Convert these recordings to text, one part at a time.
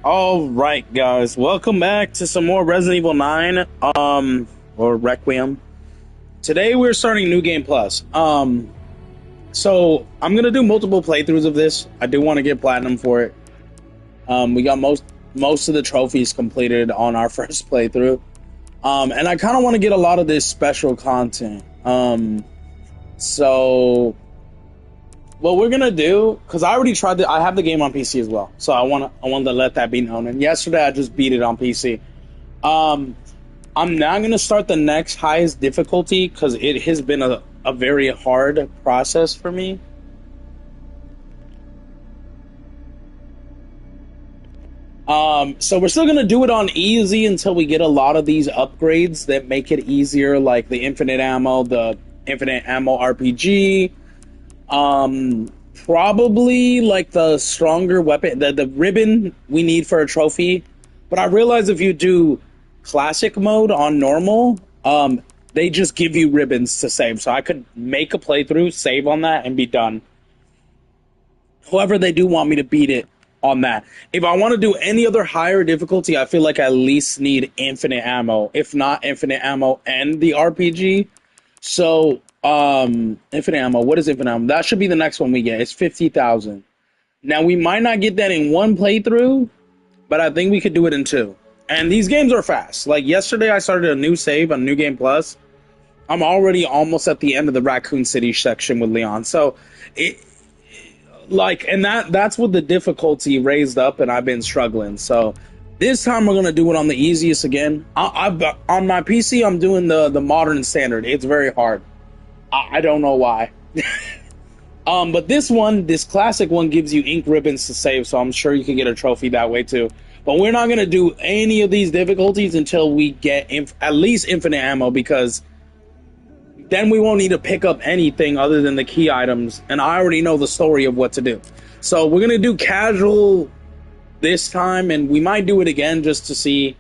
All right, guys, welcome back to some more Resident Evil 9, or Requiem. Today we're starting New Game Plus. So I'm gonna do multiple playthroughs of this. I do want to get platinum for it. We got most of the trophies completed on our first playthrough. And I kind of want to get a lot of this special content. So what we're gonna do, because I already tried I have the game on PC as well, so I want to let that be known. And yesterday I just beat it on PC. I'm now gonna start the next highest difficulty because it has been a very hard process for me. So we're still gonna do it on easy until we get a lot of these upgrades that make it easier, like the infinite ammo RPG. Probably like the stronger weapon, the ribbon we need for a trophy. But I realize if you do classic mode on normal, they just give you ribbons to save. So I could make a playthrough, save on that, and be done. However, they do want me to beat it on that. If I want to do any other higher difficulty, I feel like I at least need infinite ammo. If not infinite ammo and the RPG. So infinite ammo. What is infinite ammo? That should be the next one we get. It's 50,000. Now we might not get that in one playthrough, but I think we could do it in two. And these games are fast. Like yesterday, I started a new save on New Game Plus. I'm already almost at the end of the Raccoon City section with Leon. So that's what the difficulty raised up, and I've been struggling. So this time we're gonna do it on the easiest again. On my PC, I'm doing the modern standard. It's very hard. I don't know why. But this classic one gives you ink ribbons to save, so I'm sure you can get a trophy that way too. But we're not gonna do any of these difficulties until we get at least infinite ammo, because then we won't need to pick up anything other than the key items, and I already know the story of what to do. So we're gonna do casual this time, and we might do it again just to see.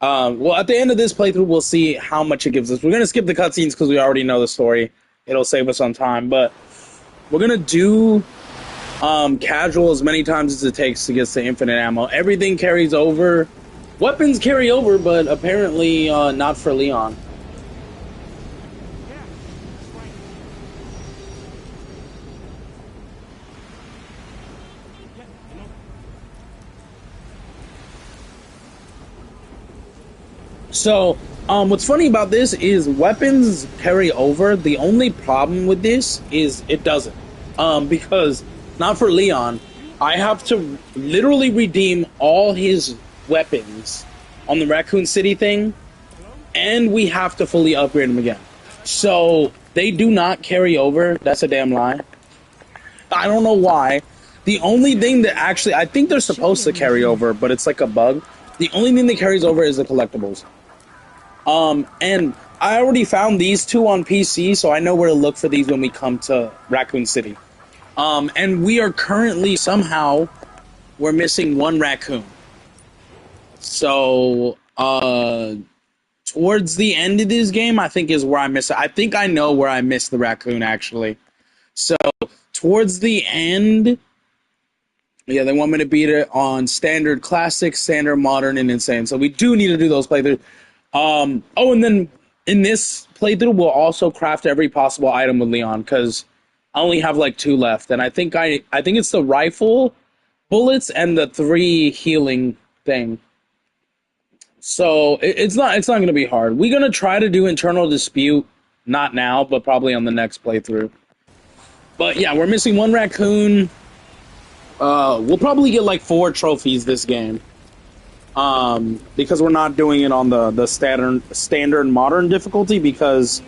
Well, at the end of this playthrough, we'll see how much it gives us. We're going to skip the cutscenes because we already know the story. It'll save us on time, but we're going to do casual as many times as it takes to get to infinite ammo. Everything carries over. Weapons carry over, but apparently not for Leon. So, what's funny about this is weapons carry over. The only problem with this is it doesn't. Because, not for Leon, I have to literally redeem all his weapons on the Raccoon City thing, and we have to fully upgrade them again. So, they do not carry over. That's a damn lie. I don't know why. The only thing that actually, I think they're supposed to carry over, but it's like a bug. The only thing that carries over is the collectibles. And I already found these two on PC, so I know where to look for these when we come to Raccoon City. And we are currently, somehow, we're missing one raccoon. So, towards the end of this game, I think is where I miss it. I think I know where I missed the raccoon, actually. So, towards the end, yeah, they want me to beat it on standard, classic, standard, modern, and insane. So we do need to do those playthroughs. And then in this playthrough, we'll also craft every possible item with Leon, because I only have like 2 left, and I think it's the rifle, bullets, and the 3 healing thing. So it's not going to be hard. We're going to try to do internal dispute, not now, but probably on the next playthrough. But yeah, we're missing one raccoon. We'll probably get like 4 trophies this game. Because we're not doing it on the standard modern difficulty, because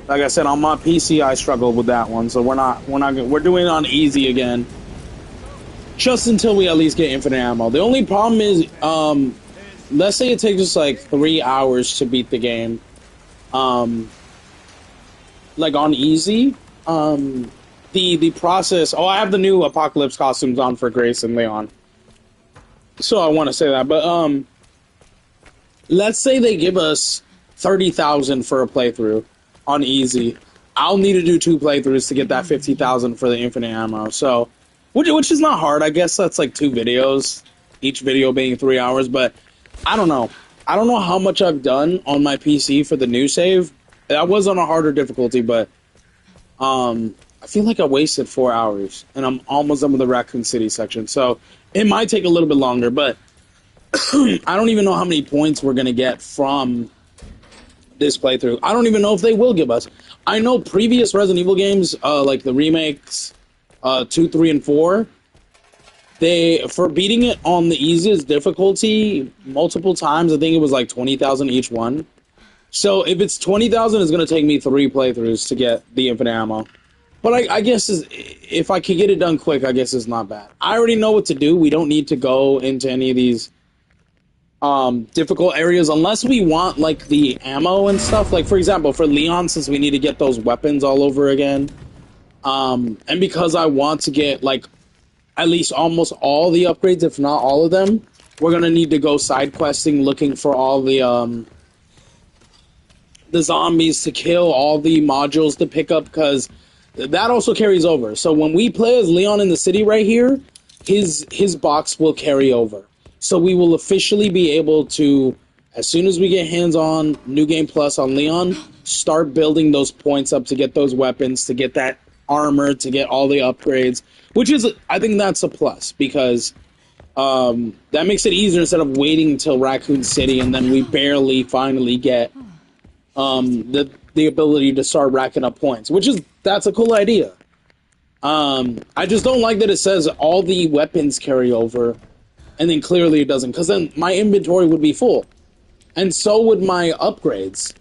like I said, on my PC I struggled with that one, so we're doing it on easy again, just until we at least get infinite ammo. The only problem is, let's say it takes us like 3 hours to beat the game, like on easy, the process. Oh, I have the new Apocalypse costumes on for Grace and Leon. So I want to say that, but let's say they give us 30,000 for a playthrough on easy. I'll need to do 2 playthroughs to get that 50,000 for the infinite ammo. So, which is not hard. I guess that's like 2 videos. each video being 3 hours, but I don't know. I don't know how much I've done on my PC for the new save. That was on a harder difficulty, but I feel like I wasted 4 hours, and I'm almost done with the Raccoon City section, so it might take a little bit longer, but I don't even know how many points we're going to get from this playthrough. I don't even know if they will give us. I know previous Resident Evil games, like the remakes, 2, 3, and 4, for beating it on the easiest difficulty multiple times, I think it was like 20,000 each one. So if it's 20,000, it's going to take me 3 playthroughs to get the infinite ammo. But I guess if I could get it done quick, I guess it's not bad. I already know what to do. We don't need to go into any of these difficult areas unless we want like the ammo and stuff. Like for example, for Leon, since we need to get those weapons all over again, and because I want to get like at least almost all the upgrades, if not all of them, we're gonna need to go side questing, looking for all the zombies to kill, all the modules to pick up, because that also carries over. So when we play as Leon in the city right here, his box will carry over. So we will officially be able to, as soon as we get hands on New Game Plus on Leon, start building those points up to get those weapons, to get that armor, to get all the upgrades, which is, I think that's a plus, because that makes it easier instead of waiting until Raccoon City and then we barely finally get the ability to start racking up points, that's a cool idea. I just don't like that it says all the weapons carry over, and then clearly it doesn't, because then my inventory would be full, and so would my upgrades.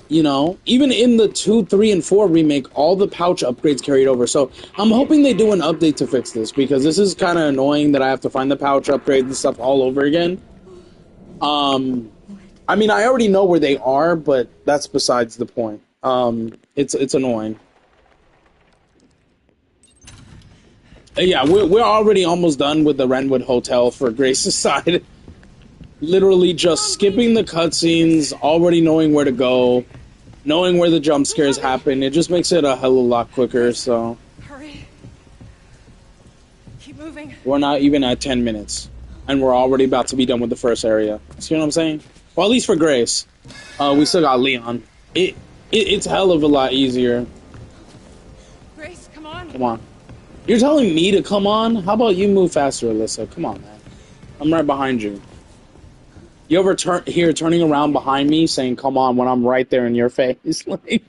You know, even in the 2, 3, and 4 remake, all the pouch upgrades carried over. So I'm hoping they do an update to fix this, because this is kind of annoying that I have to find the pouch upgrades and stuff all over again. I mean, I already know where they are, but that's besides the point. It's annoying. Yeah, we're already almost done with the Renwood Hotel for Grace's side. Literally just skipping the cutscenes, already knowing where to go, knowing where the jump scares happen. It just makes it a hell of a lot quicker, so... Hurry. Keep moving. We're not even at 10 minutes, and we're already about to be done with the first area. See what I'm saying? Well, at least for Grace. We still got Leon. It's a hell of a lot easier. Grace, come on. Come on. You're telling me to come on? How about you move faster, Alyssa? Come on, man. I'm right behind you. You ever hear turning around behind me saying, come on, when I'm right there in your face? Like...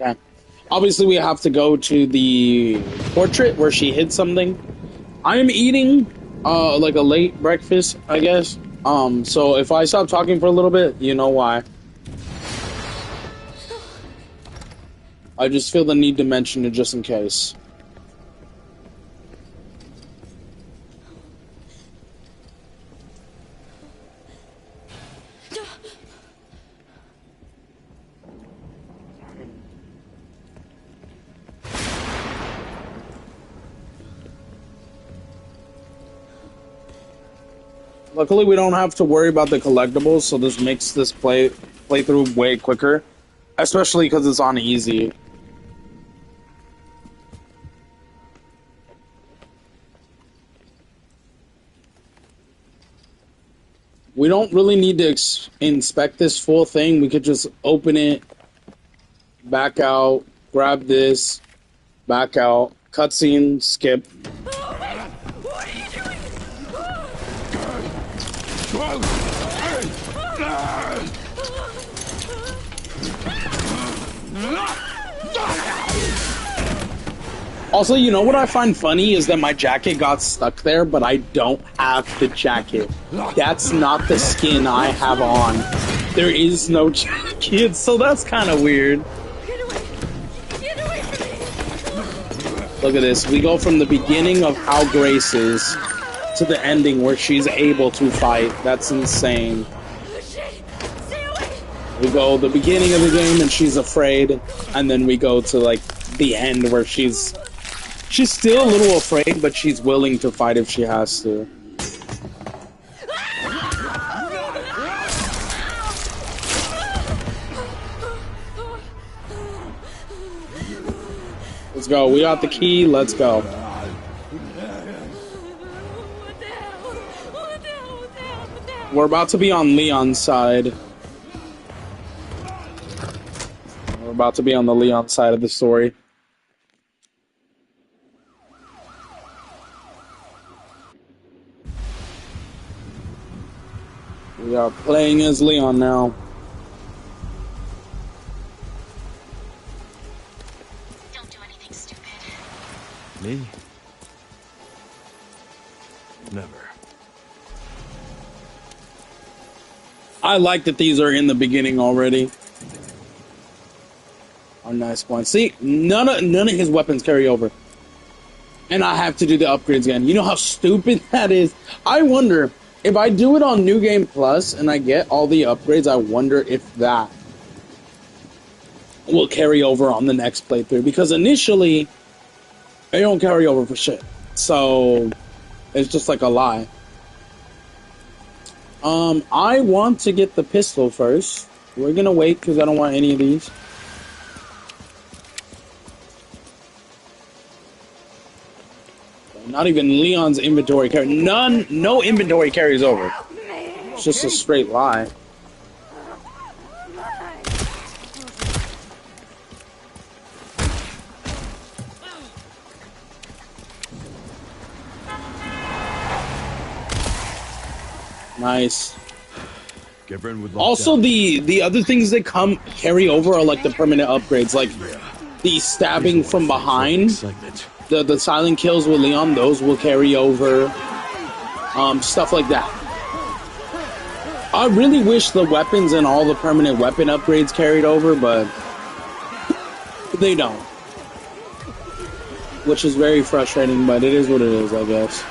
Okay. Obviously, we have to go to the portrait where she hid something. I am eating, like a late breakfast, I guess. So if I stop talking for a little bit, you know why. I just feel the need to mention it just in case. Luckily, we don't have to worry about the collectibles, so this makes this playthrough way quicker. Especially because it's on easy. We don't really need to inspect this full thing. We could just open it, back out, grab this, back out, cutscene, skip. Oh, wait. What are you doing? Also, you know what I find funny is that my jacket got stuck there, but I don't have the jacket. That's not the skin I have on. There is no jacket, so that's kind of weird. Get away. Get away from me. Look at this. We go from the beginning of how Grace is to the ending where she's able to fight. That's insane. Oh, shit. Stay away. We go the beginning of the game and she's afraid, and then we go to like the end where she's still a little afraid, but she's willing to fight if she has to. Let's go. We got the key. Let's go. We're about to be on Leon's side. We're about to be on the Leon side of the story. We are playing as Leon now. Don't do anything stupid. Me? Never. I like that these are in the beginning already. Oh, nice one. See, none of his weapons carry over. And I have to do the upgrades again. You know how stupid that is? I wonder, if I do it on New Game Plus and I get all the upgrades, I wonder if that will carry over on the next playthrough. Because initially, they don't carry over for shit. So, it's just like a lie. I want to get the pistol first. We're gonna wait because I don't want any of these. Not even Leon's inventory carry. No inventory carries over. It's just a straight lie. Nice. Also, the other things that carry over are like the permanent upgrades, like the stabbing from behind. The silent kills with Leon, those will carry over. Stuff like that. I really wish the weapons and all the permanent weapon upgrades carried over, but they don't. Which is very frustrating, but it is what it is, I guess.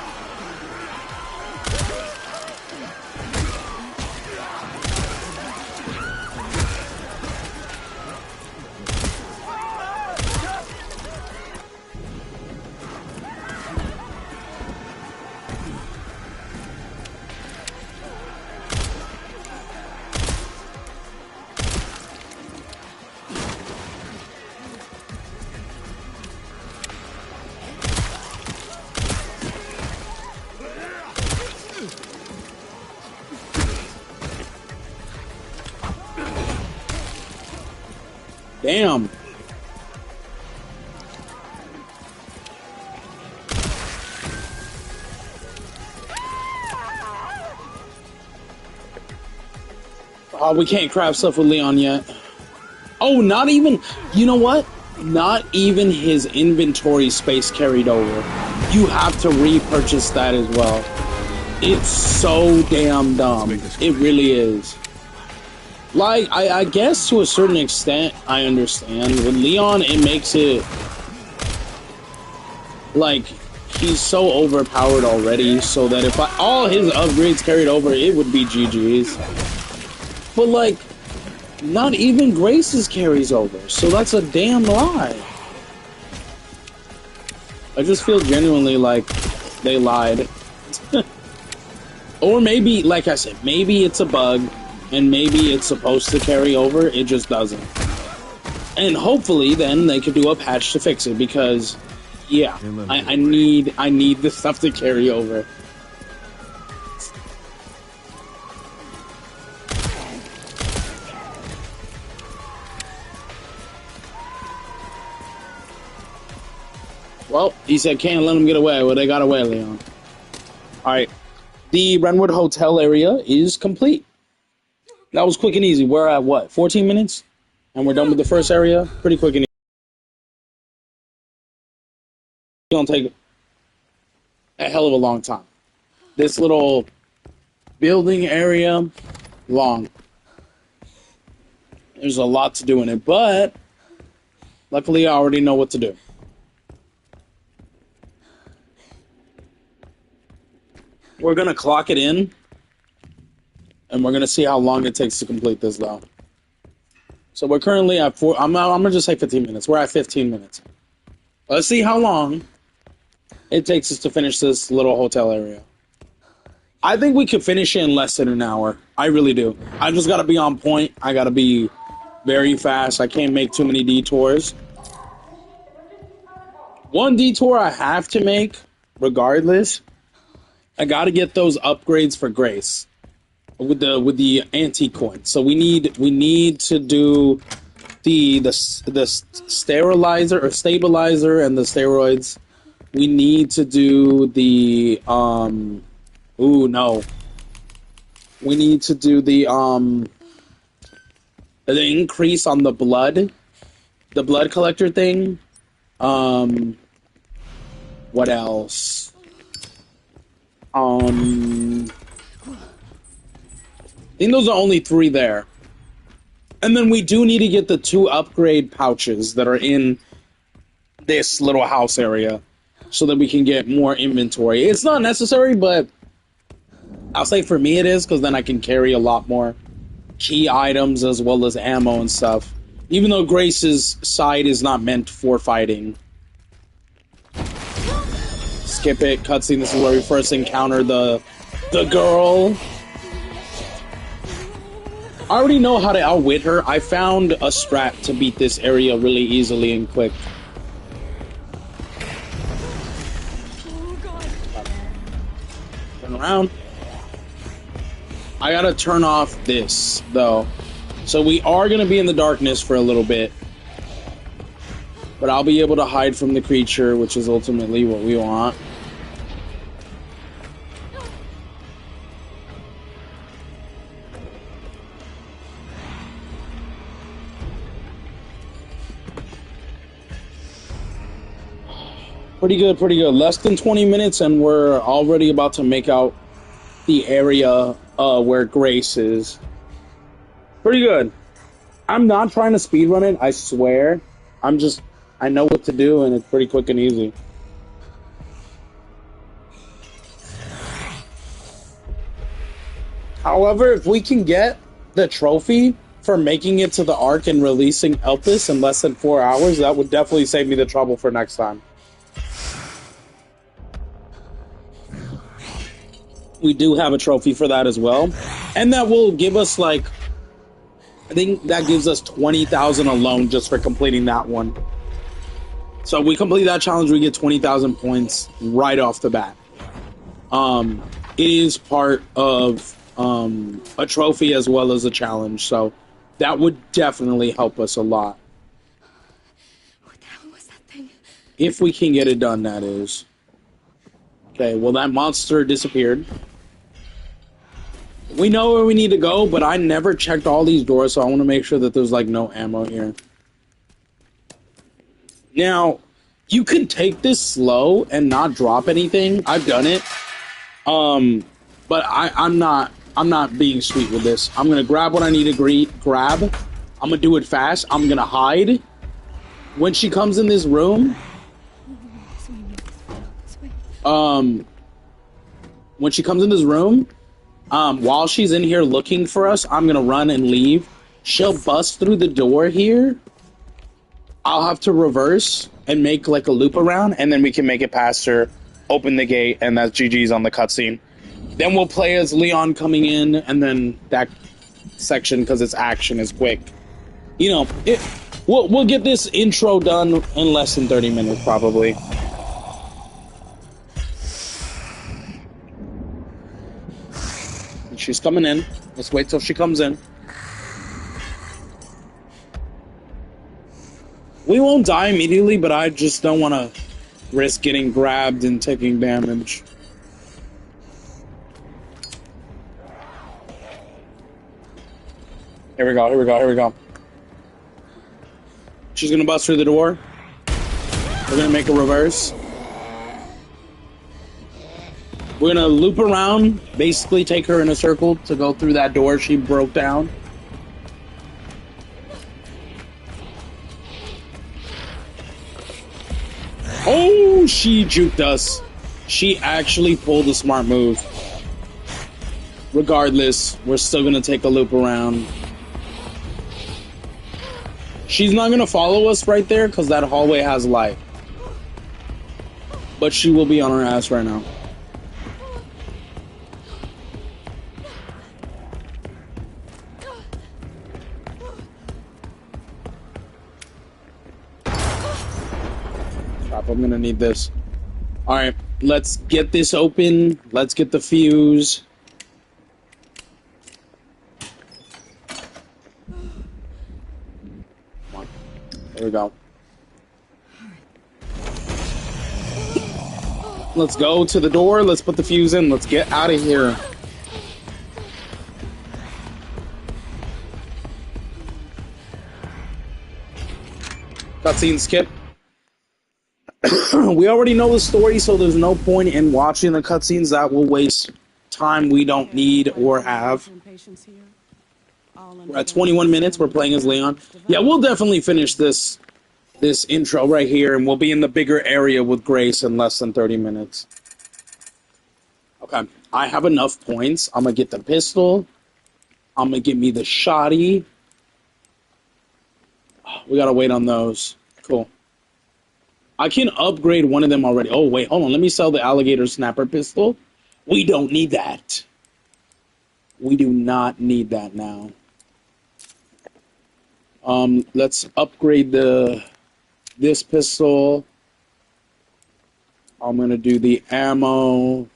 Damn. Oh, we can't craft stuff with Leon yet. Oh, not even... You know what? Not even his inventory space carried over. You have to repurchase that as well. It's so damn dumb. It really is. Like, I guess to a certain extent, I understand. With Leon, it makes it... Like, he's so overpowered already, so that if all his upgrades carried over, it would be GG's. But, like, not even Grace's carries over, so that's a damn lie. I just feel genuinely like they lied. Or maybe, like I said, maybe it's a bug. And maybe it's supposed to carry over, it just doesn't. And hopefully then they could do a patch to fix it, because yeah, I need this stuff to carry over. Well, he said can't let him get away. Well, they got away, Leon. Alright. The Renwood Hotel area is complete. That was quick and easy. We're at what, 14 minutes? And we're done with the first area? Pretty quick and easy. It's gonna take a hell of a long time. This little building area, long. There's a lot to do in it, but luckily I already know what to do. We're gonna clock it in. And we're going to see how long it takes to complete this, though. So we're currently at I'm going to just say 15 minutes. We're at 15 minutes. Let's see how long it takes us to finish this little hotel area. I think we could finish it in less than an hour. I really do. I just got to be on point. I got to be very fast. I can't make too many detours. One detour I have to make, regardless. I got to get those upgrades for Grace with the antique coin. So we need to do the sterilizer or stabilizer and the steroids. We need to do the ooh no. We need to do the increase on the blood collector thing. What else? I think those are only 3 there. And then we do need to get the 2 upgrade pouches that are in this little house area so that we can get more inventory. It's not necessary, but I'll say for me it is, because then I can carry a lot more key items as well as ammo and stuff. Even though Grace's side is not meant for fighting. Skip it, cutscene. This is where we first encounter the girl. I already know how to outwit her. I found a strat to beat this area really easily and quick. Turn around. I gotta turn off this, though. So we are gonna be in the darkness for a little bit. But I'll be able to hide from the creature, which is ultimately what we want. Pretty good, pretty good. Less than 20 minutes and we're already about to make out the area where Grace is. Pretty good. I'm not trying to speedrun it, I swear. I know what to do and it's pretty quick and easy. However, if we can get the trophy for making it to the Ark and releasing Elpis in less than 4 hours, that would definitely save me the trouble for next time. We do have a trophy for that as well. And that will give us, like, I think that gives us 20,000 alone just for completing that one. So if we complete that challenge, we get 20,000 points right off the bat. It is part of a trophy as well as a challenge, so that would definitely help us a lot. What the hell was that thing? If we can get it done, that is. Okay, well, that monster disappeared. We know where we need to go, but I never checked all these doors, so I want to make sure that there's, like, no ammo here. Now, you can take this slow and not drop anything. I've done it. But I'm not being sweet with this. I'm gonna grab what I need to grab. I'm gonna do it fast. I'm gonna hide. When she comes in this room, when she comes in this room, while she's in here looking for us, I'm gonna run and leave. She'll bust through the door here. I'll have to reverse and make like a loop around, and then we can make it past her, open the gate, and that's GG's on the cutscene. Then we'll play as Leon coming in, and then that section, because its action is quick. You know, we'll get this intro done in less than 30 minutes, probably. She's coming in. Let's wait till she comes in. We won't die immediately, but I just don't want to risk getting grabbed and taking damage. Here we go, here we go, here we go. She's gonna bust through the door. We're gonna make a reverse. We're gonna loop around, basically take her in a circle to go through that door she broke down. Oh, she juked us. She actually pulled a smart move. Regardless, we're still gonna take a loop around. She's not gonna follow us right there because that hallway has light. But she will be on her ass right now. Crap, I'm gonna need this. Alright, let's get this open. Let's get the fuse. Come on. There we go. Let's go to the door. Let's put the fuse in. Let's get out of here. Cutscene skip. We already know the story, so there's no point in watching the cutscenes. That will waste time we don't need or have. We're at 21 minutes. We're playing as Leon. Yeah, we'll definitely finish this intro right here, and we'll be in the bigger area with Grace in less than 30 minutes. Okay, I have enough points. I'm gonna get the pistol. I'm gonna get me the shotty. We gotta wait on those. Cool. I can upgrade one of them already. Oh, wait, hold on. Let me sell the alligator snapper pistol. We don't need that. We do not need that now. Let's upgrade this pistol. I'm gonna do the ammo.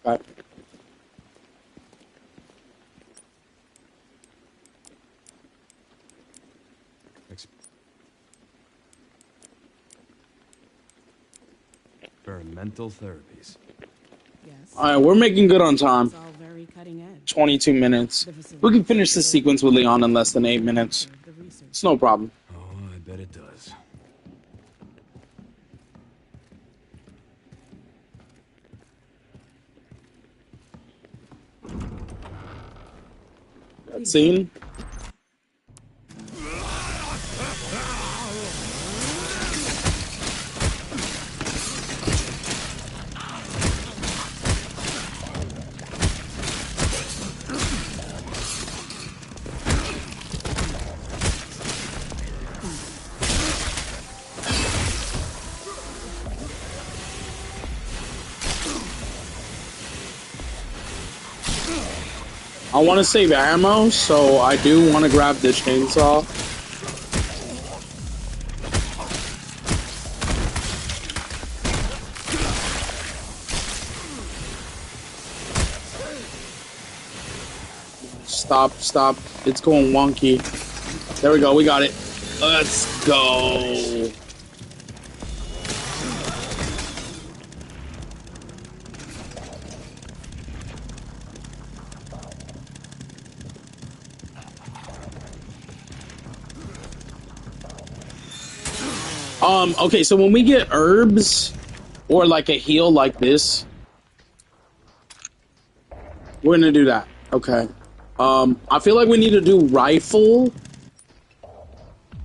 Okay. Experimental therapies. Yes. All right, we're making good on time. It's all very cutting edge. 22 minutes. We can finish this sequence with Leon in less than 8 minutes. It's no problem. Oh, I bet it does. That scene. I want to save ammo, so I do want to grab the chainsaw. Stop. It's going wonky. There we go, we got it. Let's go. Okay, so when we get herbs or like a heal like this, we're gonna do that. Okay. I feel like we need to do rifle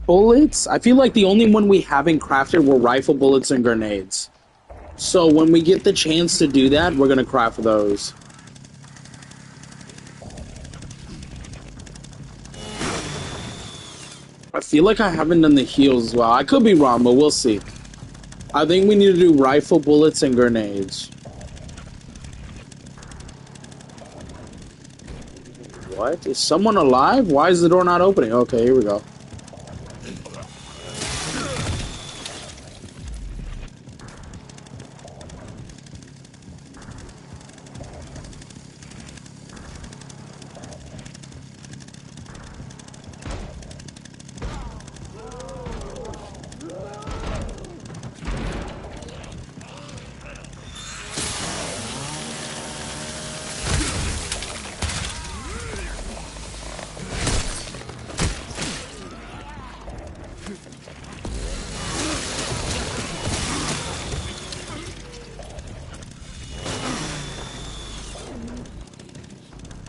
bullets. I feel like the only one we haven't crafted were rifle bullets and grenades. So when we get the chance to do that, we're gonna craft those. I feel like I haven't done the heals as well. I could be wrong, but we'll see. I think we need to do rifle bullets and grenades. What? Is someone alive? Why is the door not opening? Okay, here we go.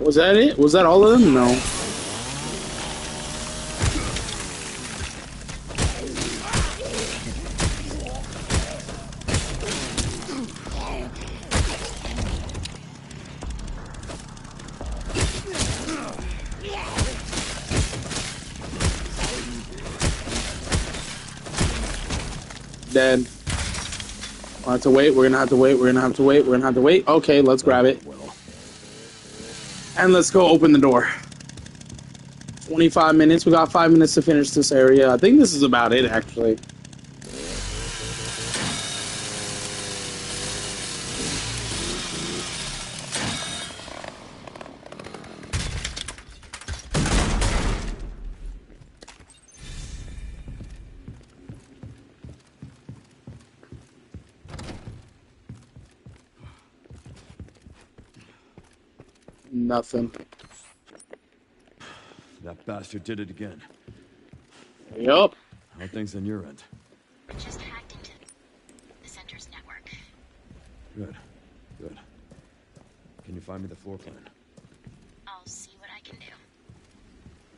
Was that it? Was that all of them? No. Dead. We'll have to wait. We're gonna have to wait. We're gonna have to wait. We're gonna have to wait. Okay, let's grab it. And let's go open the door. 25 minutes. We got 5 minutes to finish this area. I think this is about it, actually. Nothing. That bastard did it again. Yup. How are things on your end? Just hacked into the center's network. Good. Good. Can you find me the floor plan? I'll see what I can do.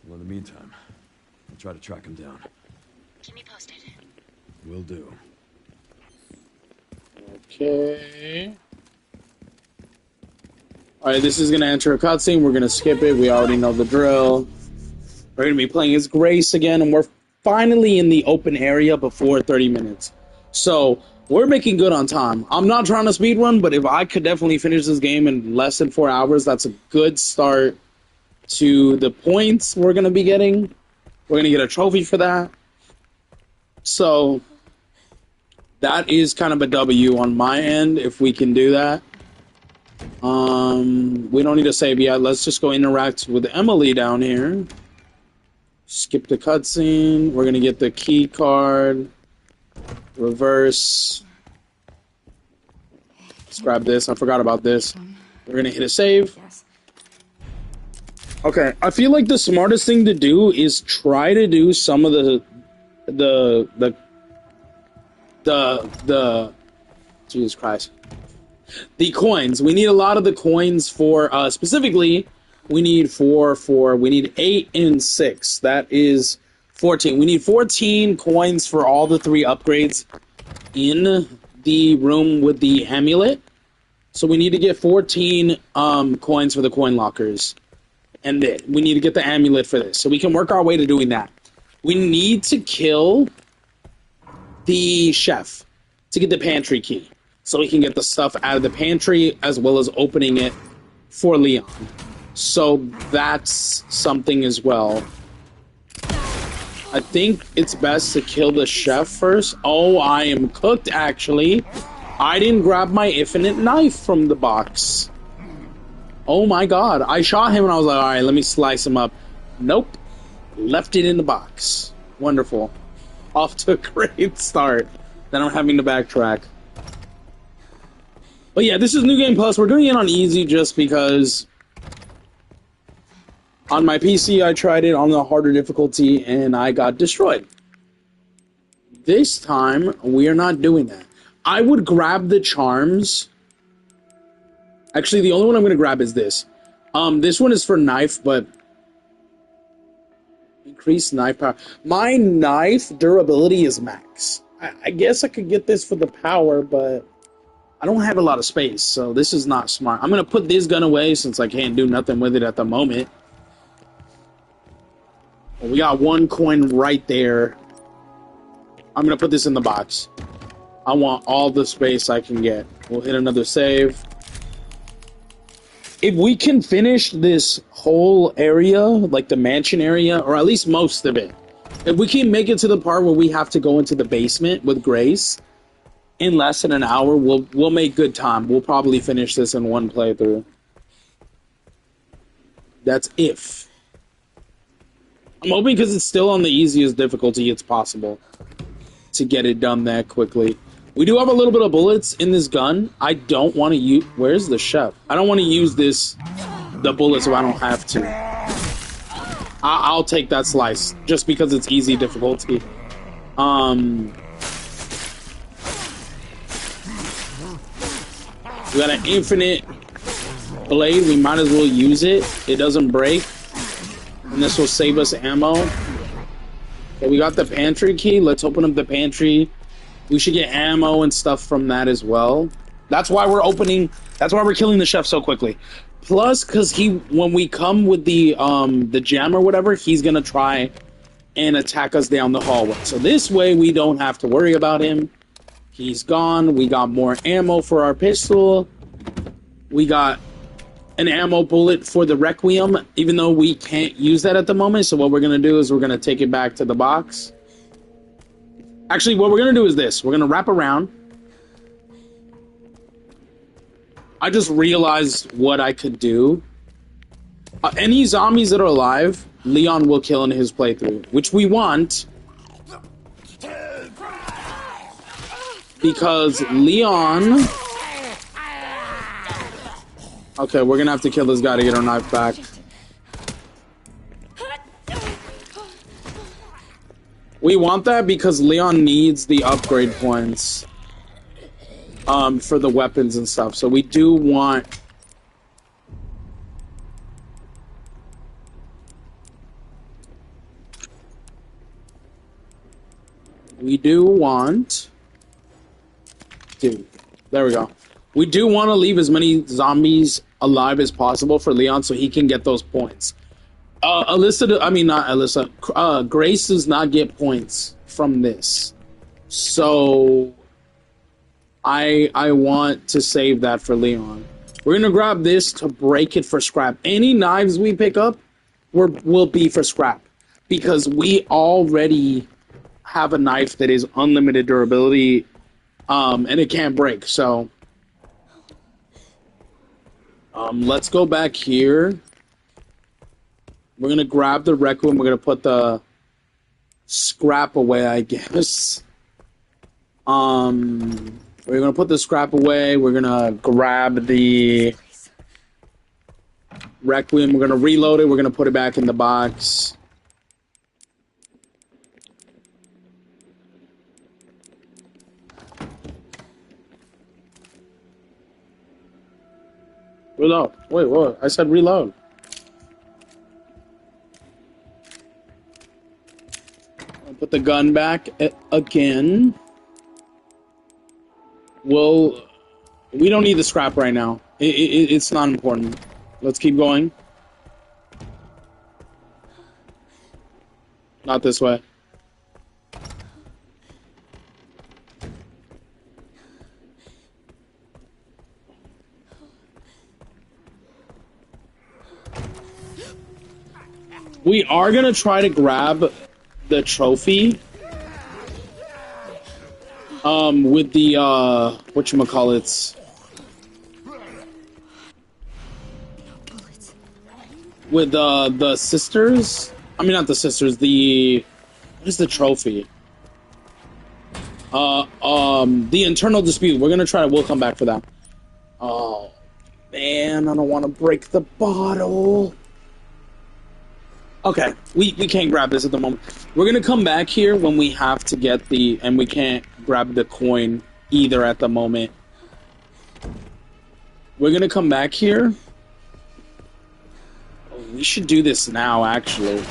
Well, in the meantime, I'll try to track him down. Keep me posted. Will do. Okay. Alright, this is going to enter a cutscene. We're going to skip it. We already know the drill. We're going to be playing as Grace again, and we're finally in the open area before 30 minutes. So, we're making good on time. I'm not trying to speedrun, but if I could definitely finish this game in less than 4 hours, that's a good start to the points we're going to be getting. We're going to get a trophy for that. So, that is kind of a W on my end, if we can do that. We don't need to save yet. Let's just go interact with Emily down here. Skip the cutscene. We're gonna get the key card. Reverse. Let's grab this. I forgot about this. We're gonna hit a save. Okay, I feel like the smartest thing to do is try to do some of the Jesus Christ. The coins. We need a lot of the coins for, specifically, we need we need 8 and 6. That is 14. We need 14 coins for all the 3 upgrades in the room with the amulet. So we need to get 14 coins for the coin lockers. And then we need to get the amulet for this. So we can work our way to doing that. We need to kill the chef to get the pantry key. So we can get the stuff out of the pantry as well as opening it for Leon. So that's something as well. I think it's best to kill the chef first. Oh, I am cooked, actually. I didn't grab my infinite knife from the box. Oh my god. I shot him and I was like, alright, let me slice him up. Nope. Left it in the box. Wonderful. Off to a great start. Then I'm having to backtrack. But yeah, this is New Game Plus. We're doing it on easy just because on my PC I tried it on the harder difficulty and I got destroyed. This time, we are not doing that. I would grab the charms. Actually, the only one I'm going to grab is this. This one is for knife, but increased knife power. My knife durability is max. I guess I could get this for the power, but I don't have a lot of space, so this is not smart. I'm going to put this gun away since I can't do nothing with it at the moment. We got 1 coin right there. I'm going to put this in the box. I want all the space I can get. We'll hit another save. If we can finish this whole area, like the mansion area, or at least most of it, if we can make it to the part where we have to go into the basement with Grace in less than an hour, we'll make good time. We'll probably finish this in 1 playthrough. That's if. I'm hoping because it's still on the easiest difficulty it's possible to get it done that quickly. We do have a little bit of bullets in this gun. I don't want to use... Where's the chef? I don't want to use the bullets if I don't have to. I'll take that slice just because it's easy difficulty. We got an infinite blade. We might as well use it. It doesn't break. And this will save us ammo. Okay, we got the pantry key. Let's open up the pantry. We should get ammo and stuff from that as well. That's why we're opening... That's why we're killing the chef so quickly. Plus, because when we come with the gem or whatever, he's going to try and attack us down the hallway. So this way, we don't have to worry about him. He's gone. We got more ammo for our pistol. We got an ammo bullet for the Requiem, even though we can't use that at the moment. So what we're going to do is we're going to take it back to the box. Actually, what we're going to do is this. We're going to wrap around. I just realized what I could do. Any zombies that are alive, Leon will kill in his playthrough, which we want. Because Leon... Okay, we're gonna have to kill this guy to get our knife back. We want that because Leon needs the upgrade points for the weapons and stuff. So we do want... Dude, there we go. We do want to leave as many zombies alive as possible for Leon so he can get those points. Grace does not get points from this. So I want to save that for Leon. We're going to grab this to break it for scrap. Any knives we pick up will be for scrap. Because we already have a knife that is unlimited durability and it can't break. So let's go back here. We're going to grab the Requiem. We're going to put the scrap away, I guess. We're going to put the scrap away. We're going to grab the Requiem. We're going to reload it. We're going to put it back in the box. Reload. Wait, what? I said reload. I'll put the gun back again. Well, we don't need the scrap right now. It's not important. Let's keep going. Not this way. We are gonna try to grab the trophy. With the whatchamacallits. With the sisters. I mean, not the sisters. What is the trophy? The internal dispute. We're gonna try. We'll come back for that. Oh man, I don't want to break the bottle. Okay, we can't grab this at the moment. We're gonna come back here when we have to get and we can't grab the coin either at the moment. We're gonna come back here. Oh, we should do this now, actually.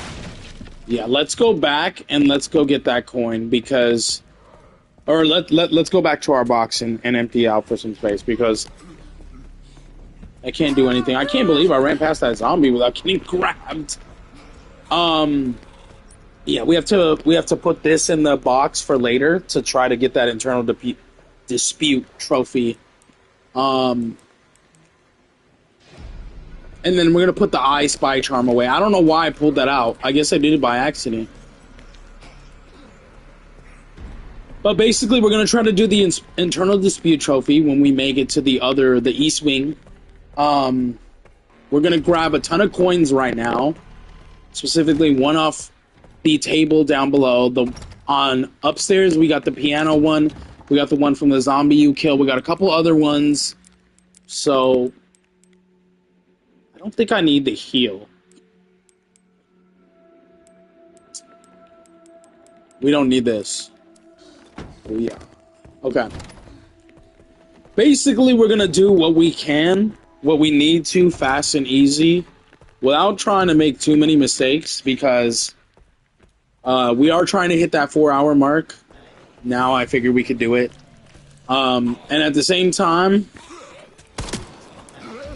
Yeah, let's go back and let's go get that coin because... Or let's go back to our box and empty out for some space because... I can't do anything. I can't believe I ran past that zombie without getting grabbed. Yeah, we have to put this in the box for later to try to get that internal dispute trophy. And then we're gonna put the I Spy charm away. I don't know why I pulled that out. I guess I did it by accident. But basically, we're gonna try to do the internal dispute trophy when we make it to the East Wing. We're gonna grab a ton of coins right now. Specifically, one off the table down below. On upstairs, we got the piano one. We got the one from the zombie you killed. We got a couple other ones. So, I don't think I need the heal. We don't need this. Oh, yeah. Okay. Basically, we're going to do what we can, what we need to, fast and easy, without trying to make too many mistakes, because we are trying to hit that 4-hour mark. Now I figure we could do it. And at the same time,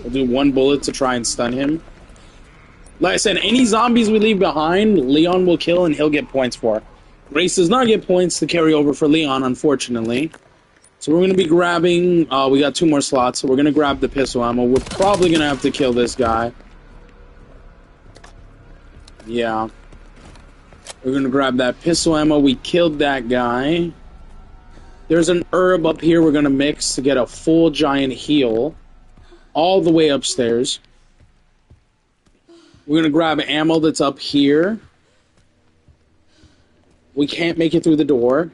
we'll do one bullet to try and stun him. Like I said, any zombies we leave behind, Leon will kill and he'll get points for. Grace does not get points to carry over for Leon, unfortunately. So we're going to be grabbing, we got 2 more slots, so we're going to grab the pistol ammo. We're probably going to have to kill this guy. Yeah. We're going to grab that pistol ammo. We killed that guy. There's an herb up here we're going to mix to get a full giant heal. All the way upstairs. We're going to grab ammo that's up here. We can't make it through the door.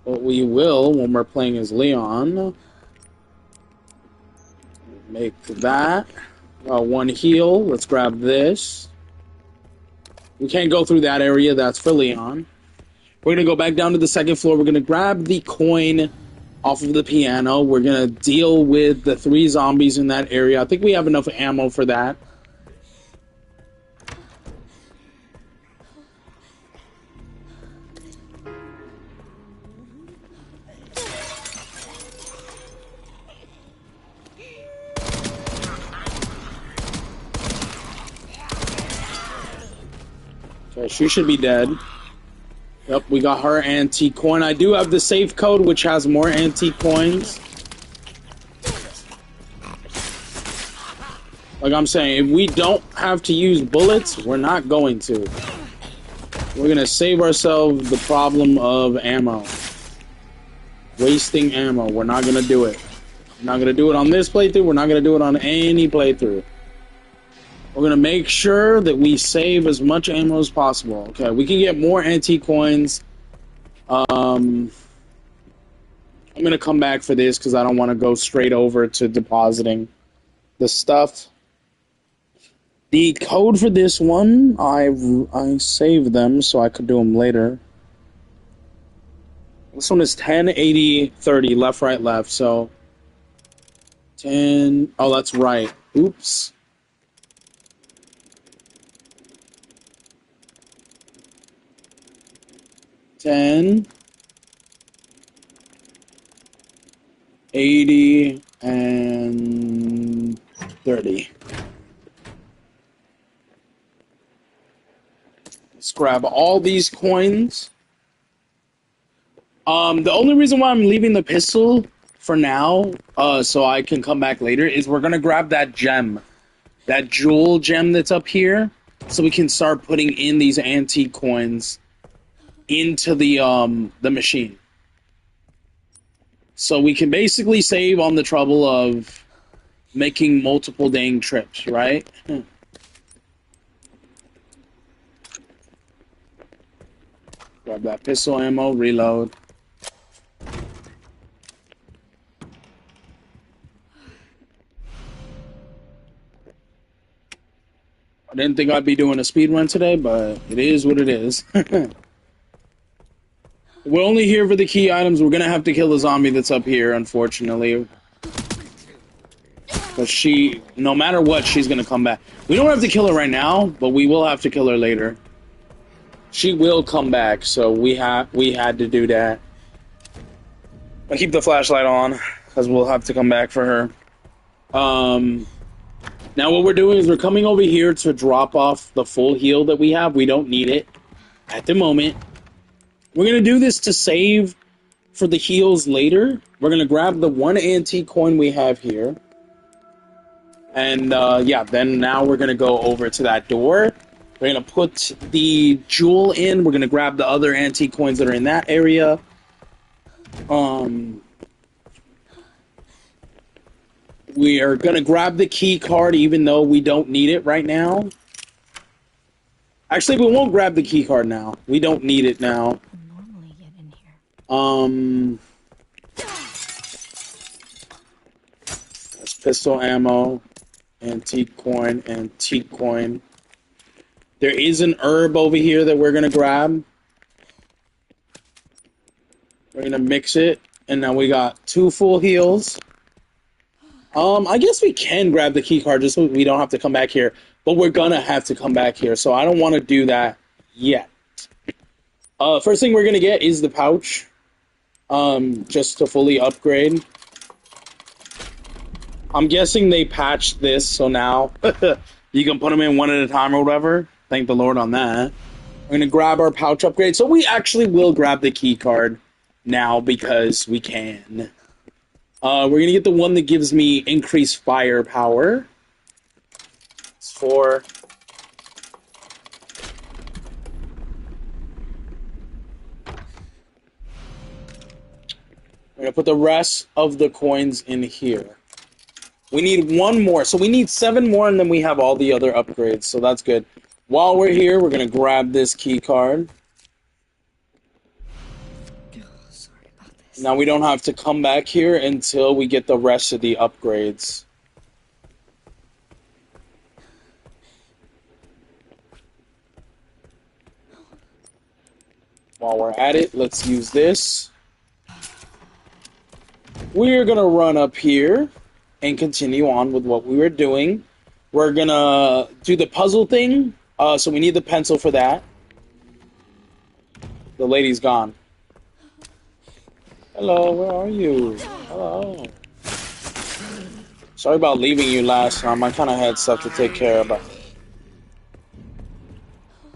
But we will when we're playing as Leon. Make that. 1 heal. Let's grab this. We can't go through that area. That's for Leon. We're going to go back down to the 2nd floor. We're going to grab the coin off of the piano. We're going to deal with the 3 zombies in that area. I think we have enough ammo for that. Okay, she should be dead. Yep, we got her antique coin. I do have the safe code, which has more antique coins. Like I'm saying, if we don't have to use bullets, we're not going to. We're going to save ourselves the problem of ammo. Wasting ammo. We're not going to do it. We're not going to do it on this playthrough. We're not going to do it on any playthrough. We're going to make sure that we save as much ammo as possible. Okay, we can get more antique coins. I'm going to come back for this because I don't want to go straight over to depositing the stuff. The code for this one, I saved them so I could do them later. This one is 10, 80, 30, left, right, left. So 10, oh, that's right. Oops. $10, $80, and $30. Let's grab all these coins. The only reason why I'm leaving the pistol for now, so I can come back later, is we're gonna grab that gem, that jewel gem that's up here, so we can start putting in these antique coins into the machine. So we can basically save on the trouble of making multiple dang trips, right? Grab that pistol ammo, reload. I didn't think I'd be doing a speed run today, but it is what it is. We're only here for the key items. We're gonna have to kill the zombie that's up here, unfortunately. But she, no matter what, she's gonna come back. We don't have to kill her right now, but we will have to kill her later. She will come back, so we had to do that. I'll keep the flashlight on, because we'll have to come back for her. Now what we're doing is we're coming over here to drop off the full heal that we have. We don't need it at the moment. We're going to do this to save for the heals later. We're going to grab the 1 antique coin we have here. And, yeah, then now we're going to go over to that door. We're going to put the jewel in. We're going to grab the other antique coins that are in that area. We are going to grab the key card even though we don't need it right now. Actually, we won't grab the key card now. We don't need it now. Normally get in here. That's pistol ammo, antique coin, antique coin. There is an herb over here that we're gonna grab. We're gonna mix it, and now we got 2 full heals. I guess we can grab the key card just so we don't have to come back here. But we're gonna have to come back here, so I don't want to do that yet. First thing we're gonna get is the pouch, just to fully upgrade. I'm guessing they patched this, so now you can put them in one at a time or whatever. Thank the Lord on that. We're gonna grab our pouch upgrade, so we actually will grab the key card. now because we can. We're going to get the one that gives me increased firepower. It's 4. I'm going to put the rest of the coins in here. We need 1 more. So we need 7 more, and then we have all the other upgrades. So that's good. While we're here, we're going to grab this key card. Sorry about this. Now we don't have to come back here until we get the rest of the upgrades. While we're at it, let's use this. We're going to run up here and continue on with what we were doing. We're going to do the puzzle thing. So we need the pencil for that. The lady's gone. Hello, where are you? Hello. Sorry about leaving you last time. I kind of had stuff to take care of.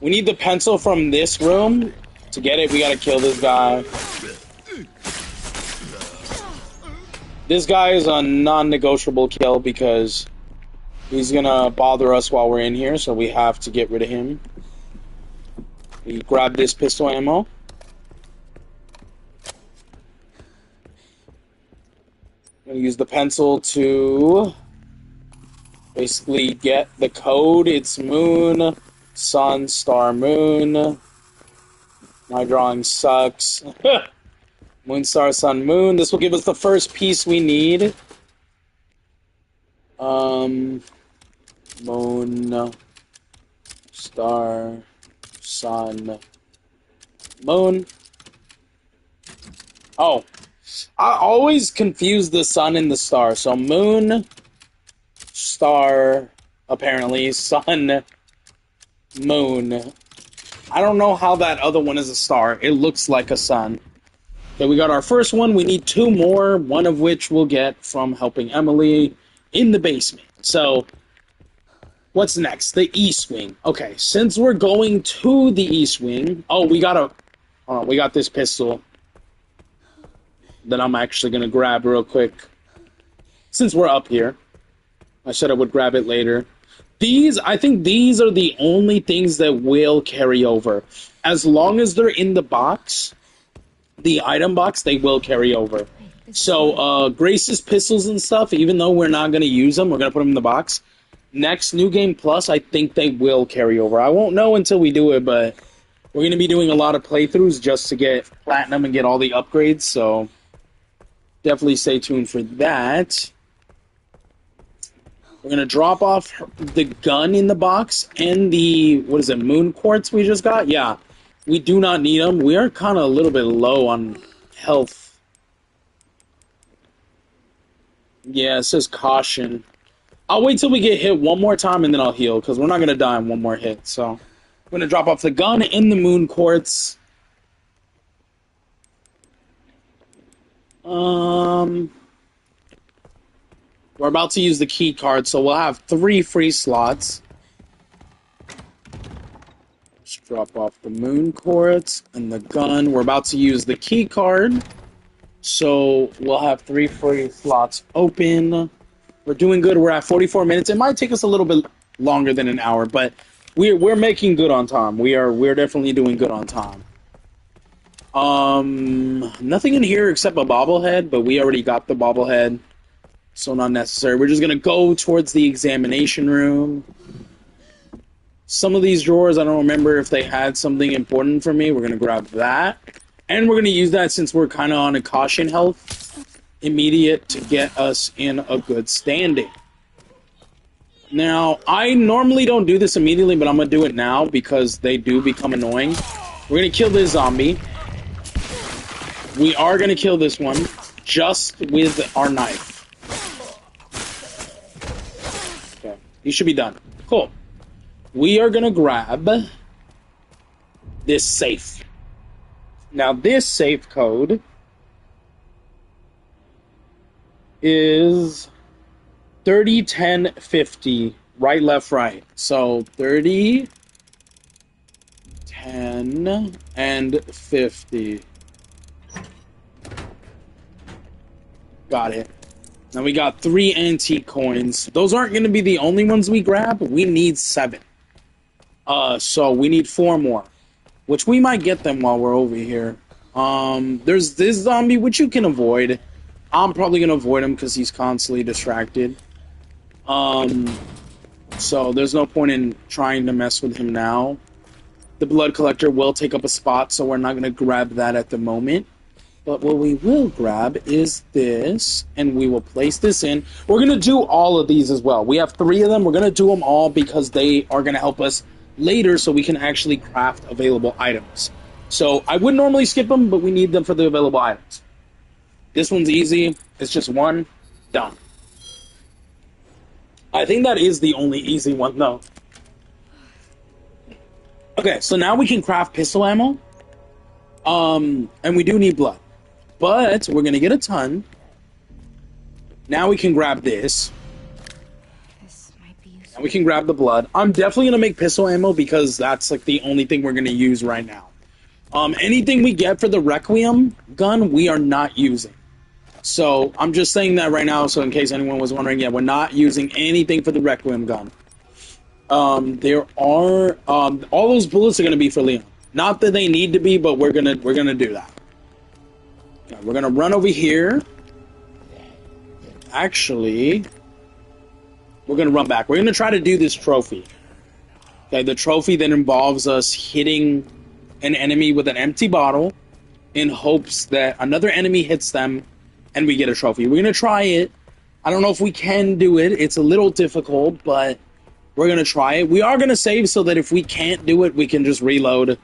We need the pencil from this room. To get it, we gotta kill this guy. This guy is a non-negotiable kill because he's gonna bother us while we're in here, so we have to get rid of him. We grab this pistol ammo. I'm gonna use the pencil to basically get the code. It's moon, sun, star, moon. My drawing sucks. Moon, star, sun, moon. This will give us the first piece we need. Moon, star, sun, moon. Oh, I always confuse the sun and the star. So moon, star, apparently, sun, moon. I don't know how that other one is a star. It looks like a sun. Okay, we got our first one. We need 2 more, one of which we'll get from helping Emily in the basement. So, what's next? The East Wing. Okay, since we're going to the East Wing... Oh, we got this pistol that I'm actually going to grab real quick. Since we're up here. I said I would grab it later. I think these are the only things that will carry over. As long as they're in the box... the item box, they will carry over. So, Grace's pistols and stuff, even though we're not going to use them, we're going to put them in the box. Next, New Game Plus, I think they will carry over. I won't know until we do it, but we're going to be doing a lot of playthroughs just to get Platinum and get all the upgrades, so definitely stay tuned for that. We're going to drop off the gun in the box and the, moon quartz we just got? Yeah. We do not need them. We are kind of a little bit low on health. Yeah, it says caution. I'll wait till we get hit one more time and then I'll heal, because we're not going to die in one more hit. So, I'm going to drop off the gun and the moon quartz. We're about to use the key card, so we'll have 3 free slots. Drop off the moon quartz and the gun. We're about to use the key card, so we'll have 3 free slots open. We're doing good. We're at 44 minutes. It might take us a little bit longer than an hour, but we're making good on time. We're definitely doing good on time. Nothing in here except a bobblehead, but we already got the bobblehead, so not necessary. We're just gonna go towards the examination room. Some of these drawers, I don't remember if they had something important for me. We're going to grab that. And we're going to use that since we're kind of on a caution health. Immediate to get us in a good standing. Now, I normally don't do this immediately, but I'm going to do it now because they do become annoying. We're going to kill this zombie. We are going to kill this one just with our knife. Okay, you should be done. Cool. We are going to grab this safe. Now, this safe code is 30, 10, 50. Right, left, right. So, 30, 10, and 50. Got it. Now we got 3 antique coins. Those aren't going to be the only ones we grab. We need 7. So we need 4 more, which we might get them while we're over here. There's this zombie, which you can avoid. I'm probably going to avoid him because he's constantly distracted. So there's no point in trying to mess with him now. The blood collector will take up a spot, so we're not going to grab that at the moment. But what we will grab is this, and we will place this in. We're going to do all of these as well. We have 3 of them. We're going to do them all because they are going to help us later so we can actually craft available items. So I would normally skip them, but we need them for the available items. This one's easy. It's just 1. Done. I think that is the only easy one, though. Okay, so now we can craft pistol ammo. And we do need blood. But we're going to get a ton. Now we can grab this. This might be useful. And we can grab the blood. I'm definitely going to make pistol ammo because that's like the only thing we're going to use right now. Anything we get for the Requiem gun, we are not using. So I'm just saying that right now, so in case anyone was wondering, yeah, we're not using anything for the Requiem gun. There are all those bullets are going to be for Leon. Not that they need to be, but we're gonna do that. Okay, we're gonna run over here. Actually, we're gonna run back. We're gonna try to do this trophy. Okay, the trophy that involves us hitting an enemy with an empty bottle in hopes that another enemy hits them and we get a trophy. We're gonna try it. I don't know if we can do it. It's a little difficult, but we're gonna try it. We are gonna save so that if we can't do it, we can just reload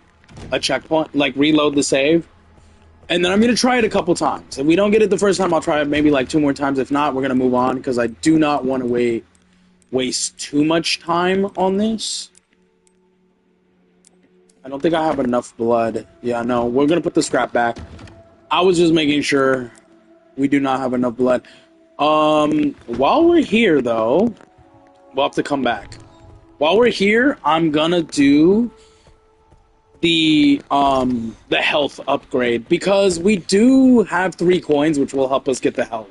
a checkpoint, like reload the save. And then I'm gonna try it a couple times. If we don't get it the first time, I'll try it maybe like 2 more times. If not, we're gonna move on because I do not want to waste too much time on this. I don't think I have enough blood. Yeah, no, we're gonna put the scrap back. I was just making sure we do not have enough blood. While we're here though, we'll have to come back. While we're here, I'm gonna do the health upgrade because we do have 3 coins, which will help us get the health.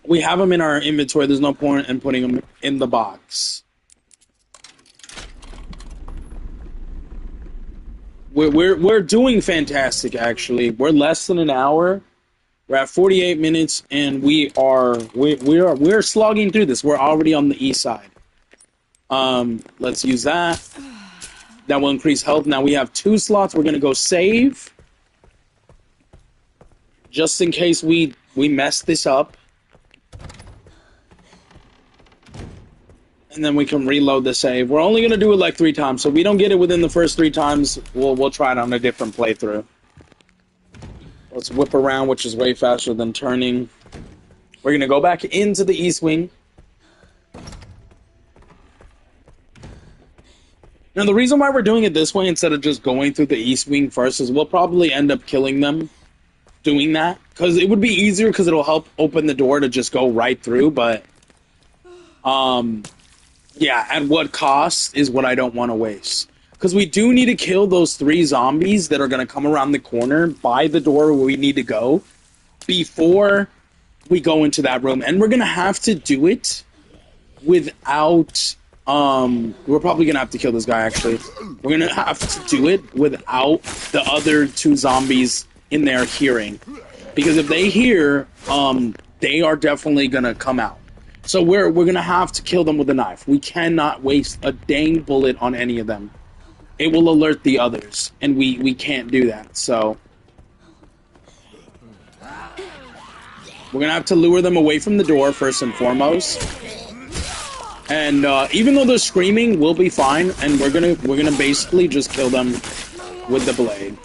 We have them in our inventory. There's no point in putting them in the box. We're doing fantastic, actually. We're less than an hour. We're at 48 minutes, and we're slogging through this. We're already on the east side. Let's use that. That will increase health. Now we have 2 slots. We're gonna go save, just in case we mess this up, and then we can reload the save. We're only gonna do it like 3 times, so if we don't get it within the first 3 times, we'll try it on a different playthrough. Let's whip around, which is way faster than turning. We're gonna go back into the east wing. Now, the reason why we're doing it this way instead of just going through the east wing first is we'll probably end up killing them doing that. Because it would be easier because it'll help open the door to just go right through, but yeah, at what cost is what I don't want to waste. Because we do need to kill those 3 zombies that are going to come around the corner by the door where we need to go before we go into that room. And we're going to have to do it without... we're probably going to have to kill this guy, actually. We're going to have to do it without the other 2 zombies in there hearing. Because if they hear, they are definitely going to come out. So we're going to have to kill them with a knife. We cannot waste a dang bullet on any of them. It will alert the others, and we can't do that, so... We're going to have to lure them away from the door, first and foremost. And even though they're screaming, we'll be fine, and we're gonna basically just kill them with the blade.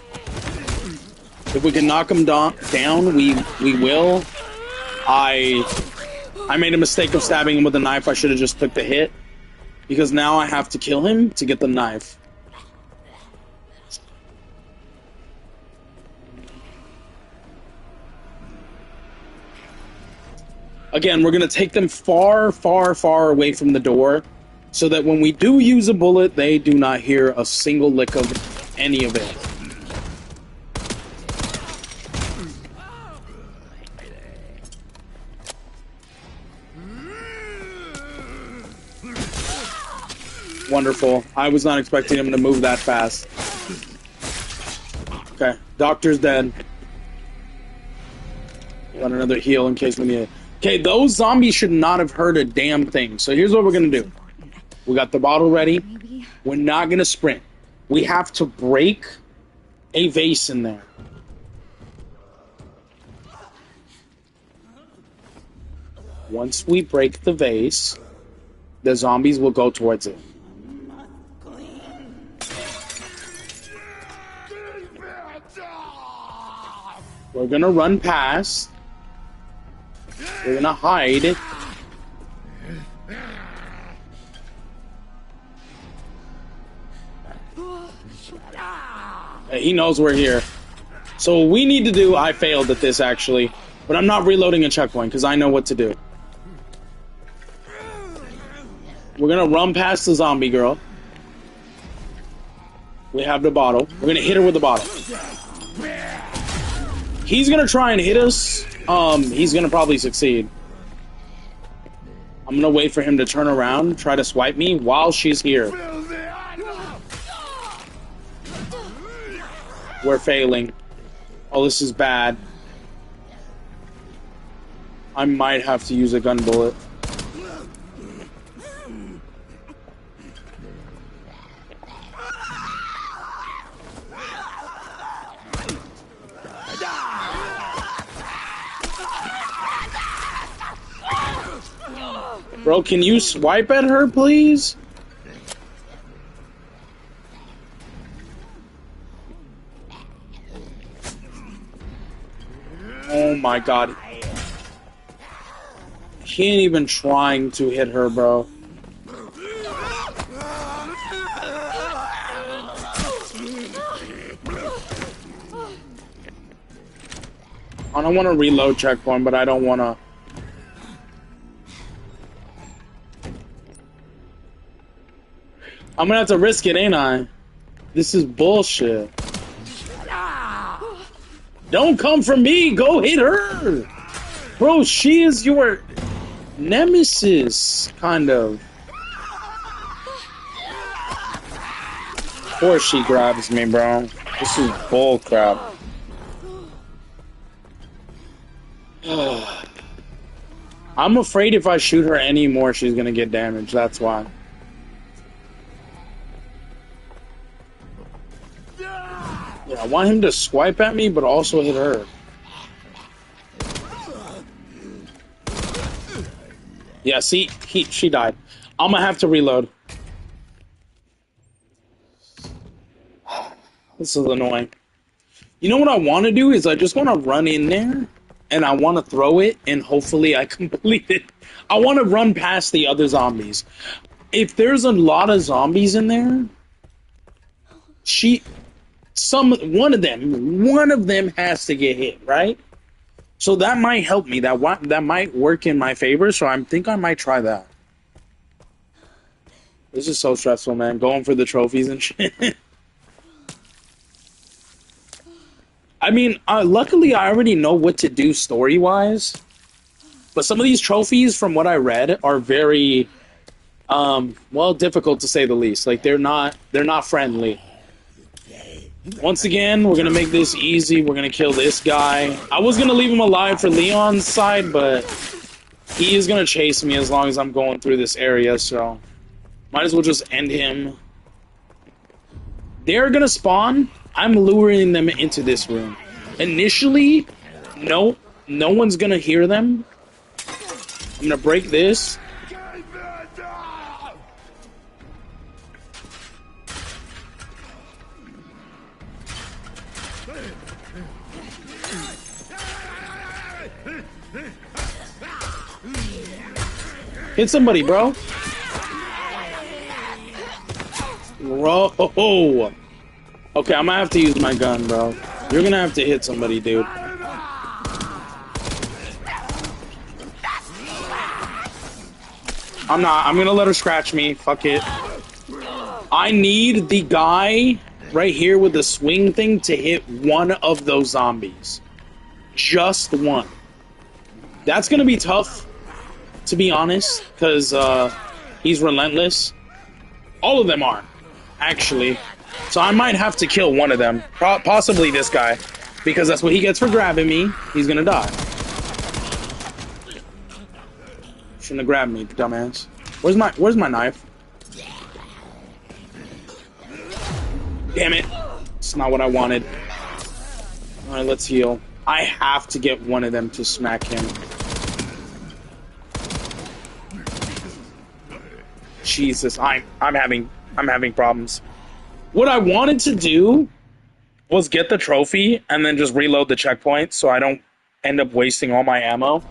If we can knock them down, we will. I made a mistake of stabbing him with a knife. I should have just took the hit, because now I have to kill him to get the knife. Again, we're going to take them far, far, far away from the door so that when we do use a bullet, they do not hear a single lick of any of it. Wonderful. I was not expecting him to move that fast. Okay, doctor's dead. Got another heal in case we need it. Okay, those zombies should not have heard a damn thing. So here's what we're gonna do. We got the bottle ready. We're not gonna sprint. We have to break a vase in there. Once we break the vase, the zombies will go towards it. We're gonna run past. We're gonna hide. He knows we're here. So what we need to do, I failed at this actually, but I'm not reloading a checkpoint because I know what to do. We're gonna run past the zombie girl. We have the bottle. We're gonna hit her with the bottle. He's gonna try and hit us. He's gonna probably succeed. I'm gonna wait for him to turn around, try to swipe me while she's here. We're failing. Oh, this is bad. I might have to use a gun bullet. Bro, can you swipe at her, please? Oh my god. He ain't even trying to hit her, bro. I don't want to reload checkpoint, but I don't want to... I'm gonna have to risk it, ain't I? This is bullshit. Don't come for me! Go hit her! Bro, she is your nemesis, kind of. Of course she grabs me, bro. This is bull crap. I'm afraid if I shoot her anymore, she's gonna get damaged. That's why. Yeah, I want him to swipe at me, but also hit her. Yeah, see, she died. I'm gonna have to reload. This is annoying. You know what I want to do is I just want to run in there and I want to throw it and hopefully I complete it. I want to run past the other zombies. If there's a lot of zombies in there, one of them has to get hit, right? So that might help me. That might work in my favor. So I think I might try that. This is so stressful, man. Going for the trophies and shit. I mean, luckily I already know what to do story-wise. But some of these trophies, from what I read, are very, well, difficult to say the least. Like they're not friendly. Once again, we're gonna make this easy. We're gonna kill this guy. I was gonna leave him alive for Leon's side, but he is gonna chase me as long as I'm going through this area, so might as well just end him. They're gonna spawn. I'm luring them into this room. Initially, no one's gonna hear them. I'm gonna break this. Hit somebody, bro. Bro. Okay, I'm gonna have to use my gun, bro. You're gonna have to hit somebody, dude. I'm gonna let her scratch me. Fuck it. I need the guy right here with the swing thing to hit one of those zombies. Just one. That's gonna be tough, to be honest, because he's relentless. Oh, All of them are, actually. So I might have to kill one of them. Possibly this guy. Because that's what he gets for grabbing me. He's gonna die. Shouldn't have grabbed me, dumbass. Where's my knife? Damn it. It's not what I wanted. Alright, let's heal. I have to get one of them to smack him. Jesus, I'm having problems. What I wanted to do was get the trophy and then just reload the checkpoint so I don't end up wasting all my ammo.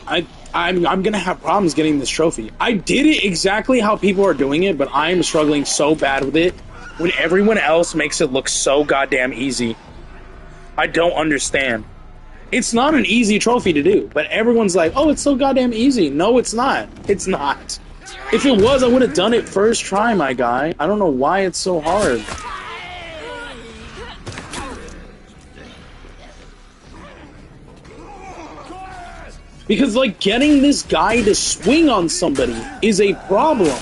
I'm gonna have problems getting this trophy. I did it exactly how people are doing it, but I'm struggling so bad with it when everyone else makes it look so goddamn easy. I don't understand. It's not an easy trophy to do, but everyone's like, oh, it's so goddamn easy. No, it's not. It's not. If it was, I would have done it first try, my guy. I don't know why it's so hard. Because, like, getting this guy to swing on somebody is a problem.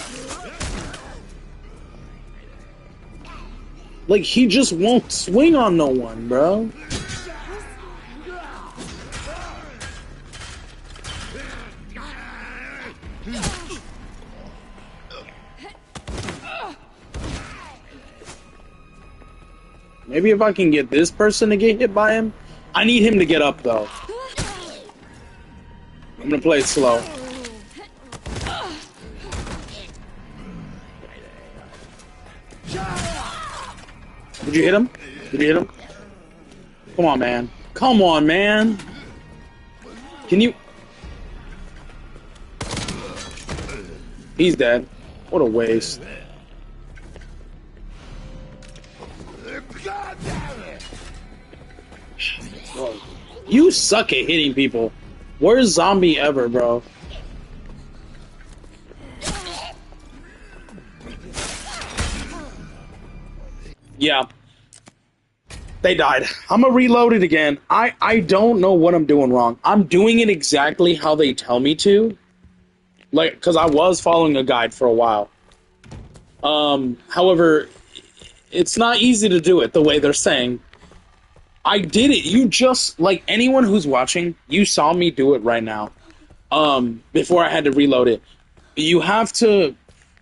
Like, he just won't swing on no one, bro. Maybe if I can get this person to get hit by him. I need him to get up, though. I'm gonna play it slow. Did you hit him? Did you hit him? Come on, man. Come on, man. Can you... He's dead. What a waste. Bro, you suck at hitting people. Worst zombie ever, bro. Yeah. They died. I'm gonna reload it again. I don't know what I'm doing wrong. I'm doing it exactly how they tell me to. Like, because I was following a guide for a while. However, it's not easy to do it the way they're saying. I did it. You just, like, anyone who's watching, you saw me do it right now. Before I had to reload it. You have to,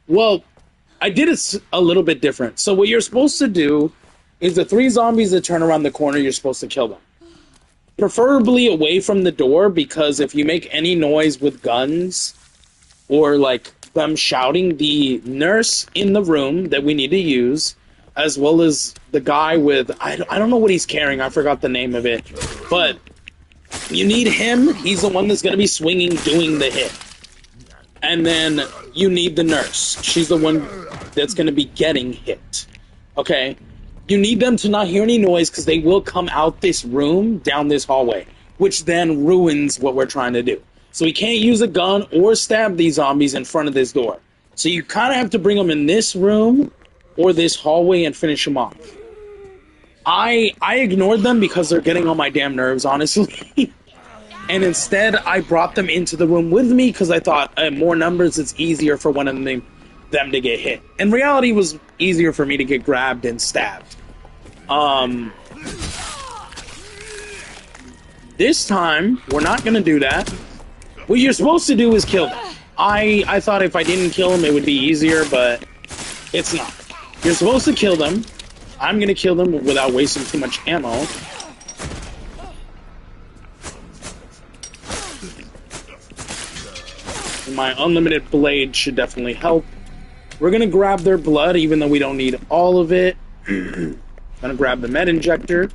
well, I did it a little bit different. So what you're supposed to do is the 3 zombies that turn around the corner, you're supposed to kill them. Preferably away from the door, because if you make any noise with guns or, like, them shouting, the nurse in the room that we need to use, as well as the guy with, I don't know what he's carrying, I forgot the name of it, but you need him, he's the one that's going to be swinging, doing the hit. And then you need the nurse, she's the one that's going to be getting hit. Okay? You need them to not hear any noise, because they will come out this room, down this hallway, which then ruins what we're trying to do. So we can't use a gun or stab these zombies in front of this door. So you kind of have to bring them in this room or this hallway and finish them off. I ignored them because they're getting on my damn nerves, honestly. And instead, I brought them into the room with me because I thought, more numbers, it's easier for one of them to get hit. In reality, it was easier for me to get grabbed and stabbed. This time, we're not going to do that. What you're supposed to do is kill them. I thought if I didn't kill them, it would be easier, but it's not. You're supposed to kill them. I'm going to kill them without wasting too much ammo. My unlimited blade should definitely help. We're going to grab their blood, even though we don't need all of it. Going to grab the med injector,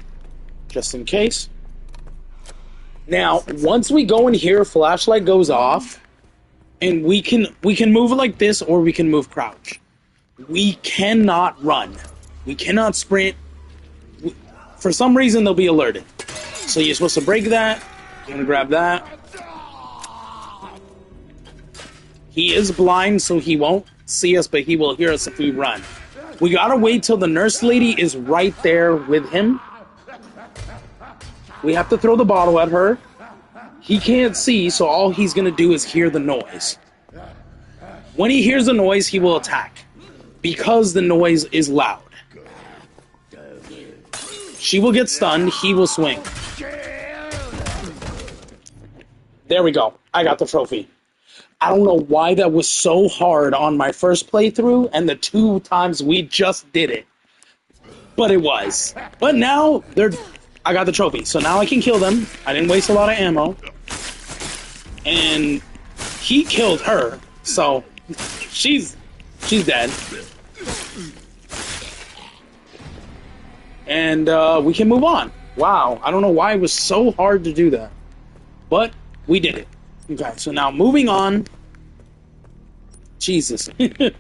just in case. Now, once we go in here, flashlight goes off, and we can move like this, or we can move crouch. We cannot run. We cannot sprint. For some reason, they'll be alerted. So you're supposed to break that. I'm going to grab that. He is blind, so he won't see us, but he will hear us if we run. We gotta wait till the nurse lady is right there with him. We have to throw the bottle at her. He can't see, so all he's gonna do is hear the noise. When he hears a noise, he will attack. Because the noise is loud. She will get stunned, he will swing. There we go. I got the trophy. I don't know why that was so hard on my first playthrough and the 2 times we just did it. But it was. But now, I got the trophy. So now I can kill them. I didn't waste a lot of ammo. And he killed her. So she's dead. And we can move on. Wow. I don't know why it was so hard to do that. But we did it. Okay, so now moving on. Jesus. We're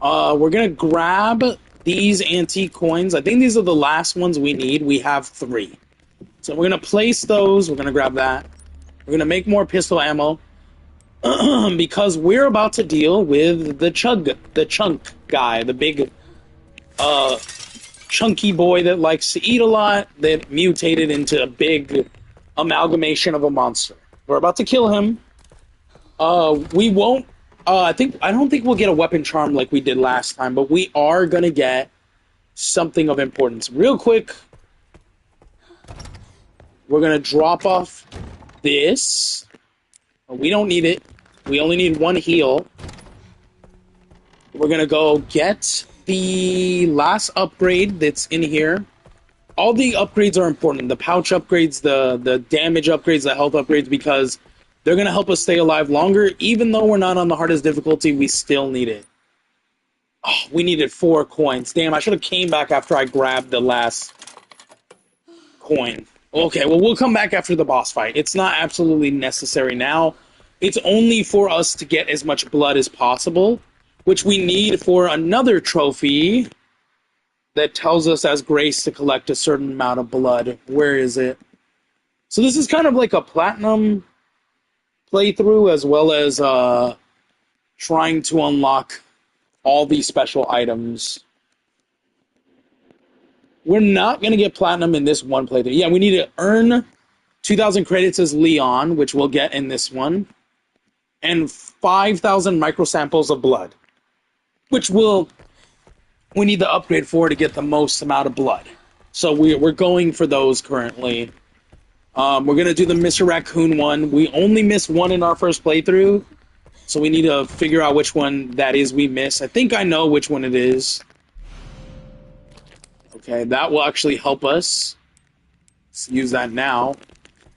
gonna grab these antique coins. I think these are the last ones we need. We have 3. So we're gonna place those. We're gonna grab that. We're gonna make more pistol ammo. Because we're about to deal with the chunk guy, the big chunky boy that likes to eat a lot, that mutated into a big amalgamation of a monster. We're about to kill him. We won't. I don't think we'll get a weapon charm like we did last time, but we are gonna get something of importance. Real quick, we're gonna drop off this. We don't need it. We only need 1 heal. We're gonna go get the last upgrade that's in here. All the upgrades are important. The pouch upgrades, the damage upgrades, the health upgrades, because they're going to help us stay alive longer. Even though we're not on the hardest difficulty, we still need it. Oh, we needed 4 coins. Damn, I should have came back after I grabbed the last coin. Okay, well, we'll come back after the boss fight. It's not absolutely necessary now. It's only for us to get as much blood as possible, which we need for another trophy that tells us as Grace to collect a certain amount of blood. Where is it? So this is kind of like a platinum playthrough, as well as trying to unlock all these special items. We're not going to get platinum in this one playthrough. Yeah, we need to earn 2,000 credits as Leon, which we'll get in this one, and 5,000 microsamples of blood, which we need the upgrade for to get the most amount of blood. So we're going for those currently. We're going to do the Mr. Raccoon one. We only missed 1 in our first playthrough, so we need to figure out which one that is we miss. I think I know which one it is. Okay, that will actually help us. Let's use that now.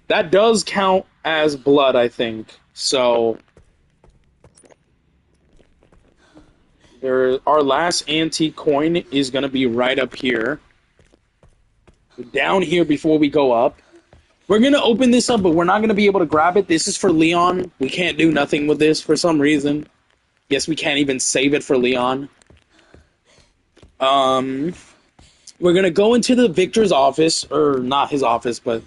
That does count as blood, I think. So our last antique coin is going to be right up here. Down here before we go up. We're going to open this up, but we're not going to be able to grab it. This is for Leon. We can't do nothing with this for some reason. Yes, we can't even save it for Leon. We're going to go into the Victor's office, or not his office, but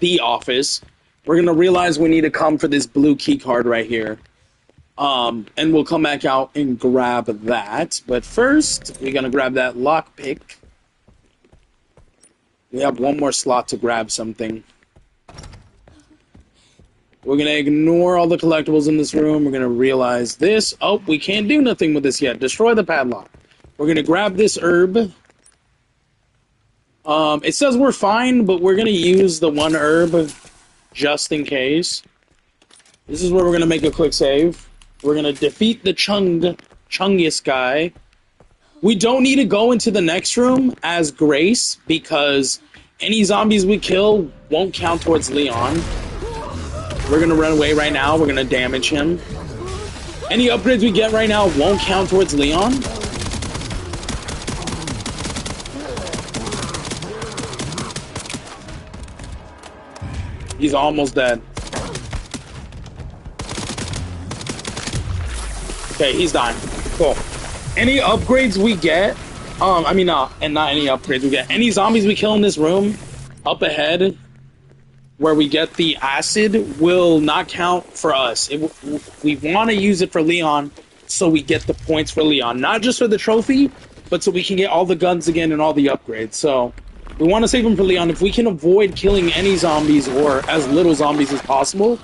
the office. We're going to realize we need to come for this blue key card right here. And we'll come back out and grab that. But first, we're going to grab that lockpick. We have 1 more slot to grab something. We're going to ignore all the collectibles in this room. We're going to realize this. Oh, we can't do nothing with this yet. Destroy the padlock. We're going to grab this herb. It says we're fine, but we're going to use the 1 herb just in case. This is where we're going to make a quick save. We're going to defeat the Chungus guy. We don't need to go into the next room as Grace, because any zombies we kill won't count towards Leon. We're going to run away right now. We're going to damage him. Any upgrades we get right now won't count towards Leon. He's almost dead. Okay, he's dying. Cool. Any upgrades we get, not any upgrades we get. Any zombies we kill in this room, up ahead, where we get the acid, will not count for us. We want to use it for Leon, so we get the points for Leon. Not just for the trophy, but so we can get all the guns again and all the upgrades. So, we want to save them for Leon. If we can avoid killing any zombies, or as little zombies as possible,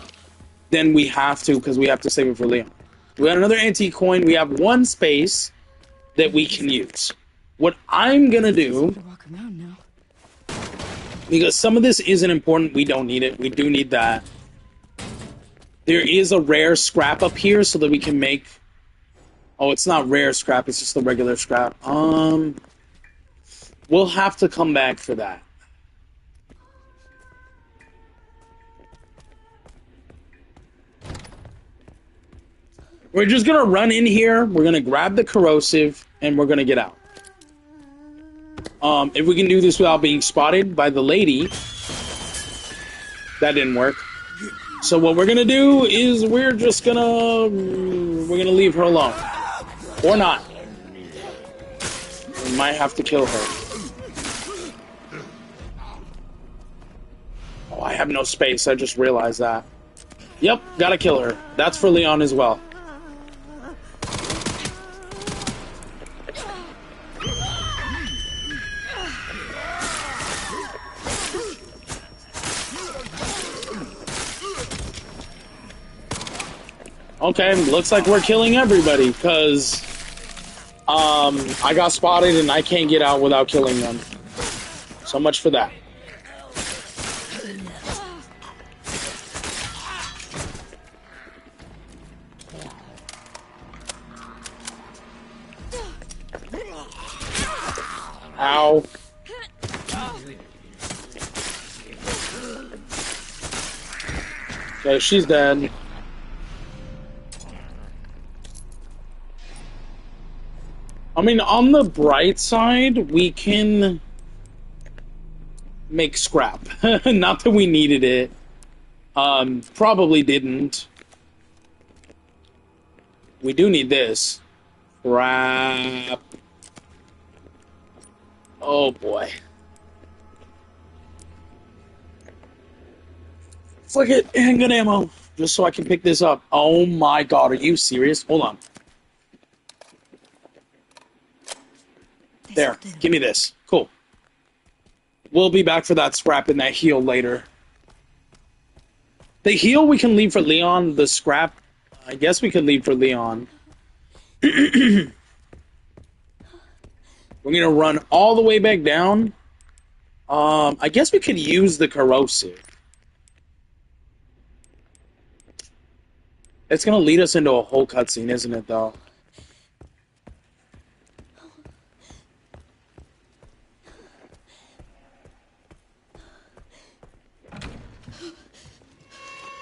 then we have to, because we have to save it for Leon. We got another antique coin. We have one space that we can use. What I'm gonna do, To walk around now. because some of this isn't important, we don't need it. We do need that. There is a rare scrap up here so that we can make... Oh, it's not rare scrap, it's just the regular scrap. We'll have to come back for that. We're just gonna run in here, we're gonna grab the corrosive, and we're gonna get out. If we can do this without being spotted by the lady, that didn't work. So what we're gonna do is we're gonna leave her alone. Or not. We might have to kill her. Oh, I have no space, I just realized that. Yep, gotta kill her. That's for Leon as well. Okay, looks like we're killing everybody, because I got spotted and I can't get out without killing them. So much for that. Ow. Okay, she's dead. I mean, on the bright side, we can make scrap. Not that we needed it. Probably didn't. We do need this. Crap. Oh boy. Flick it, handgun ammo, just so I can pick this up. Oh my god, are you serious? Hold on. There, give me this. Cool. We'll be back for that scrap and that heal later. The heal we can leave for Leon. The scrap, I guess we could leave for Leon. We're gonna run all the way back down. I guess we could use the corrosive. It's gonna lead us into a whole cutscene, isn't it, though?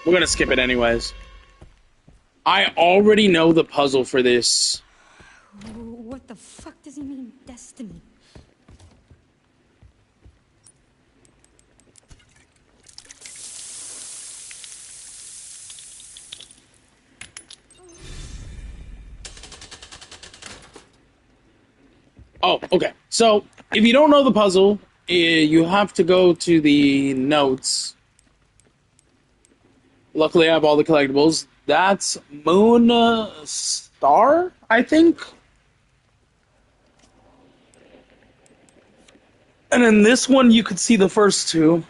We're gonna skip it anyways. I already know the puzzle for this. What the fuck does he mean, destiny? Oh, okay. So, if you don't know the puzzle, you have to go to the notes. Luckily, I have all the collectibles. That's Moon Star, I think? And in this one, you could see the first two.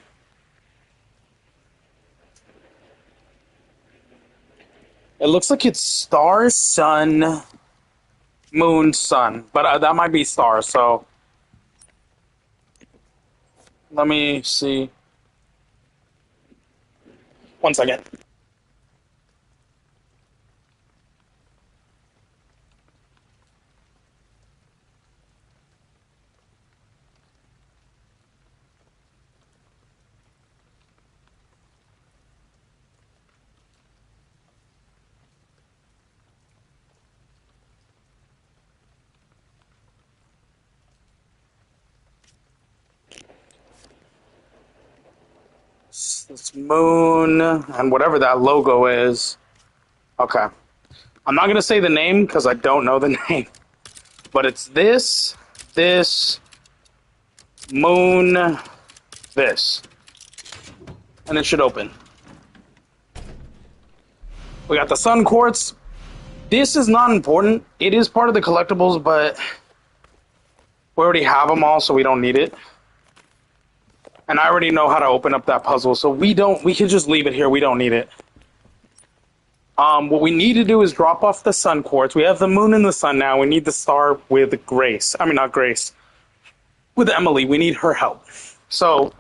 It looks like it's Star, Sun, Moon, Sun. But that might be Star, so... Let me see. One second. This moon and whatever that logo is. Okay. I'm not going to say the name because I don't know the name. But it's this, moon, this. And it should open. We got the sun quartz. This is not important. It is part of the collectibles, but we already have them all, so we don't need it. And I already know how to open up that puzzle, so we can just leave it here. We don't need it. What we need to do is drop off the sun quartz. We have the moon and the sun now. We need the star with Grace. I mean, not Grace. With Emily. We need her help. So,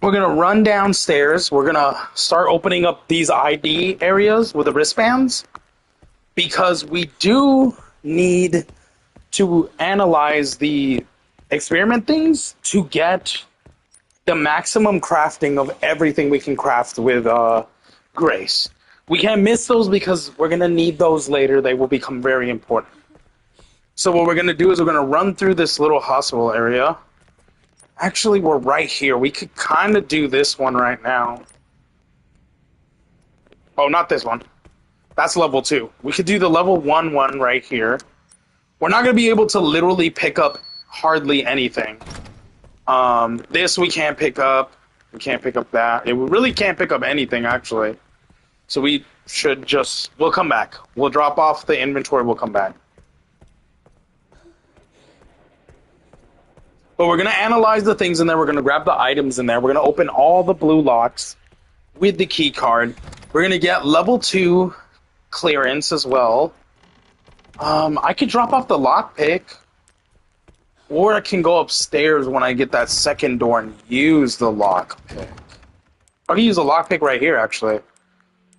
we're going to run downstairs. We're going to start opening up these ID areas with the wristbands. Because we do need to analyze the experiment things to get the maximum crafting of everything we can craft with Grace. We can't miss those because we're going to need those later. They will become very important. So what we're going to do is we're going to run through this little hospital area. Actually, we're right here. We could kind of do this one right now. Oh, not this one. That's level 2. We could do the level 1 one right here. We're not going to be able to literally pick up hardly anything. This we can't pick up. We can't pick up that. We really can't pick up anything, actually. So we should just... We'll come back. We'll drop off the inventory. We'll come back. But we're going to analyze the things in there. We're going to grab the items in there. We're going to open all the blue locks with the key card. We're going to get level 2 clearance as well. I could drop off the lockpick. Or I can go upstairs when I get that second door and use the lockpick. I can use the lockpick right here, actually.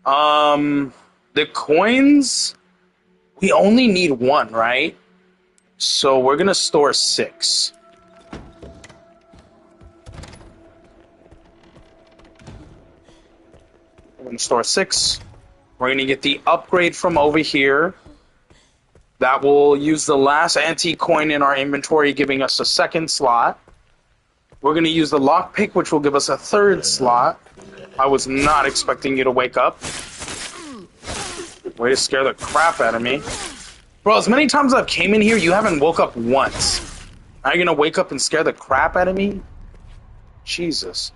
The coins, we only need 1, right? So we're going to store 6. We're going to store 6. We're going to get the upgrade from over here. That will use the last antique coin in our inventory, giving us a second slot. We're going to use the lockpick, which will give us a third slot. I was not expecting you to wake up. Way to scare the crap out of me. Bro, as many times I've came in here, you haven't woke up once. Now you're going to wake up and scare the crap out of me? Jesus.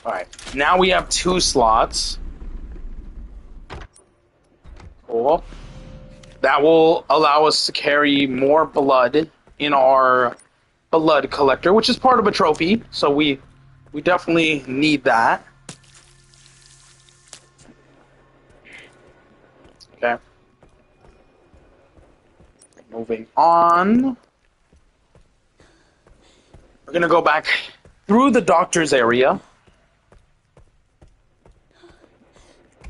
Alright, now we have 2 slots. Cool. That will allow us to carry more blood in our blood collector, which is part of a trophy, so we definitely need that. Okay. Moving on. We're going to go back through the doctor's area.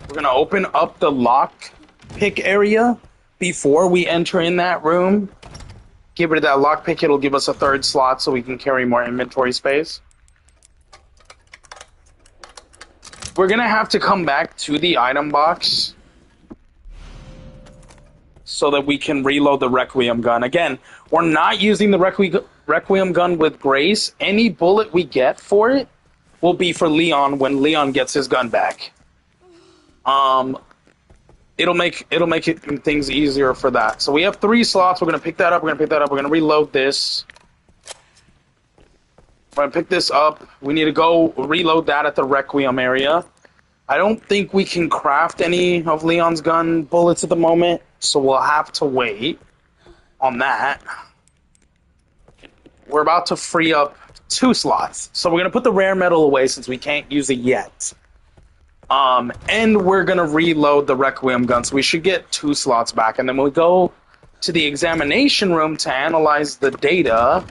We're going to open up the lock pick area before we enter in that room. Get rid of that lockpick. It'll give us a third slot so we can carry more inventory space. We're going to have to come back to the item box so that we can reload the Requiem gun. Again, we're not using the Requiem gun with Grace. Any bullet we get for it will be for Leon when Leon gets his gun back. It'll make things easier for that. So we have 3 slots. We're gonna pick that up. We're gonna reload this. We're gonna pick this up. We need to go reload that at the Requiem area. I don't think we can craft any of Leon's gun bullets at the moment, so we'll have to wait on that. We're about to free up 2 slots. So we're gonna put the rare metal away since we can't use it yet. And we're going to reload the Requiem gun, so we should get 2 slots back. And then when we go to the examination room to analyze the data,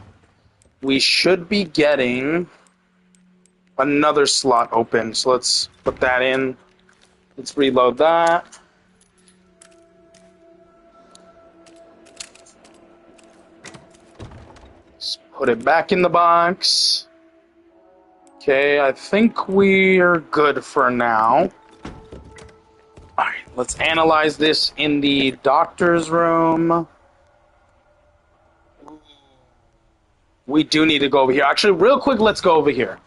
we should be getting another slot open. So let's put that in. Let's reload that. Let's put it back in the box. Okay, I think we're good for now. Alright, let's analyze this in the doctor's room. We do need to go over here. Actually, real quick, let's go over here.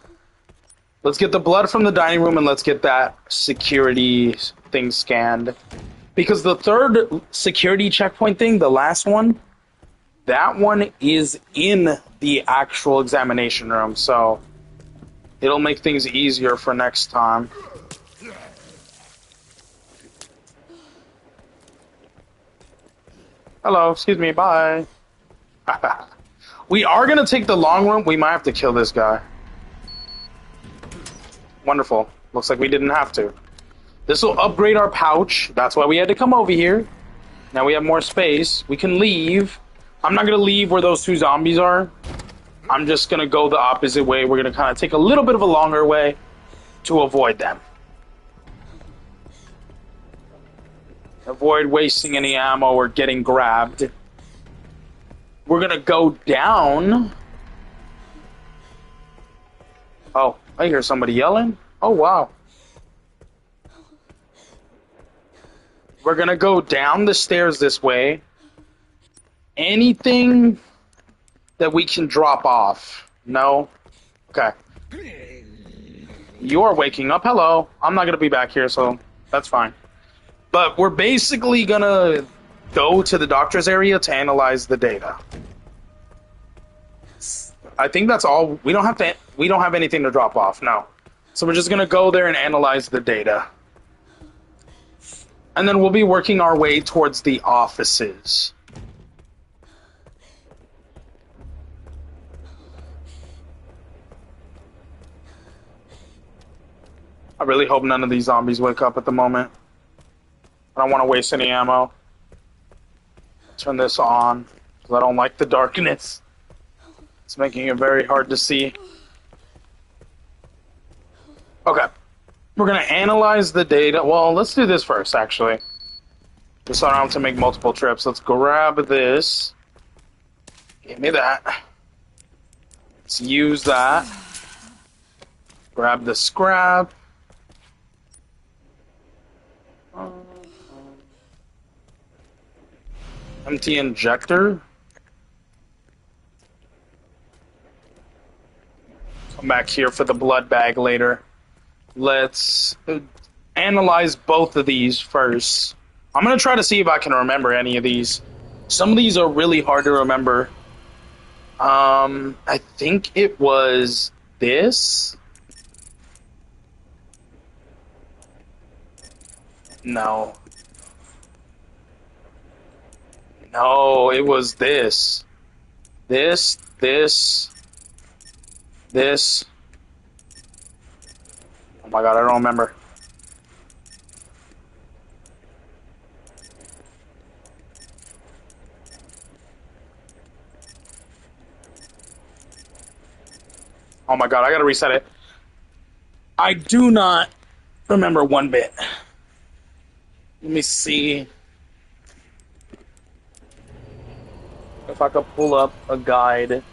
Let's get the blood from the dining room and let's get that security thing scanned. Because the third security checkpoint thing, the last one, that one is in the actual examination room, so it'll make things easier for next time. Hello, excuse me, bye. We are going to take the long room. We might have to kill this guy. Wonderful. Looks like we didn't have to. This will upgrade our pouch. That's why we had to come over here. Now we have more space. We can leave. I'm not going to leave where those two zombies are. I'm just going to go the opposite way. We're going to kind of take a little bit of a longer way to avoid them. Avoid wasting any ammo or getting grabbed. We're going to go down. Oh, I hear somebody yelling. Oh, wow. We're going to go down the stairs this way. Anything that we can drop off? No? Okay. You're waking up. Hello. I'm not going to be back here, so that's fine. But we're basically going to go to the doctor's area to analyze the data. I think that's all. We don't have anything to drop off, no. So we're just going to go there and analyze the data. And then we'll be working our way towards the offices. I really hope none of these zombies wake up at the moment. I don't want to waste any ammo. Turn this on, because I don't like the darkness. It's making it very hard to see. Okay. We're going to analyze the data. Well, let's do this first, actually. Just so I don't have to make multiple trips. Let's grab this. Give me that. Let's use that. Grab the scrap. Empty injector. Come back here for the blood bag later. Let's analyze both of these first. I'm going to try to see if I can remember any of these. Some of these are really hard to remember. I think it was this. No. No, it was this. This. Oh my god, I don't remember. Oh my god, I gotta reset it. I do not remember one bit. Let me see if I could pull up a guide.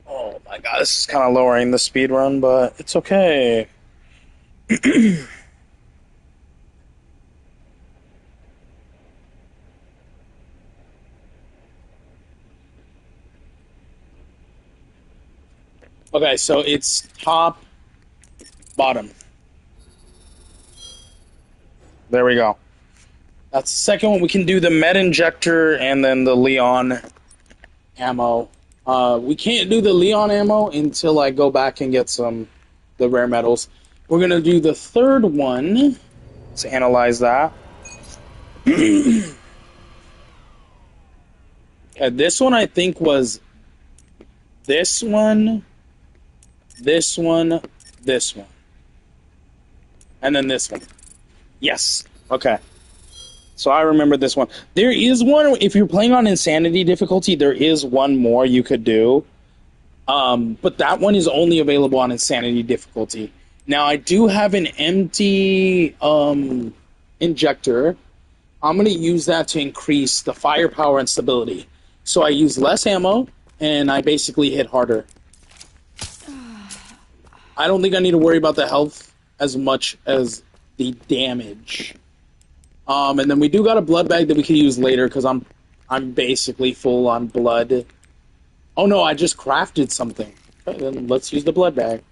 Oh my god, this is kind of lowering the speed run, but it's okay. Okay, so it's top, bottom. There we go. That's the second one. We can do the med injector and then the Leon ammo. We can't do the Leon ammo until I go back and get the rare metals. We're going to do the third one. Let's analyze that. Okay, this one I think was this one, this one, this one. And then this one. Yes. Okay. So I remember this one. There is one, if you're playing on Insanity difficulty, there is one more you could do. But that one is only available on Insanity difficulty. Now, I do have an empty injector. I'm going to use that to increase the firepower and stability. So I use less ammo, and I basically hit harder. I don't think I need to worry about the health as much as the damage. And then we do got a blood bag that we can use later because I'm basically full on blood. Oh no, I just crafted something. Okay, then let's use the blood bag.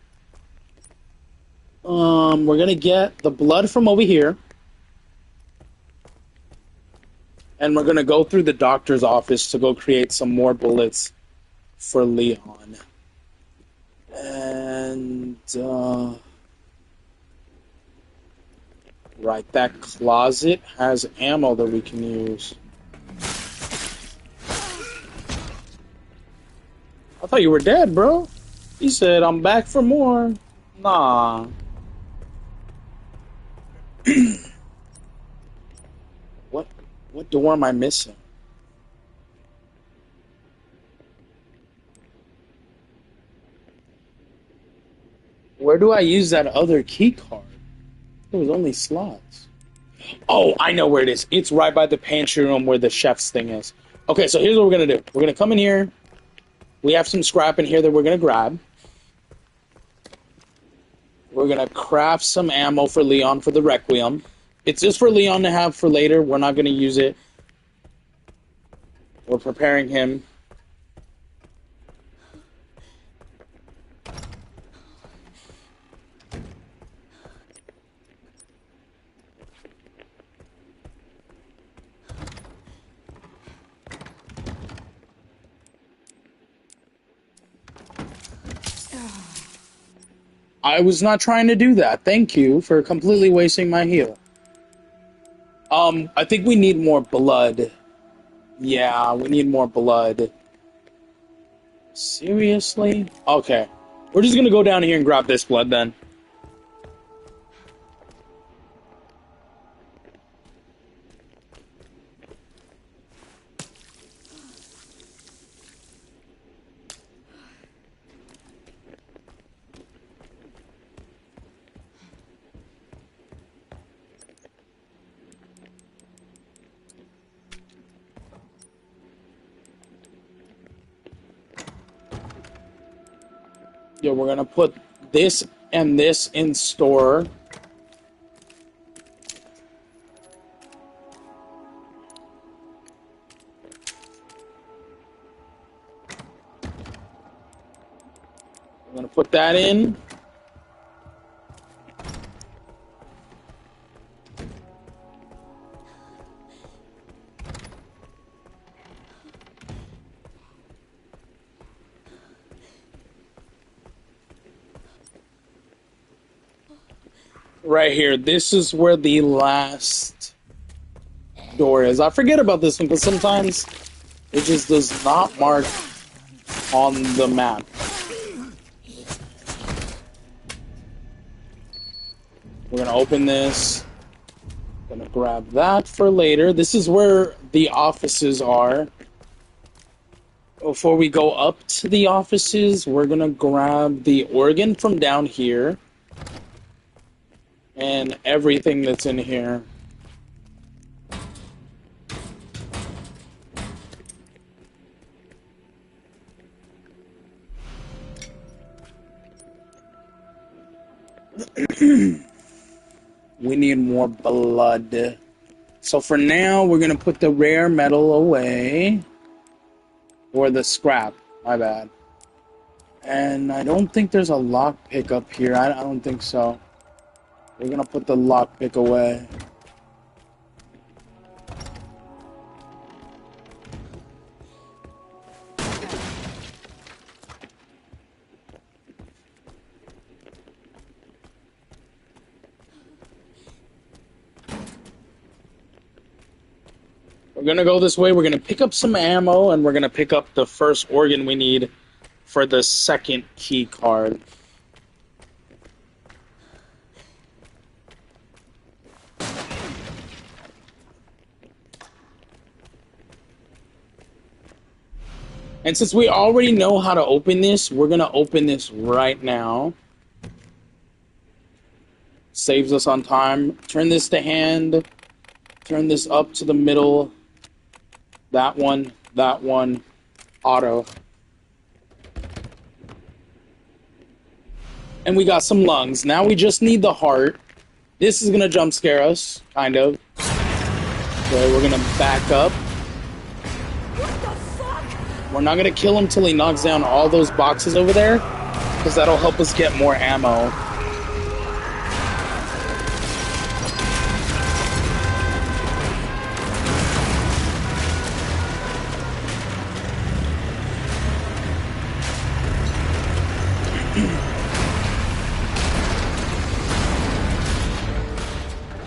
We're gonna get the blood from over here. And we're gonna go through the doctor's office to go create some more bullets for Leon. And Right, that closet has ammo that we can use. I thought you were dead, bro. He said, I'm back for more. Nah. What what door am I missing? Where do I use that other key card? There was only slots. Oh, I know where it is. It's right by the pantry room where the chef's thing is. Okay, so here's what we're gonna do. We're gonna come in here. We have some scrap in here that we're gonna grab. We're gonna craft some ammo for Leon for the Requiem. It's just for Leon to have for later. We're not gonna use it. We're preparing him. I was not trying to do that. Thank you for completely wasting my heal. I think we need more blood. Yeah, we need more blood. Seriously? Okay. We're just gonna go down here and grab this blood then. Yeah, we're gonna put this and this in store. We're gonna put that in. Right here. This is where the last door is. I forget about this one because sometimes it just does not mark on the map. We're gonna open this. Gonna grab that for later. This is where the offices are. Before we go up to the offices, we're gonna grab the organ from down here. And everything that's in here. We need more blood. So for now, we're going to put the rare metal away. Or the scrap. My bad. And I don't think there's a lockpick up here. I don't think so. We're going to put the lockpick away. We're gonna go this way, we're gonna pick up some ammo, and we're gonna pick up the first organ we need for the second key card. And since we already know how to open this, we're gonna open this right now. Saves us on time. Turn this to hand. Turn this up to the middle. That one, auto. And we got some lungs. Now we just need the heart. This is gonna jump scare us, kind of. Okay, we're gonna back up. What the fuck? We're not gonna kill him till he knocks down all those boxes over there, because that'll help us get more ammo.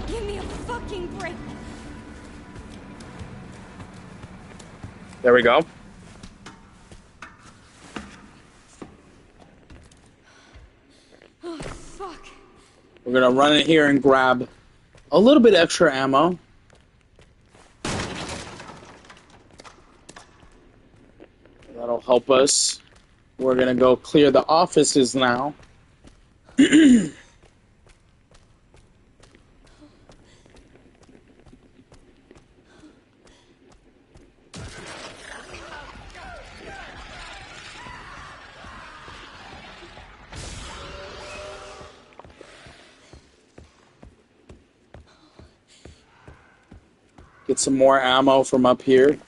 Give There we go. Oh, fuck. We're gonna run in here and grab a little bit extra ammo. That'll help us. We're gonna go clear the offices now. Get some more ammo from up here.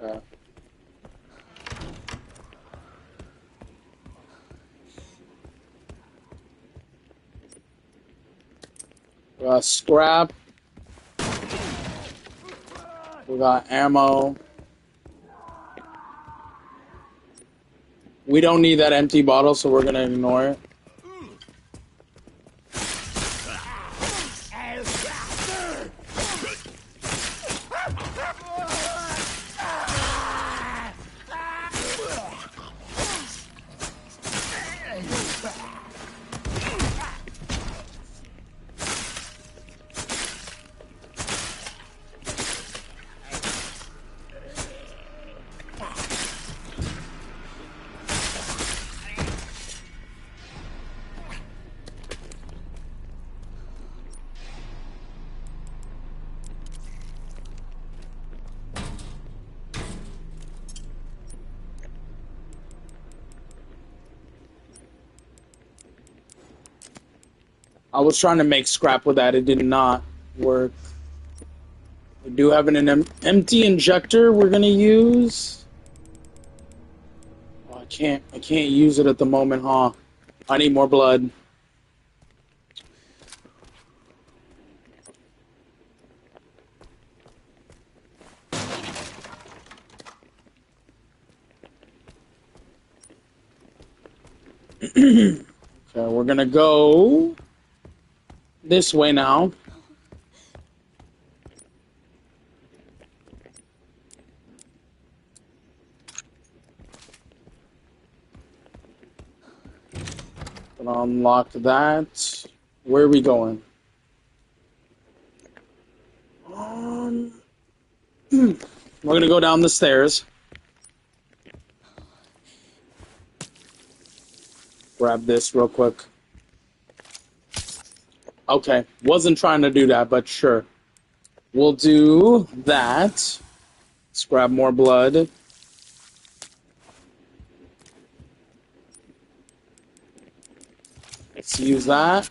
Okay. Scrap. We got ammo. We don't need that empty bottle, so we're gonna ignore it. I was trying to make scrap with that. It did not work. We do have an empty injector we're gonna use. Oh, I can't use it at the moment, huh? I need more blood. Okay, we're gonna go this way now. Gonna unlock that. Where are we going? We're gonna go down the stairs. Grab this real quick. Okay, wasn't trying to do that, but sure. We'll do that. Let's grab more blood. Let's use that.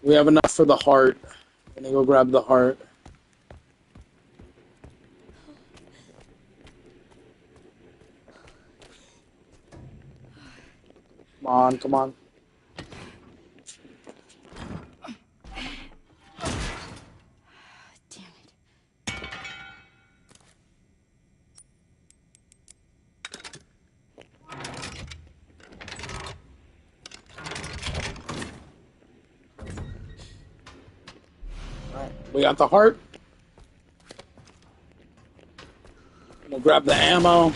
We have enough for the heart. I'm gonna go grab the heart. Come on, come on. Damn it. Alright, we got the heart. We'll grab the ammo.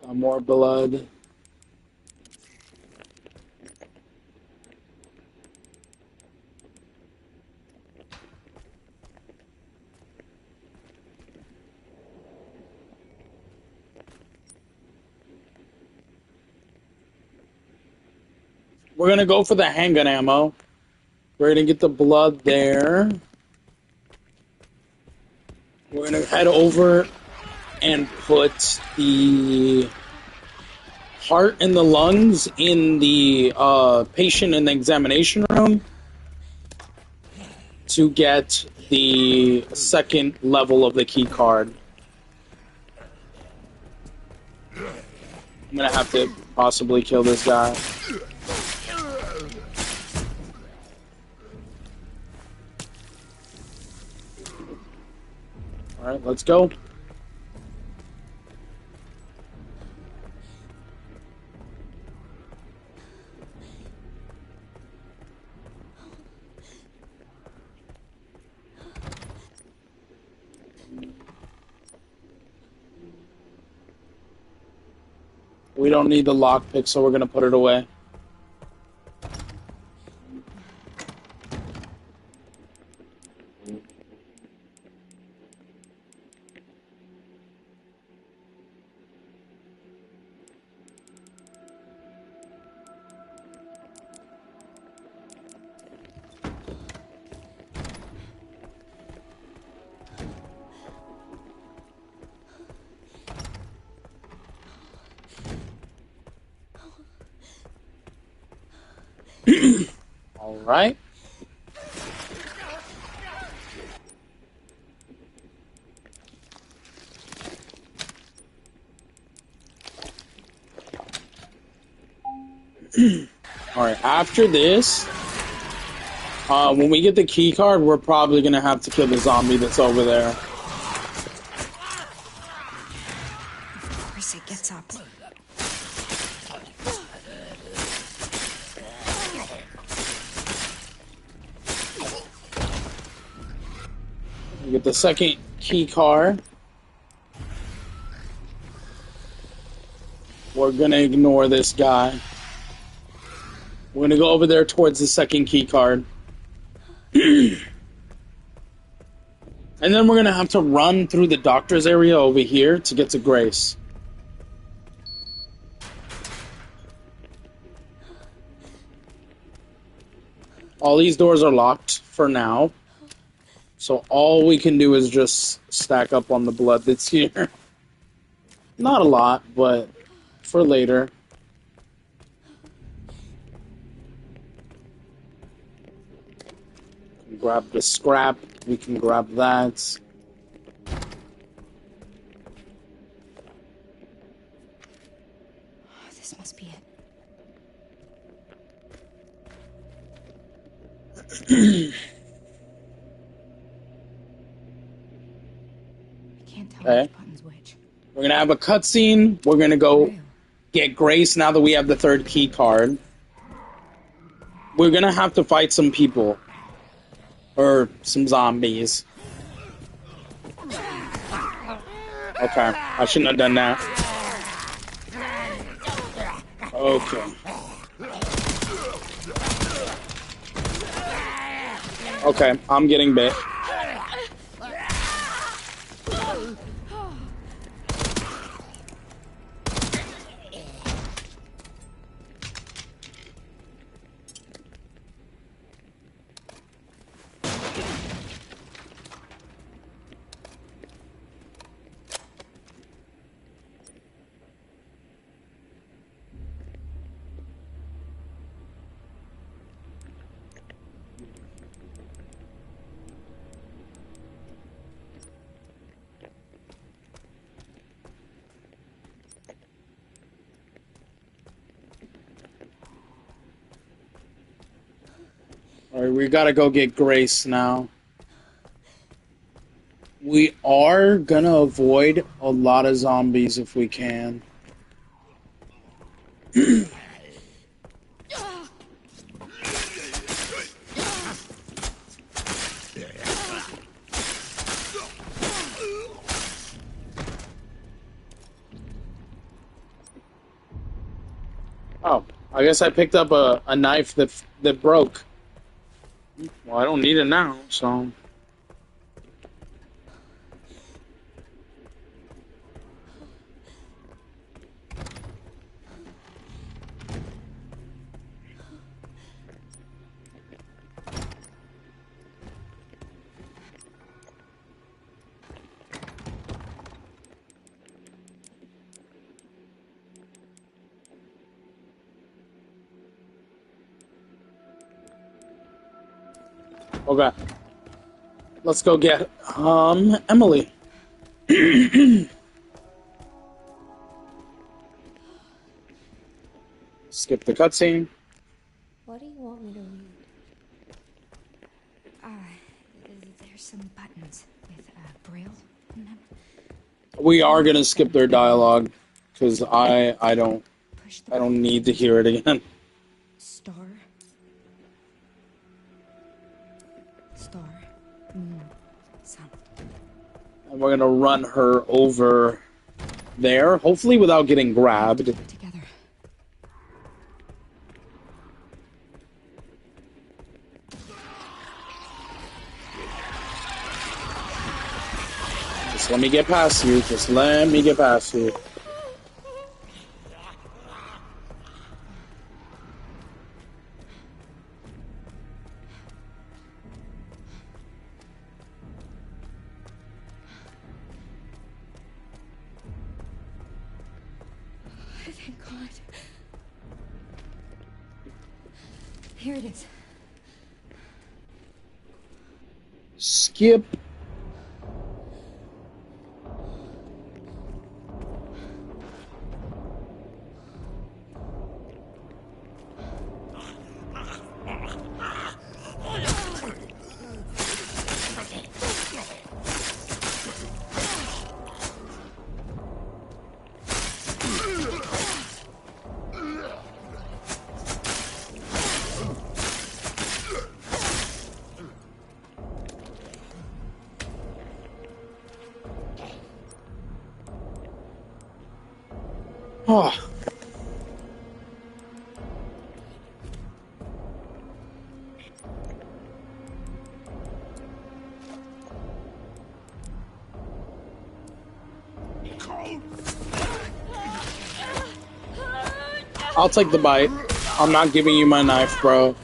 Got more blood. We're gonna go for the handgun ammo. We're gonna get the blood there. We're gonna head over and put the heart and the lungs in the patient in the examination room to get the second level of the key card. I'm gonna have to possibly kill this guy. Alright, let's go. We don't need the lockpick, so we're gonna put it away. Alright. Alright, after this, when we get the key card, we're probably gonna have to kill the zombie that's over there. Of course it gets up. We get the second key card. We're gonna ignore this guy. We're gonna go over there towards the second key card. And then we're gonna have to run through the doctor's area over here to get to Grace. All these doors are locked for now. So all we can do is just stack up on the blood that's here. Not a lot, but for later. Grab the scrap. We can grab that. Oh, this must be it. I can't tell Okay. which button's which. We're gonna have a cutscene. We're gonna go get Grace now that we have the third key card. We're gonna have to fight some people. Or some zombies. Okay, I shouldn't have done that. Okay. Okay, I'm getting bit. Alright, we gotta go get Grace now. We are gonna avoid a lot of zombies if we can. Oh, I guess I picked up a knife that broke. Well, I don't need it now, so... Okay. Let's go get, Emily. Skip the cutscene. What do you want me to read? There's some buttons with Braille. We are gonna skip their dialogue because I don't Push the I don't need to hear it again. star. Star. Moon. Sun. And we're gonna run her over there, hopefully without getting grabbed. Together. Just let me get past you. Just let me get past you. Thank God. Here it is. Skip. Oh. I'll take the bite. I'm not giving you my knife, bro.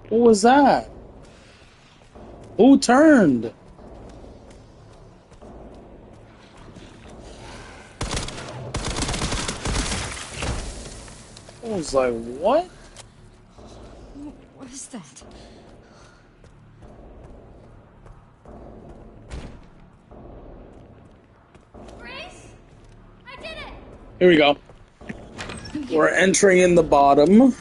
What was that? Who turned? I was like, what? What is that? Grace? I did it! Here we go. We're entering in the bottom.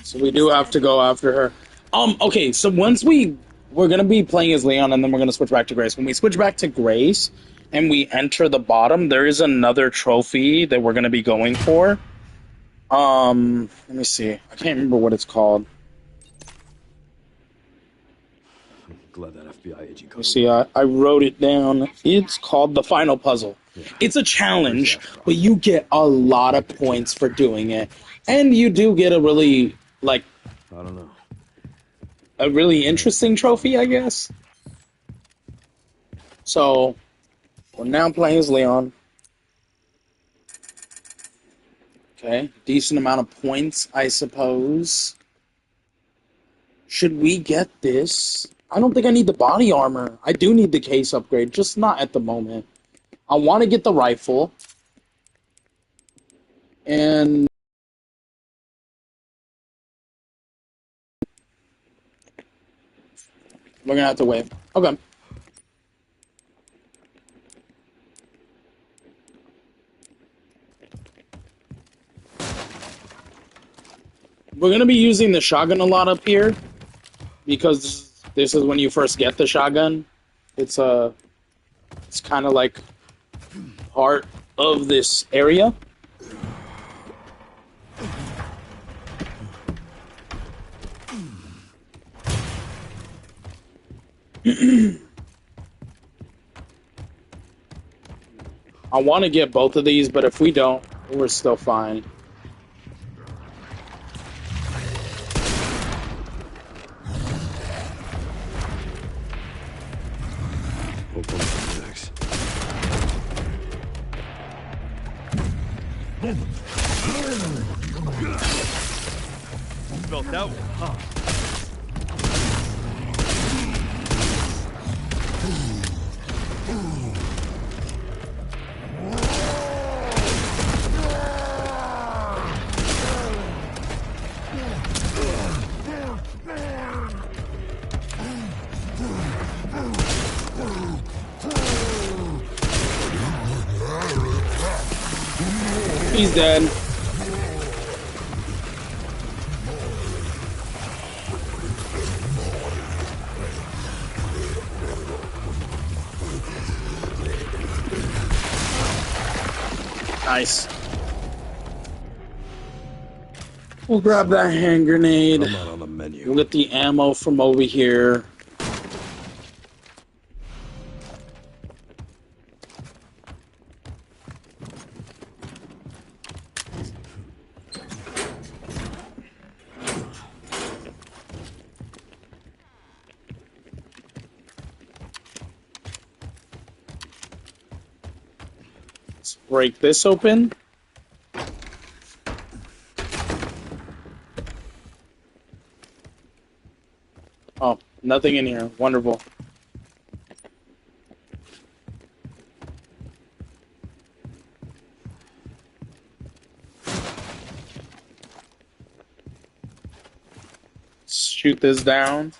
So we do have to go after her. Okay, so once we're gonna be playing as Leon and then we're gonna switch back to Grace. When we switch back to Grace and we enter the bottom, there is another trophy that we're gonna be going for. Let me see. I can't remember what it's called. I'm glad that FBI agent You caught see, I wrote it down. It's called the final puzzle. It's a challenge, but you get a lot of points for doing it, and you do get a really I don't know. a really interesting trophy, I guess. So we're now playing as Leon. Okay, decent amount of points, I suppose. Should we get this? I don't think I need the body armor. I do need the case upgrade, just not at the moment. I want to get the rifle. And we're gonna have to wait. Okay. We're gonna be using the shotgun a lot up here because this is when you first get the shotgun. It's kind of like part of this area. I want to get both of these, but if we don't, we're still fine. Hopefully it's next. Felt that one, huh? He's dead. Nice. We'll grab that hand grenade. I'm not on the menu. We'll get the ammo from over here. Let's break this open. Oh, nothing in here. Wonderful. Shoot this down.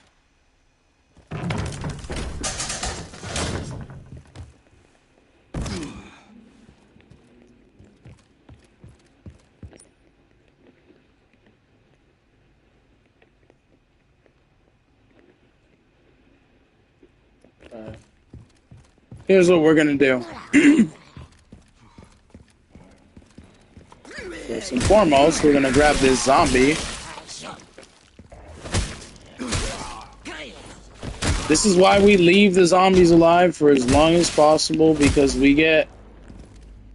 Here's what we're gonna do. First and foremost, we're gonna grab this zombie. This is why we leave the zombies alive for as long as possible, because we get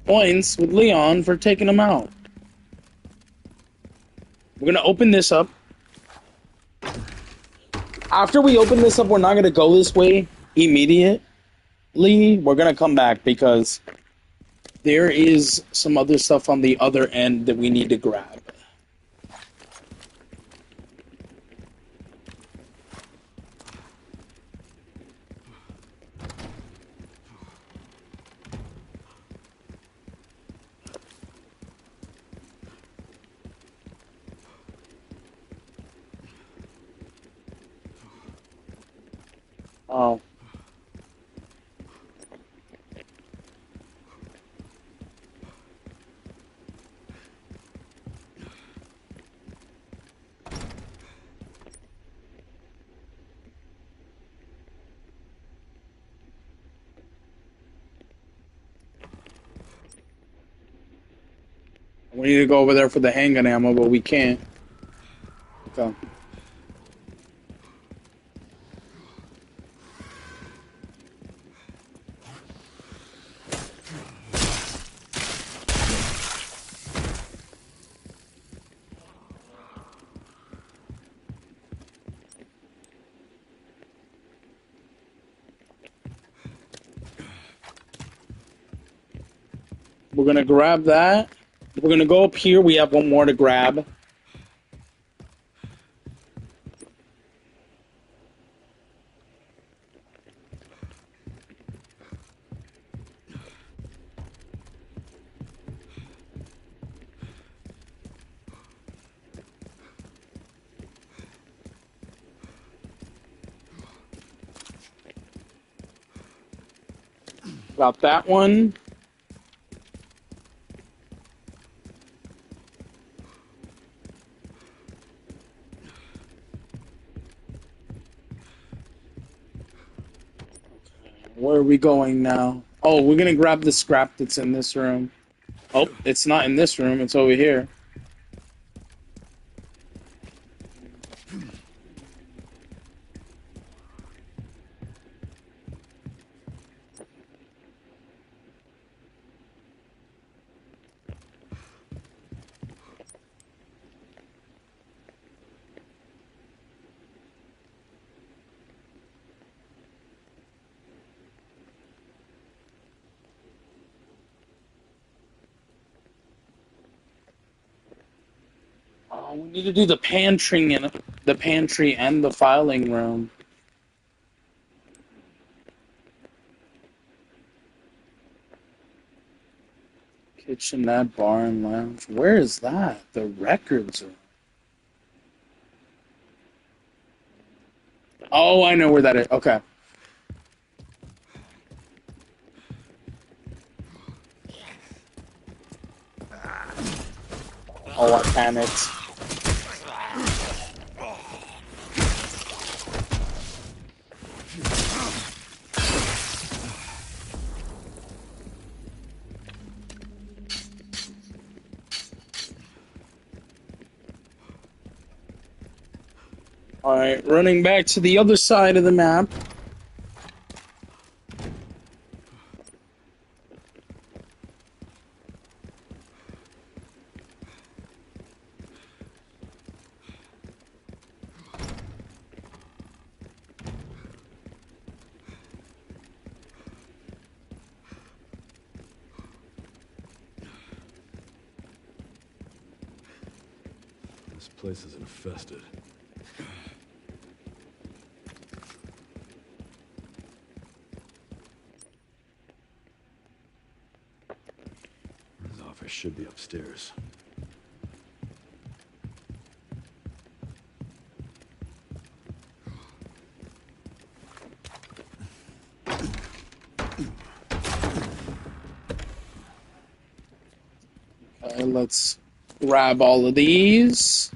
points with Leon for taking them out. We're gonna open this up. After we open this up, we're not gonna go this way immediately. We're gonna come back because there is some other stuff on the other end that we need to grab. Oh. We need to go over there for the handgun ammo, but we can't. Okay. We're gonna grab that. We're gonna go up here. We have one more to grab. Got that one. Where are we going now? Oh, we're gonna grab the scrap that's in this room. Oh, it's not in this room. It's over here. Oh, we need to do the pantry and the filing room. Kitchenette, bar, and lounge. Where is that? The records room. Oh, I know where that is. Okay. Oh, I panicked. Alright, running back to the other side of the map. This place is infested. His office should be upstairs. Okay, let's grab all of these.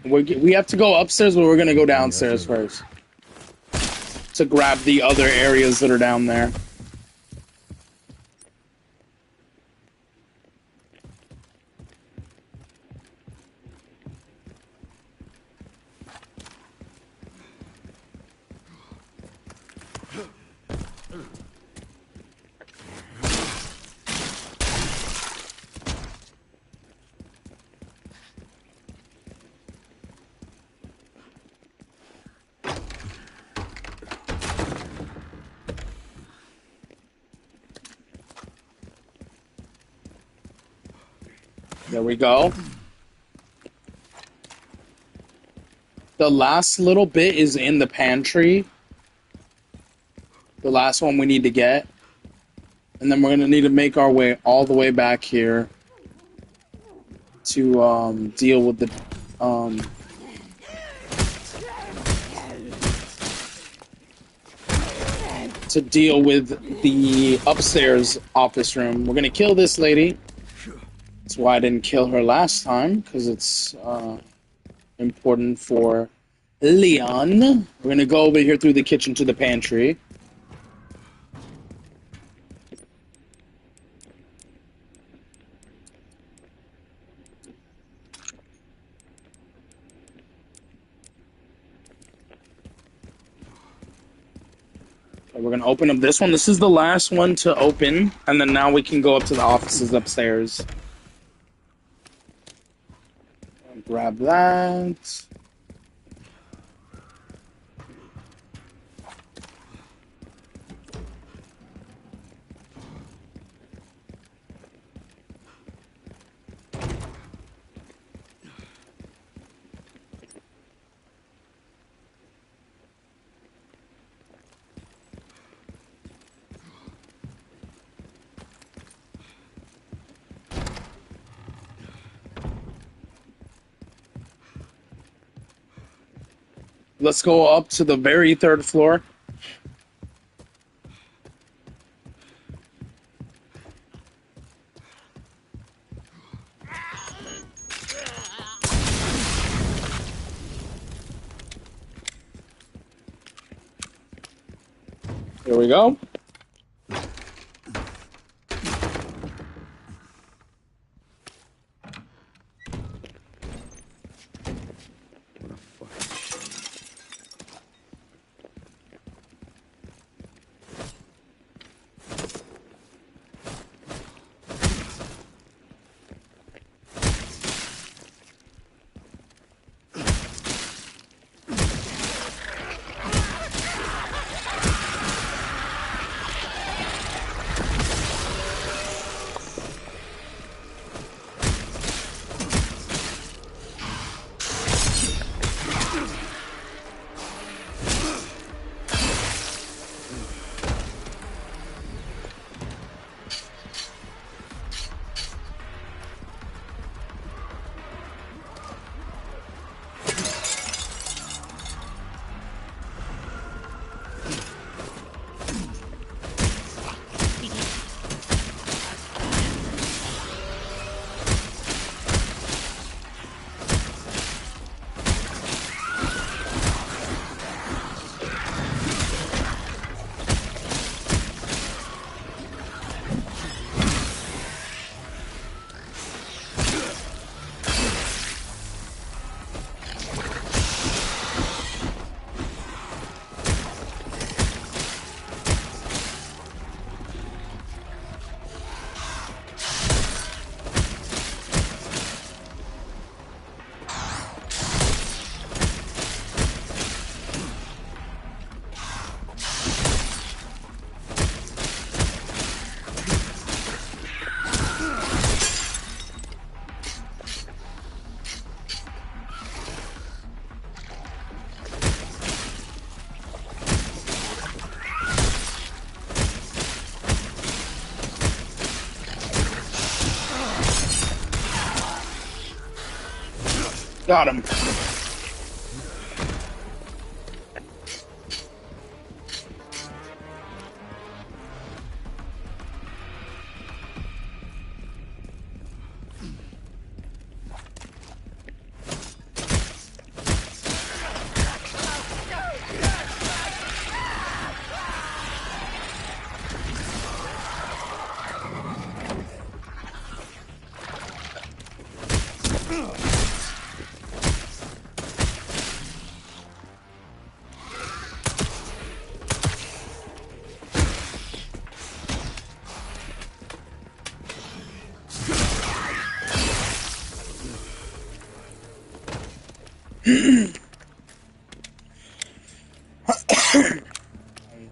We have to go upstairs, but we're gonna go downstairs first to grab the other areas that are down there. There we go. The last little bit is in the pantry. The last one we need to get. And then we're going to need to make our way all the way back here to deal with the upstairs office room. We're going to kill this lady. That's why I didn't kill her last time, because it's important for Leon. We're going to go over here through the kitchen to the pantry. We're going to open up this one. This is the last one to open, and then now we can go up to the offices upstairs. Grab that. Let's go up to the very third floor. Here we go. Got him.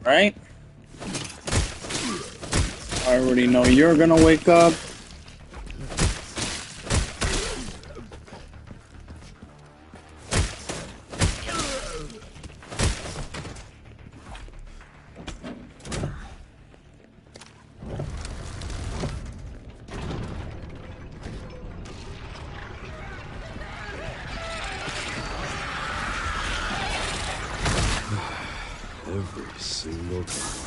Right? I already know you're gonna wake up. Every single time.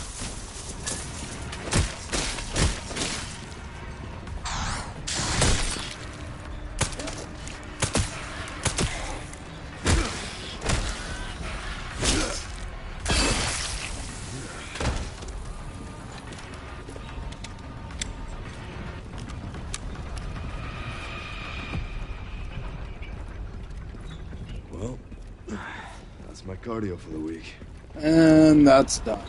Well, that's my cardio for the week. And that's done.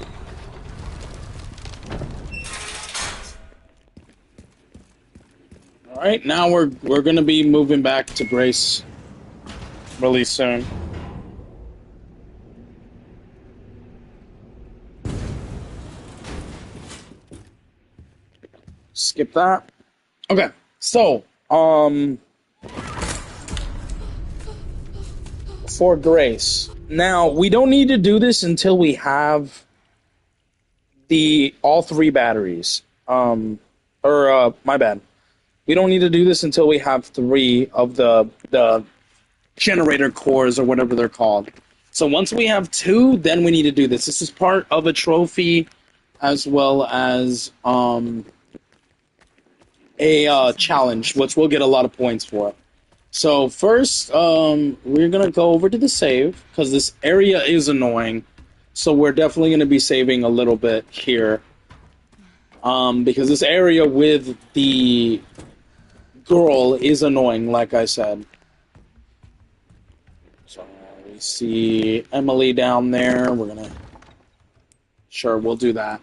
All right, now we're gonna be moving back to Grace really soon. Skip that. Okay, so for Grace. Now we don't need to do this until we have the all three batteries. My bad. We don't need to do this until we have three of the generator cores or whatever they're called. So once we have two, then we need to do this. This is part of a trophy as well as a challenge, which we'll get a lot of points for. So first, we're gonna go over to the save because this area is annoying. So we're definitely gonna be saving a little bit here, because this area with the girl is annoying, like I said. So we see Emily down there. Sure, we'll do that.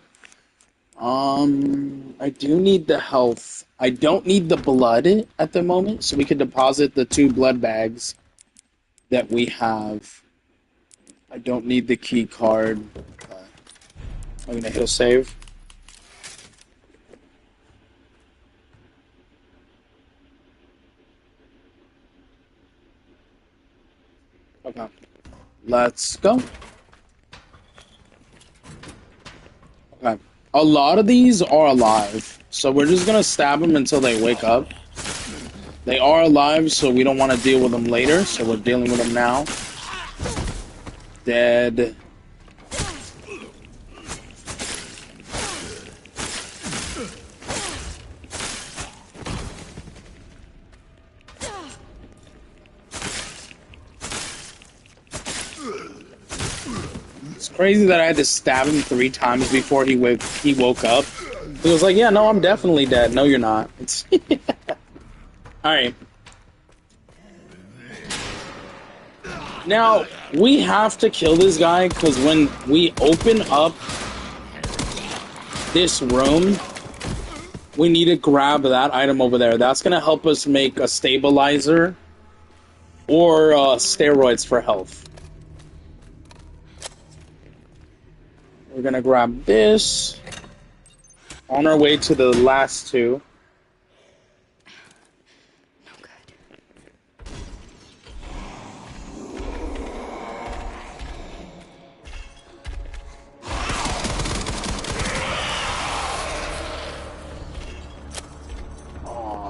I do need the health. I don't need the blood at the moment, so we can deposit the 2 blood bags that we have. I don't need the key card. I'm gonna hit a save. Okay. Let's go. Okay. A lot of these are alive, so we're just gonna stab them until they wake up. They are alive, so we don't want to deal with them later, so we're dealing with them now. Dead. It's crazy that I had to stab him 3 times before he woke up. He was like, yeah, no, I'm definitely dead. No, you're not. It's Alright. Now, we have to kill this guy, because when we open up this room, we need to grab that item over there. That's going to help us make a stabilizer or steroids for health. We're going to grab this. On our way to the last 2.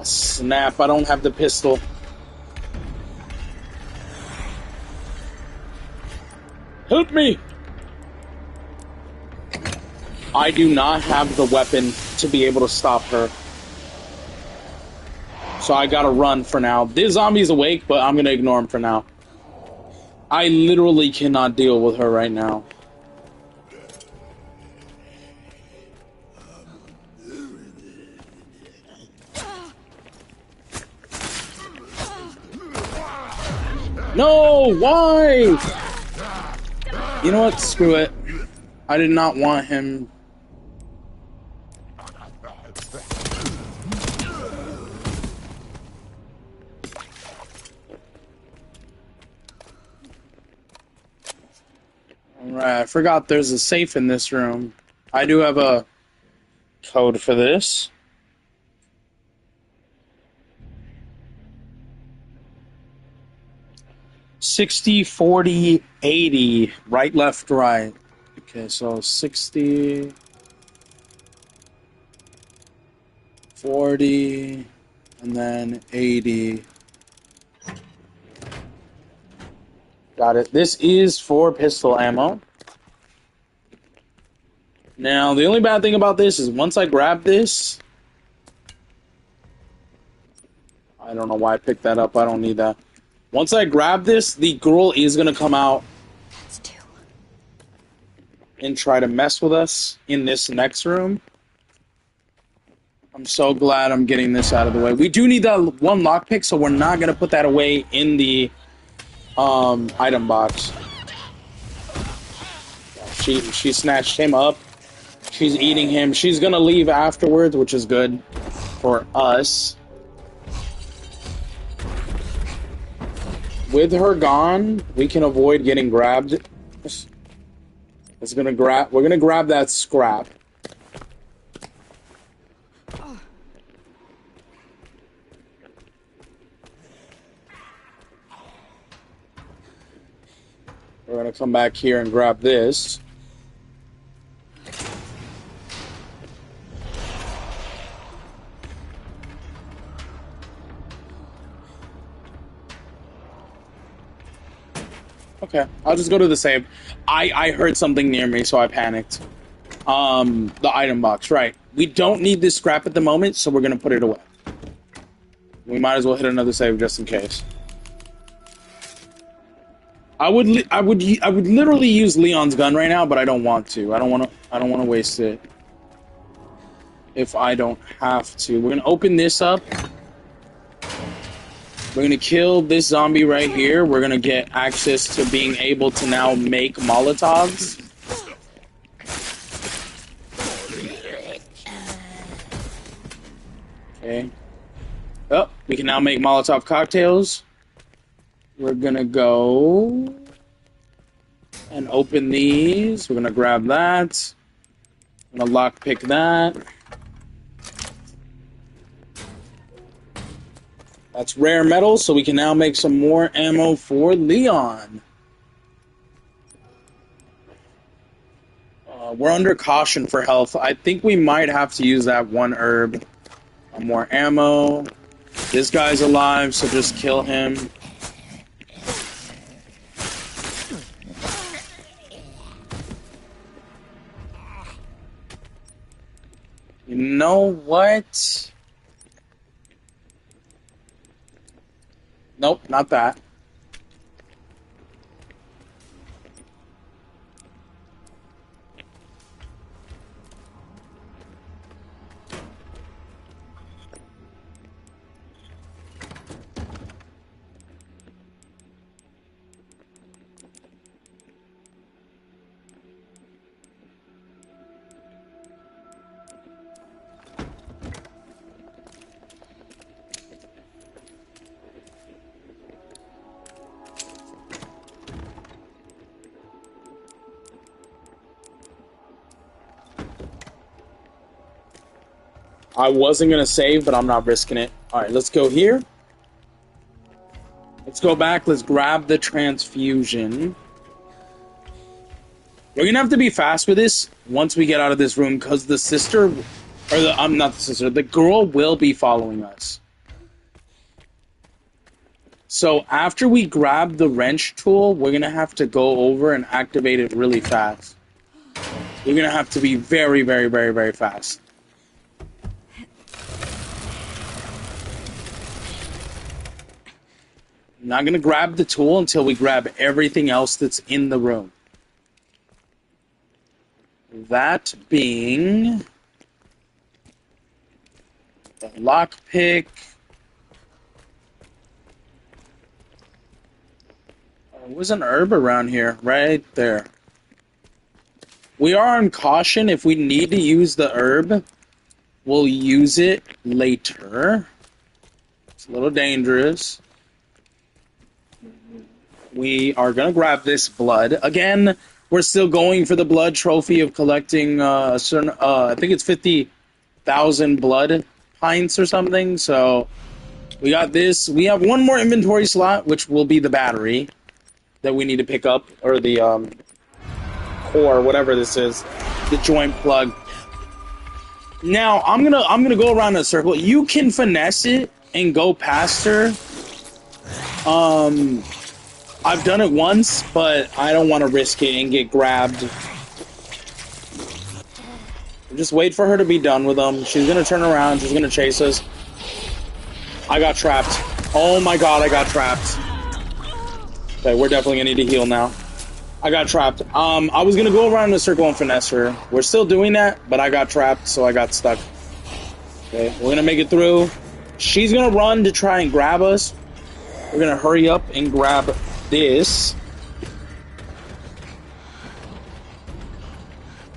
Snap, I don't have the pistol. Help me! I do not have the weapon to be able to stop her. So I gotta run for now. This zombie's awake, but I'm gonna ignore him for now. I literally cannot deal with her right now. No! Why? You know what? Screw it. I did not want him. Alright, I forgot there's a safe in this room. I do have a code for this. 60, 40, 80. Right, left, right. Okay, so 60, 40, and then 80. Got it. This is for pistol ammo. Now, the only bad thing about this is once I grab this... I don't know why I picked that up. I don't need that. Once I grab this, the girl is going to come out and try to mess with us in this next room. I'm so glad I'm getting this out of the way. We do need that one lockpick, so we're not going to put that away in the item box. She snatched him up. She's eating him. She's going to leave afterwards, which is good for us. With her gone, we can avoid getting grabbed. We're gonna grab that scrap. We're gonna come back here and grab this. Okay, I'll just go to the save. I heard something near me, so I panicked. The item box, right. We don't need this scrap at the moment, so we're gonna put it away. We might as well hit another save just in case. I would literally use Leon's gun right now, but I don't want to. I don't want to waste it. If I don't have to. We're gonna open this up. We're gonna kill this zombie right here. We're gonna get access to being able to now make Molotovs. Okay. Oh, we can now make Molotov cocktails. We're gonna go and open these. We're gonna grab that. I'm gonna lockpick that. That's rare metal, so we can now make some more ammo for Leon. We're under caution for health. I think we might have to use that one herb. More ammo. This guy's alive, so just kill him. You know what? Nope, not that. I wasn't going to save, but I'm not risking it. Alright, let's go here. Let's go back. Let's grab the transfusion. We're going to have to be fast with this once we get out of this room, because the sister... Or not the sister. The girl will be following us. So after we grab the wrench tool, we're gonna have to go over and activate it really fast. We're gonna have to be very, very, very, very fast. I'm not gonna grab the tool until we grab everything else that's in the room. That being the lockpick. There was an herb around here, right there. We are on caution. If we need to use the herb, we'll use it later. It's a little dangerous. We are going to grab this blood. Again, we're still going for the blood trophy of collecting a certain, I think it's 50,000 blood pints or something. So we got this. We have one more inventory slot, which will be the battery that we need to pick up, or the core, whatever this is, the joint plug. Now I'm gonna go around in a circle. You can finesse it and go past her. I've done it once, but I don't want to risk it and get grabbed. Just wait for her to be done with them. She's gonna turn around. She's gonna chase us. I got trapped. Oh my god, I got trapped. Okay, we're definitely gonna need to heal now. I got trapped. I was gonna go around in a circle and finesse her. We're still doing that, but I got trapped, so I got stuck. Okay, we're gonna make it through. She's gonna run to try and grab us. We're gonna hurry up and grab this.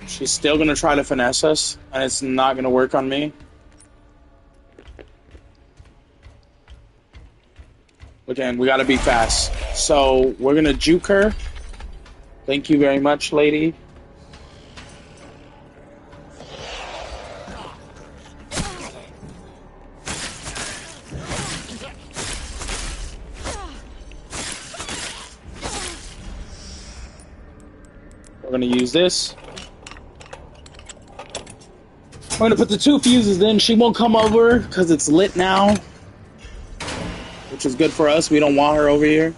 She's still gonna try to finesse us, and it's not gonna work on me. Again, we gotta be fast. So, we're gonna juke her. Thank you very much, lady. We're gonna use this. We're gonna put the 2 fuses in. She won't come over because it's lit now, which is good for us. We don't want her over here.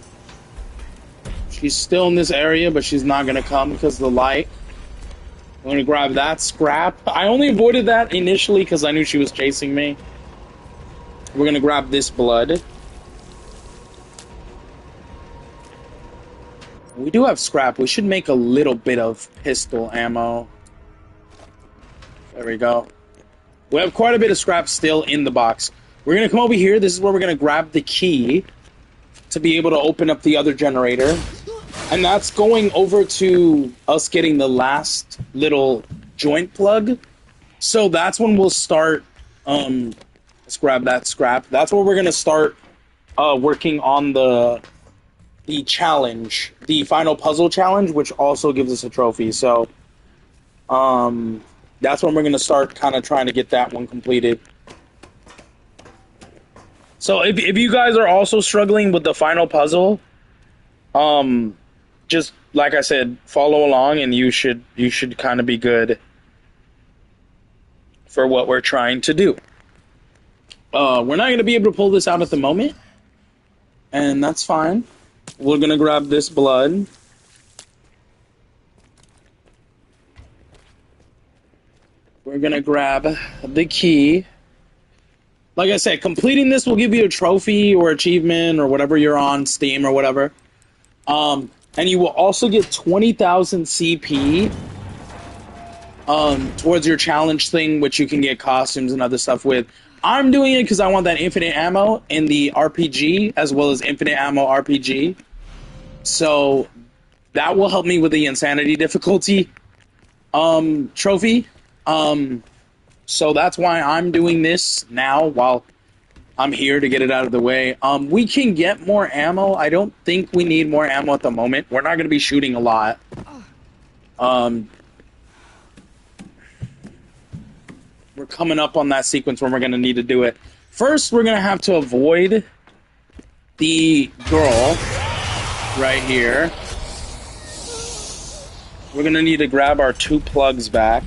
She's still in this area, but she's not gonna come because of the light. I'm gonna grab that scrap. I only avoided that initially because I knew she was chasing me. We're gonna grab this blood. We do have scrap. We should make a little bit of pistol ammo. There we go. We have quite a bit of scrap still in the box. We're gonna come over here. This is where we're gonna grab the key to be able to open up the other generator. And that's going over to us getting the last little joint plug. So that's when we'll start, let's grab that scrap. That's where we're going to start working on the challenge, the final puzzle challenge, which also gives us a trophy. So that's when we're going to start kind of trying to get that one completed. So if you guys are also struggling with the final puzzle, just like I said, follow along and you should kind of be good for what we're trying to do. We're not going to be able to pull this out at the moment, and that's fine. We're going to grab this blood. We're going to grab the key. Like I said, completing this will give you a trophy or achievement or whatever you're on, Steam or whatever. And you will also get 20,000 CP towards your challenge thing, which you can get costumes and other stuff with. I'm doing it because I want that infinite ammo in the RPG, as well as infinite ammo RPG. So that will help me with the insanity difficulty trophy. So that's why I'm doing this now while I'm here to get it out of the way. We can get more ammo. I don't think we need more ammo at the moment. We're not going to be shooting a lot. We're coming up on that sequence where we're going to need to do it. First, we're going to have to avoid the girl right here. We're going to need to grab our 2 plugs back.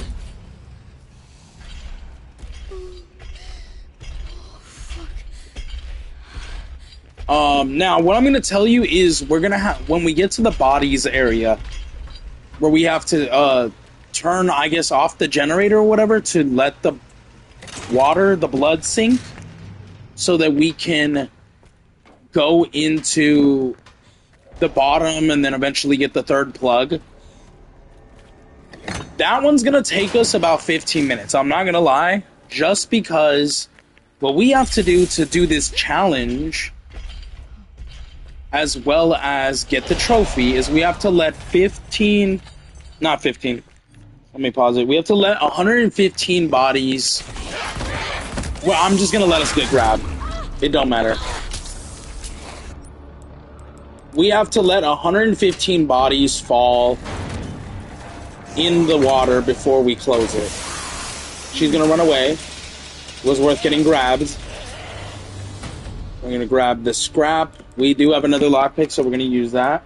Now, what I'm going to tell you is we're going to have, when we get to the bodies area, where we have to turn, I guess, off the generator or whatever to let the water, the blood sink, so that we can go into the bottom and then eventually get the third plug. That one's going to take us about 15 minutes. I'm not going to lie, just because what we have to do this challenge, as well as get the trophy, is we have to let 15... Not 15. Let me pause it. We have to let 115 bodies... Well, I'm just going to let us get grabbed. It don't matter. We have to let 115 bodies fall in the water before we close it. She's going to run away. It was worth getting grabbed. We're going to grab the scrap. We do have another lockpick, so we're going to use that.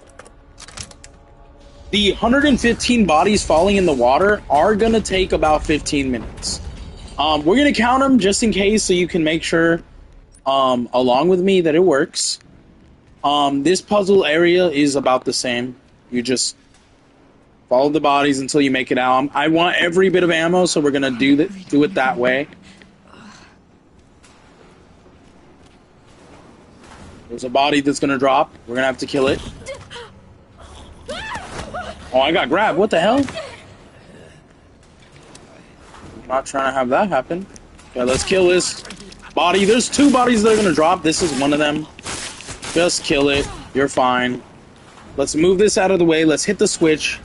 The 115 bodies falling in the water are going to take about 15 minutes. We're going to count them just in case, so you can make sure, along with me, that it works. This puzzle area is about the same. You just follow the bodies until you make it out. I want every bit of ammo, so we're going to do it that way. There's a body that's going to drop. We're going to have to kill it. Oh, I got grabbed. What the hell? I'm not trying to have that happen. Okay, let's kill this body. There's 2 bodies that are going to drop. This is one of them. Just kill it. You're fine. Let's move this out of the way. Let's hit the switch.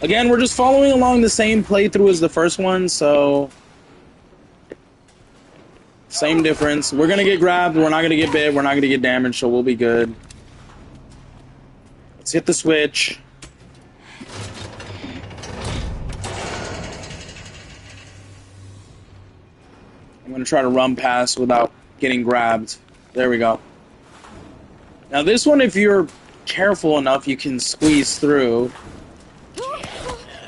Again, we're just following along the same playthrough as the first one, so... Same difference. We're going to get grabbed. We're not going to get bit. We're not going to get damaged, so we'll be good. Let's hit the switch. I'm going to try to run past without getting grabbed. There we go. Now this one, if you're careful enough, you can squeeze through.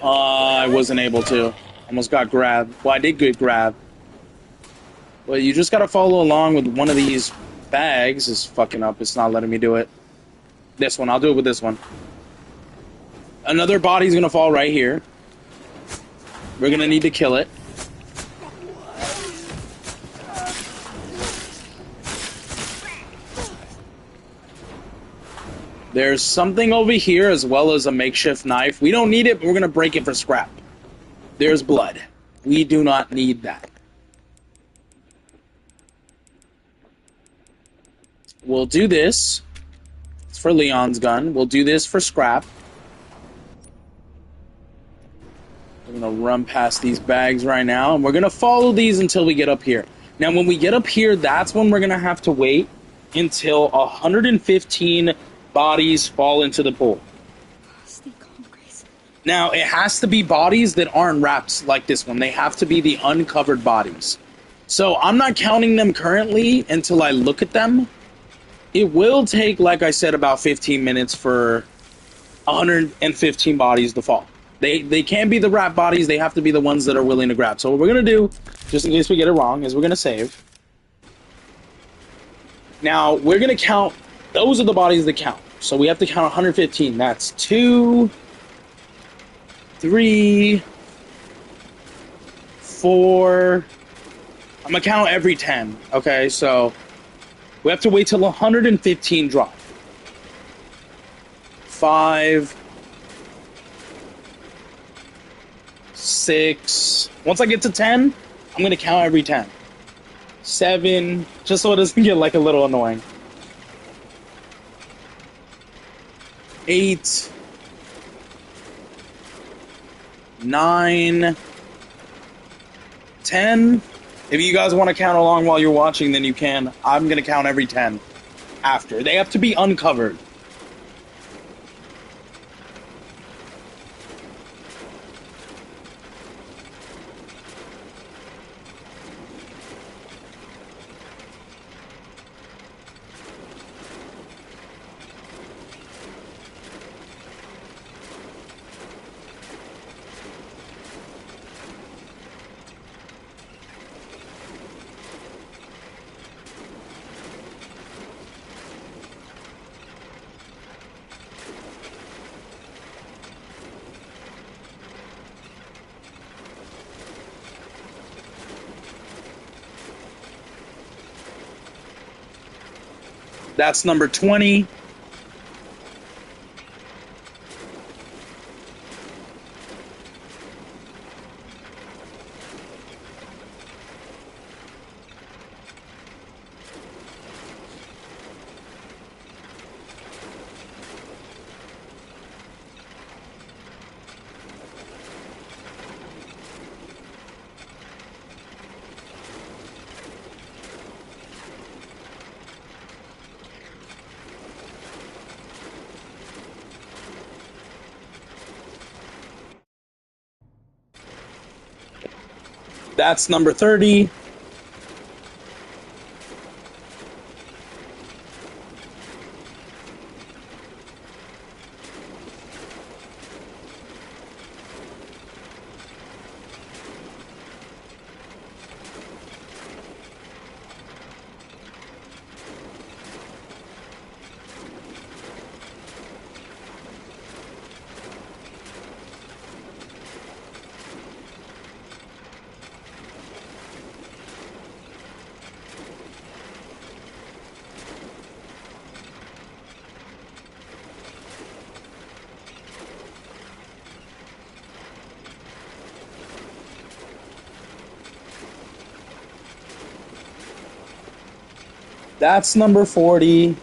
I wasn't able to. Almost got grabbed. Well, I did get grabbed. Well, you just gotta follow along with one of these bags. Is fucking up. It's not letting me do it. This one. I'll do it with this one. Another body's gonna fall right here. We're gonna need to kill it. There's something over here as well as a makeshift knife. We don't need it, but we're gonna break it for scrap. There's blood. We do not need that. We'll do this. It's for Leon's gun. We'll do this for scrap. We're going to run past these bags right now, and we're going to follow these until we get up here. Now, when we get up here, that's when we're going to have to wait until 115 bodies fall into the pool. Stay calm, Grace. Now, it has to be bodies that aren't wrapped like this one. They have to be the uncovered bodies. So, I'm not counting them currently until I look at them. It will take, like I said, about 15 minutes for 115 bodies to fall. They can't be the wrap bodies. They have to be the ones that are willing to grab. So what we're going to do, just in case we get it wrong, is we're going to save. Now, we're going to count. Those are the bodies that count. So we have to count 115. That's 2, 3, 4. I'm going to count every 10. Okay, so... we have to wait till 115 drop. 5, 6. Once I get to 10, I'm going to count every 10. 7, just so it doesn't get like a little annoying. 8, 9, 10. If you guys want to count along while you're watching, then you can. I'm going to count every 10 after. They have to be uncovered. That's number 20. That's number 30. That's number 40.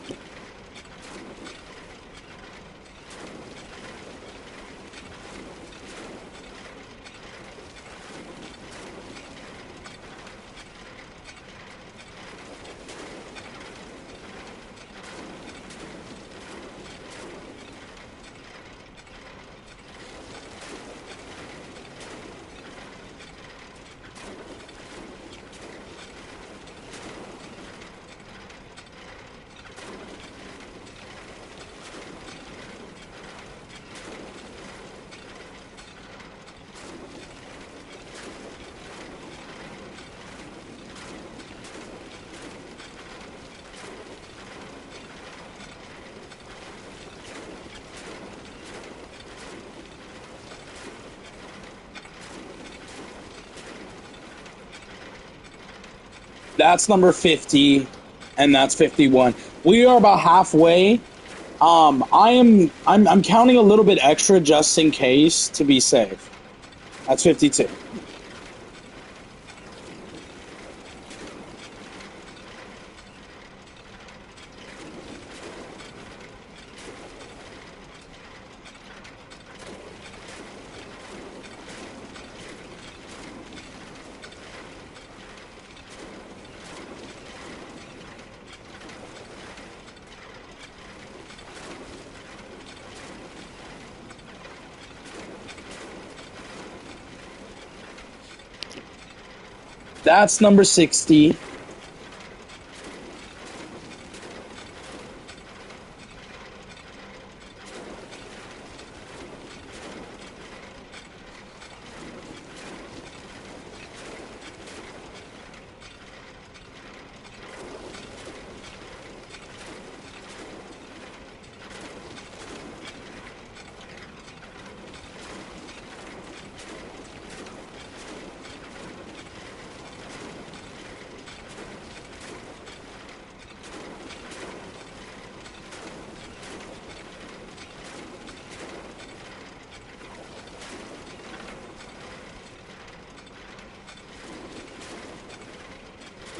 That's number 50, and that's 51. We are about halfway. I'm counting a little bit extra just in case to be safe. That's 52. That's number 60.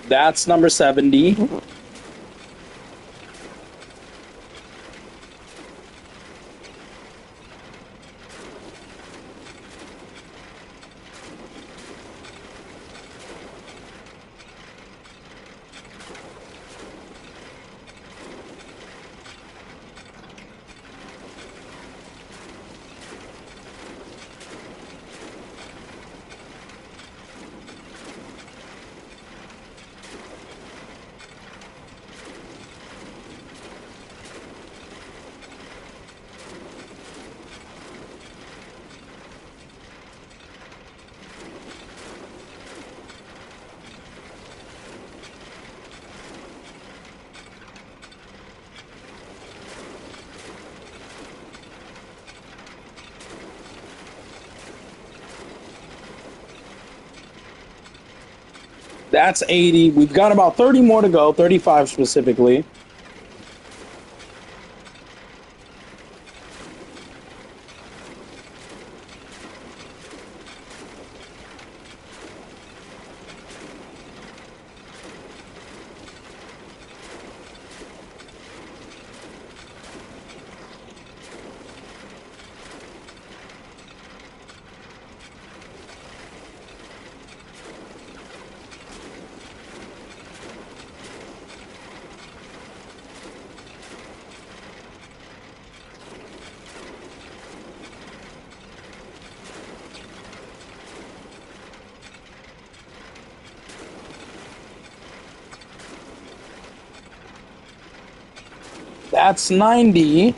That's number 70. That's 80. We've got about 30 more to go, 35 specifically. That's 90.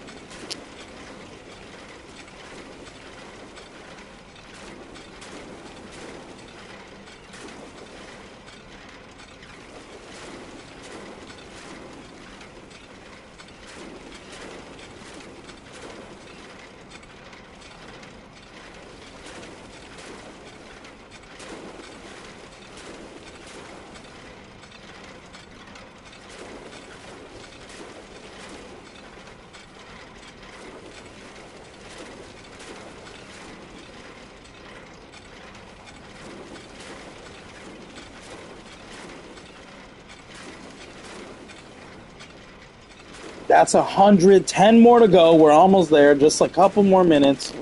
That's 110 more to go. We're almost there. Just a couple more minutes.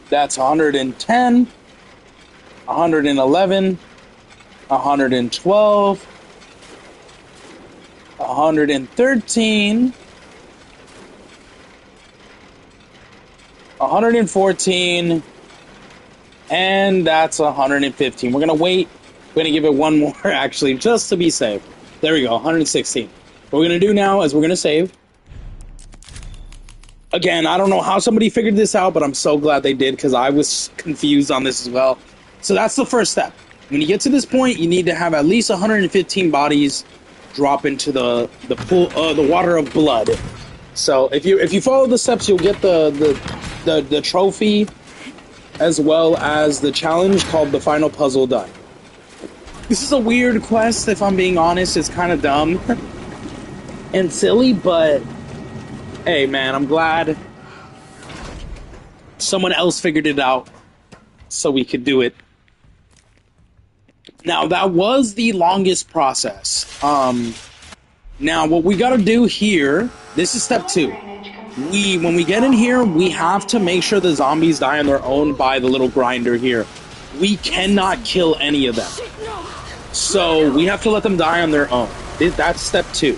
That's 110, 111, 112, 113, 114, and that's 115. We're going to wait. We're going to give it one more, actually, just to be safe. There we go, 116. What we're going to do now is we're going to save. Again, I don't know how somebody figured this out, but I'm so glad they did because I was confused on this as well. So that's the first step. When you get to this point, you need to have at least 115 bodies drop into the pool, the water of blood. So if you follow the steps, you'll get the trophy as well as the challenge called the final puzzle done. This is a weird quest, if I'm being honest. It's kind of dumb and silly, but hey, man, I'm glad someone else figured it out so we could do it. Now, that was the longest process. Now, what we gotta do here, this is step 2. When we get in here, we have to make sure the zombies die on their own by the little grinder here. We cannot kill any of them. So, we have to let them die on their own. That's step 2.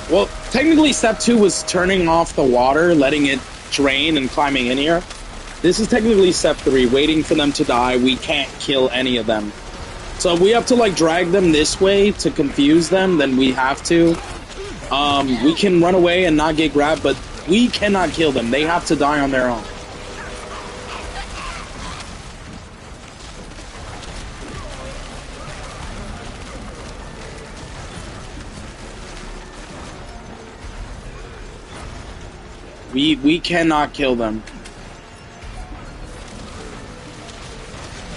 Well, technically step 2 was turning off the water, letting it drain and climbing in here. This is technically step 3, waiting for them to die. We can't kill any of them. So if we have to like drag them this way to confuse them, then we have to. We can run away and not get grabbed, but we cannot kill them. They have to die on their own. We cannot kill them.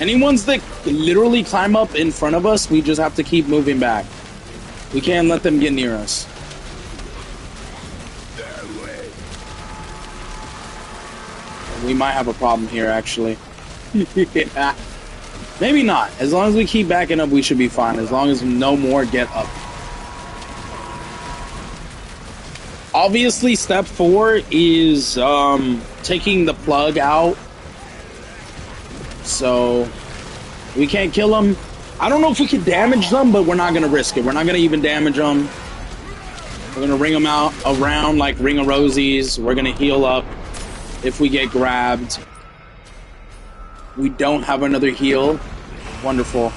Any ones that literally climb up in front of us, we just have to keep moving back. We can't let them get near us. We might have a problem here, actually. Yeah. Maybe not. As long as we keep backing up, we should be fine. As long as no more get up. Obviously, step 4 is taking the plug out. So, we can't kill them. I don't know if we can damage them, but we're not going to risk it. We're not going to even damage them. We're going to ring them out around like Ring of Rosies. We're going to heal up if we get grabbed. We don't have another heal. Wonderful.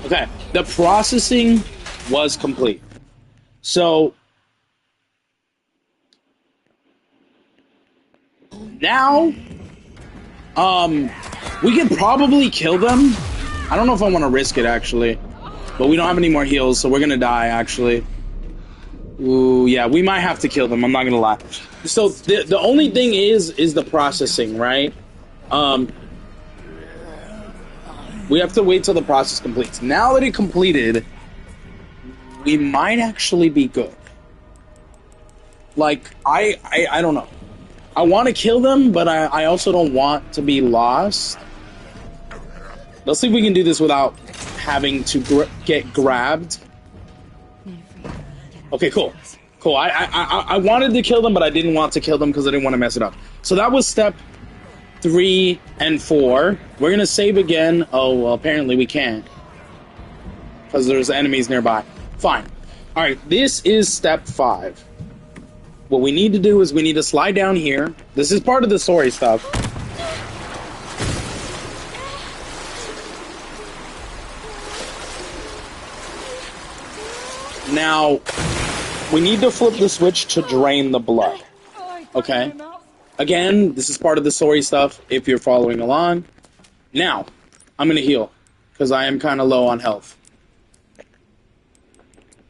Okay, the processing was complete. So, now, we could probably kill them. I don't know if I want to risk it, actually. But we don't have any more heals, so we're going to die, actually. Ooh, yeah, we might have to kill them. I'm not going to lie. So, the only thing is the processing, right? We have to wait till the process completes. Now that it completed, we might actually be good. Like, I don't know. I want to kill them, but I also don't want to be lost. Let's see if we can do this without having to get grabbed. Okay, cool. Cool. I wanted to kill them, but I didn't want to kill them because I didn't want to mess it up. So that was step 3 and 4. We're going to save again. Oh, well, apparently we can't. Because there's enemies nearby. Fine. Alright, this is step 5. What we need to do is we need to slide down here. This is part of the story stuff. Now, we need to flip the switch to drain the blood. Okay? Again, this is part of the story stuff, if you're following along. Now, I'm going to heal, because I am kind of low on health.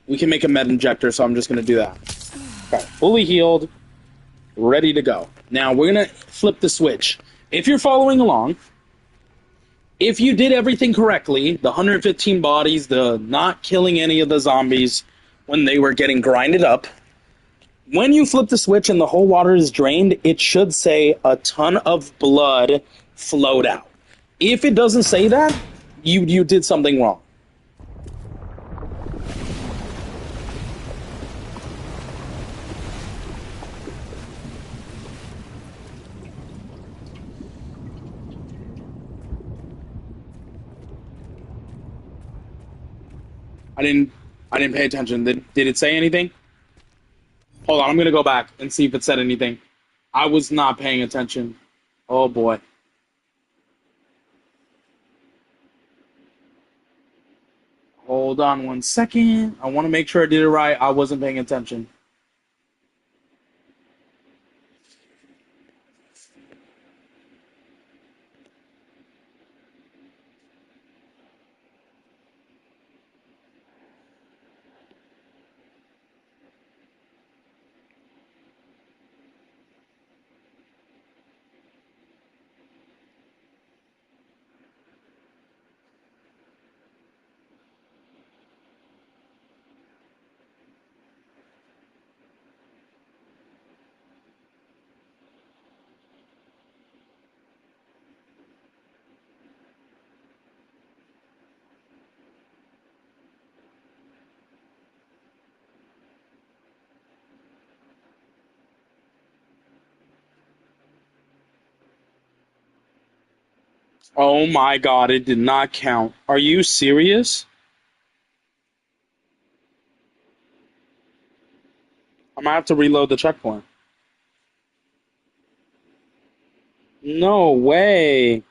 We can make a med injector, so I'm just going to do that. Okay, fully healed, ready to go. Now, we're going to flip the switch. If you're following along, if you did everything correctly, the 115 bodies, the not killing any of the zombies when they were getting grinded up, when you flip the switch and the whole water is drained, it should say a ton of blood flowed out. If it doesn't say that, you did something wrong. I didn't pay attention. Did it say anything? Hold on, I'm gonna go back and see if it said anything. I was not paying attention. Oh boy. Hold on 1 second. I want to make sure I did it right. I wasn't paying attention. Oh my god, it did not count. Are you serious? I'm gonna have to reload the checkpoint. No way.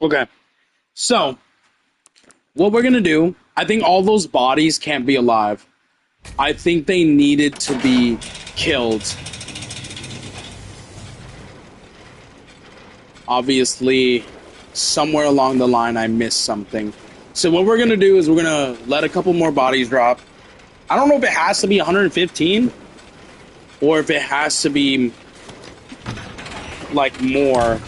Okay. So, what we're gonna do, I think all those bodies can't be alive. I think they needed to be killed. Obviously, somewhere along the line I missed something. So what we're gonna do is we're gonna let a couple more bodies drop. I don't know if it has to be 115 or if it has to be like more.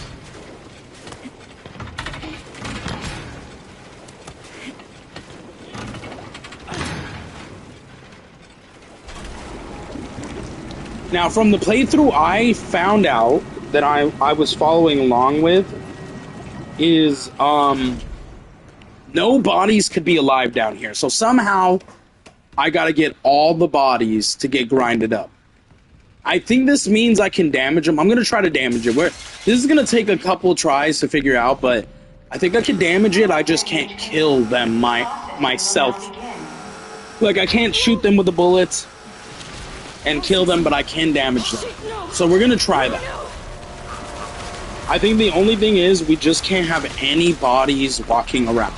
Now, from the playthrough I found out that I was following along with is no bodies could be alive down here. So somehow I gotta get all the bodies to get grinded up. I think this means I can damage them. I'm gonna try to damage it. This is gonna take a couple tries to figure out, but I think I can damage it. I just can't kill them myself. Like, I can't shoot them with the bullets and kill them, but I can damage them. So we're gonna try that. I think the only thing is we just can't have any bodies walking around.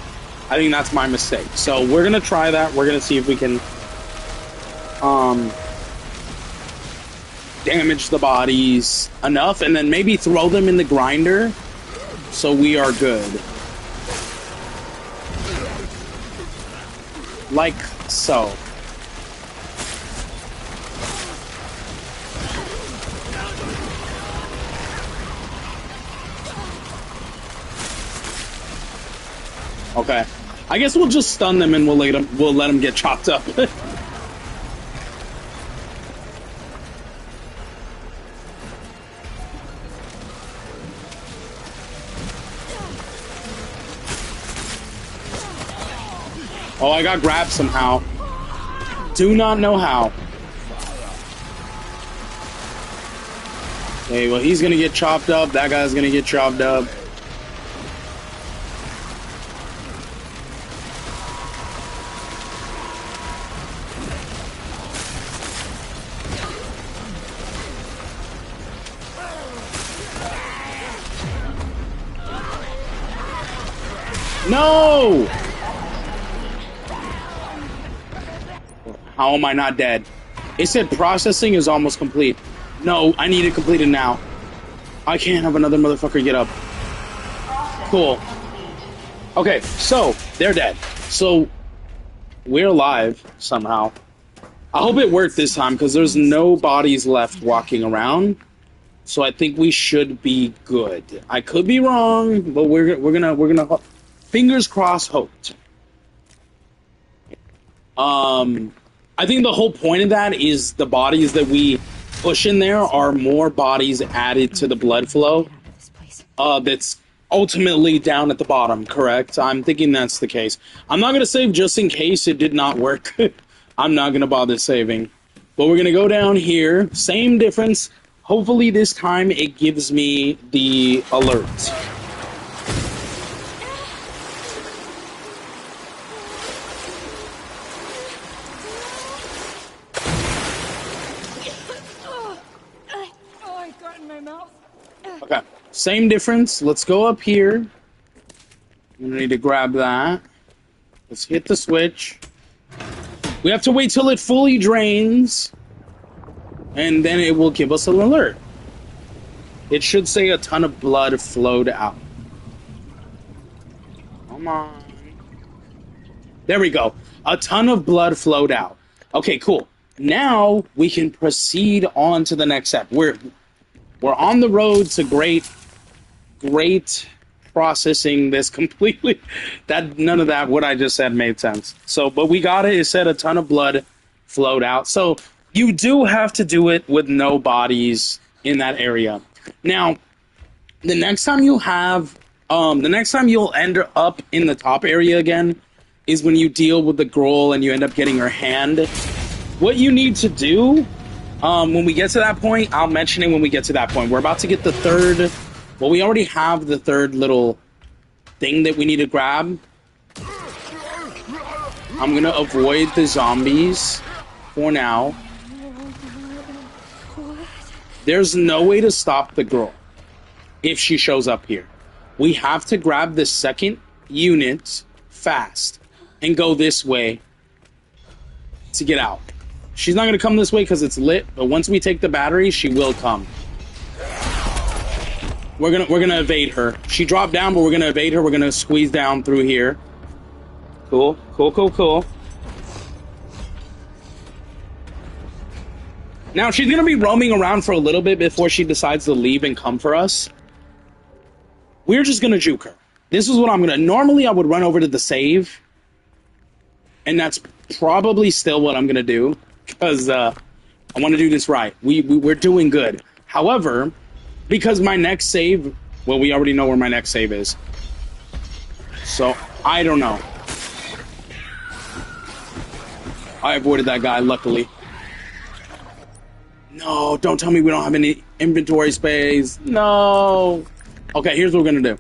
I think that's my mistake. So we're gonna try that. We're gonna see if we can damage the bodies enough, and then maybe throw them in the grinder, so we are good. Like so. Okay. I guess we'll just stun them and we'll let them get chopped up. Oh, I got grabbed somehow. Do not know how. Okay, well, he's gonna get chopped up. That guy's gonna get chopped up. No! How am I not dead? It said processing is almost complete. No, I need it completed now. I can't have another motherfucker get up. Cool. Okay, so they're dead. So we're alive somehow. I hope it worked this time because there's no bodies left walking around. So I think we should be good. I could be wrong, but we're gonna fingers crossed hoped. I think the whole point of that is the bodies that we push in there are more bodies added to the blood flow. That's ultimately down at the bottom, correct? I'm thinking that's the case. I'm not going to save just in case it did not work. I'm not going to bother saving. But we're going to go down here. Same difference. Hopefully this time it gives me the alert. Okay, same difference. Let's go up here. We need to grab that. Let's hit the switch. We have to wait till it fully drains, and then it will give us an alert. It should say a ton of blood flowed out. Come on. There we go. A ton of blood flowed out. Okay, cool. Now we can proceed on to the next step. We're on the road to great processing this completely. That none of that what I just said made sense. So, but we got it. It said a ton of blood flowed out. So you do have to do it with no bodies in that area. Now, the next time you'll end up in the top area again is when you deal with the girl and you end up getting her hand. What you need to do, when we get to that point, I'll mention it when we get to that point. We're about to get the third. Well, we already have the third little thing that we need to grab. I'm gonna avoid the zombies for now. There's no way to stop the girl if she shows up here. We have to grab the second unit fast and go this way to get out. She's not going to come this way because it's lit, but once we take the battery, she will come. We're gonna evade her. She dropped down, but we're gonna evade her. We're gonna squeeze down through here. Cool, cool, cool, cool. Now she's gonna be roaming around for a little bit before she decides to leave and come for us. We're just gonna juke her. This is what I'm gonna. Normally, I would run over to the save, and that's probably still what I'm gonna do because I want to do this right. We're doing good. However, because my next save, well, we already know where my next save is. So, I don't know. I avoided that guy, luckily. No, don't tell me we don't have any inventory space. No. Okay, here's what we're gonna do.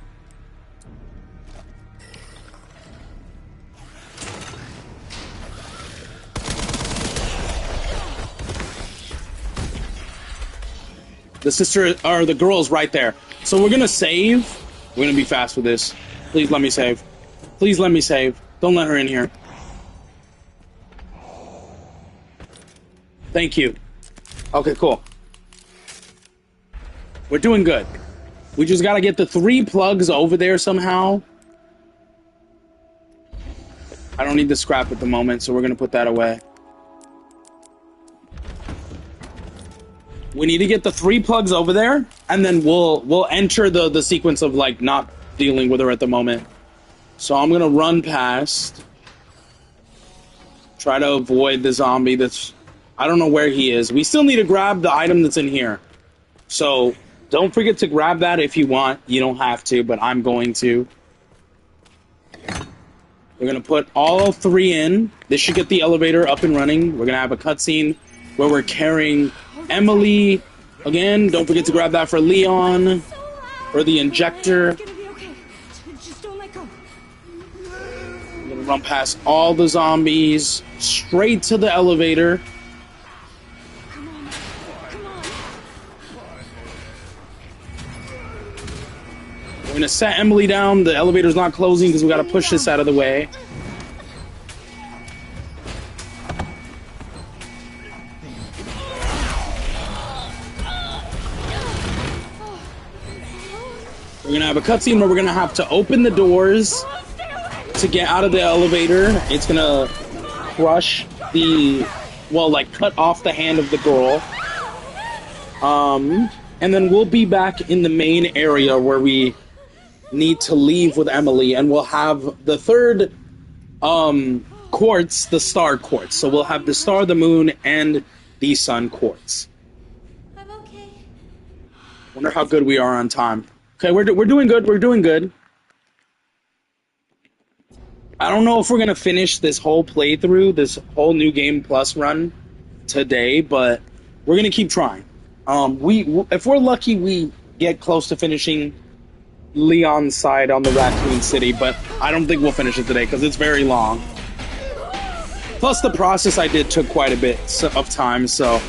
The sister, or the girl's right there. So we're gonna save. We're gonna be fast with this. Please let me save. Please let me save. Don't let her in here. Thank you. Okay, cool. We're doing good. We just gotta get the 3 plugs over there somehow. I don't need the scrap at the moment, so we're gonna put that away. We need to get the 3 plugs over there, and then we'll enter the sequence of like not dealing with her at the moment. So I'm gonna run past. Try to avoid the zombie that's... I don't know where he is. We still need to grab the item that's in here. So don't forget to grab that if you want. You don't have to, but I'm going to. We're going to put all 3 in. This should get the elevator up and running. We're going to have a cutscene where we're carrying Emily. Again, don't forget to grab that for Leon. Or the injector. It's gonna be okay. Just don't let go. We're going to run past all the zombies. Straight to the elevator. Come on. Come on. We're going to set Emily down. The elevator's not closing because we got to push this out of the way. We're going to have a cutscene where we're going to have to open the doors to get out of the elevator. It's going to crush the... well, like, cut off the hand of the girl. And then we'll be back in the main area where we need to leave with Emily, and we'll have the 3rd quartz, the star quartz. So we'll have the star, the moon, and the sun quartz. I'm okay. Wonder how good we are on time. Okay, we're doing good. We're doing good. I don't know if we're gonna finish this whole playthrough, this whole new game plus run today, but we're gonna keep trying. If we're lucky, we get close to finishing Leon's side on the Raccoon City, but I don't think we'll finish it today because it's very long. Plus, the process I did took quite a bit of time, so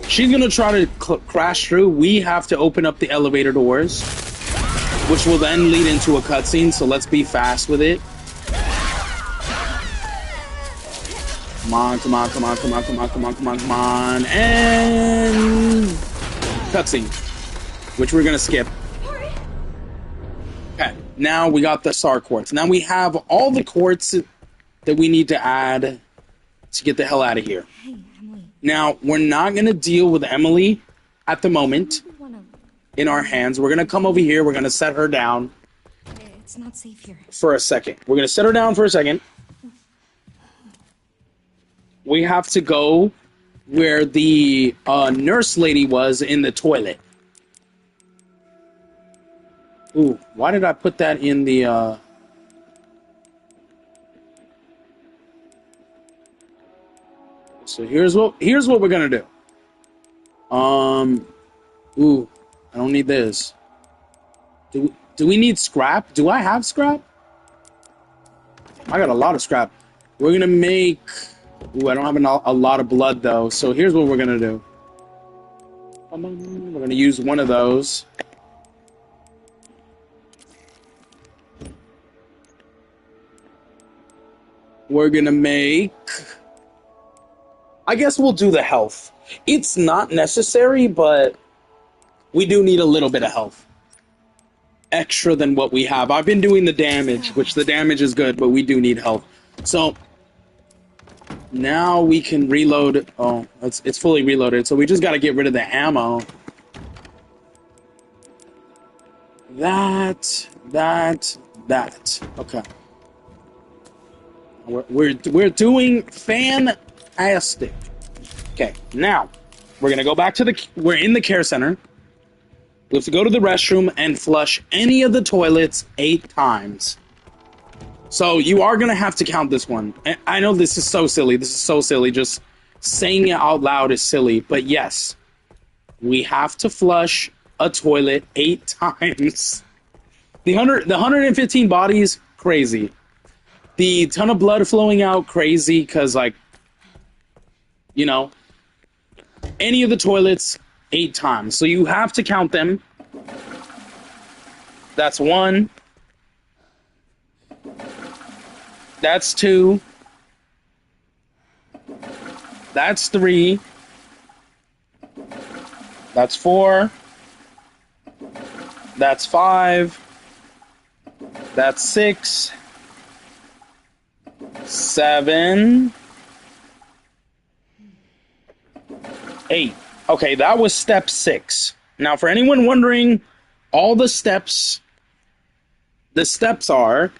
she's gonna try to crash through. We have to open up the elevator doors, which will then lead into a cutscene, so let's be fast with it. Come on, come on, come on, come on, come on, come on, come on, come on, and... cutscene, which we're gonna skip. Okay, now we got the star quartz. Now we have all the quartz that we need to add to get the hell out of here. Hey, Emily. Now, we're not gonna deal with Emily at the moment I wanna... in our hands. We're gonna come over here, we're gonna set her down It's not safe here. for a second. We're gonna set her down for a second. We have to go where the nurse lady was in the toilet. Ooh, why did I put that in the... So here's what we're gonna do. Ooh, I don't need this. Do we need scrap? Do I have scrap? I got a lot of scrap. We're gonna make... Ooh, I don't have a lot of blood, though. So here's what we're going to do. We're going to use one of those. We're going to make... I guess we'll do the health. It's not necessary, but we do need a little bit of health. Extra than what we have. I've been doing the damage, which the damage is good, but we do need health. So... now we can reload. Oh, it's fully reloaded, so we just got to get rid of the ammo. That. Okay. We're doing fantastic. Okay, now we're gonna go back to we're in the care center. We have to go to the restroom and flush any of the toilets 8 times. So you are going to have to count this one. I know this is so silly. This is so silly. Just saying it out loud is silly. But yes, we have to flush a toilet 8 times. The 115 bodies, crazy. The ton of blood flowing out, crazy. Because, like, you know, any of the toilets 8 times. So you have to count them. That's 1, That's 2. That's 3. That's 4. That's 5. That's 6. 7. 8. Okay, that was step 6. Now, for anyone wondering, all the steps are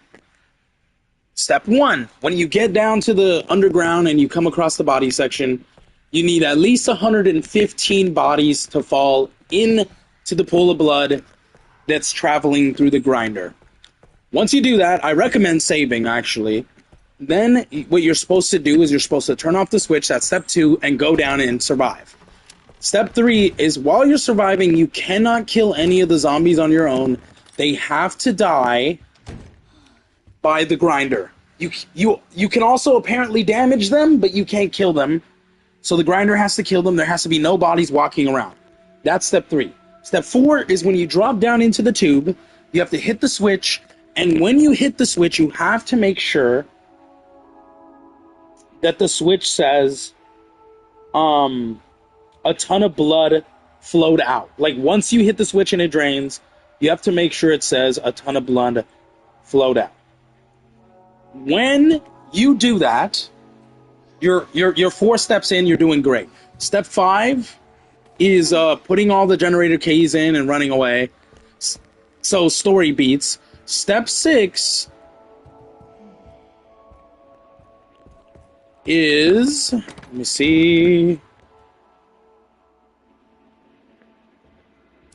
step 1. When you get down to the underground and you come across the body section, you need at least 115 bodies to fall into the pool of blood that's traveling through the grinder. Once you do that, I recommend saving, actually. Then what you're supposed to do is you're supposed to turn off the switch, that's step 2, and go down and survive. Step 3 is while you're surviving, you cannot kill any of the zombies on your own. They have to die by the grinder. You can also apparently damage them, but you can't kill them. So the grinder has to kill them. There has to be no bodies walking around. That's step 3. Step 4 is when you drop down into the tube, you have to hit the switch, and when you hit the switch, you have to make sure that the switch says, a ton of blood flowed out. Like, once you hit the switch and it drains, you have to make sure it says a ton of blood flowed out. When you do that, you're 4 steps in, you're doing great. Step 5 is putting all the generator keys in and running away. So story beats. Step 6 is, let me see.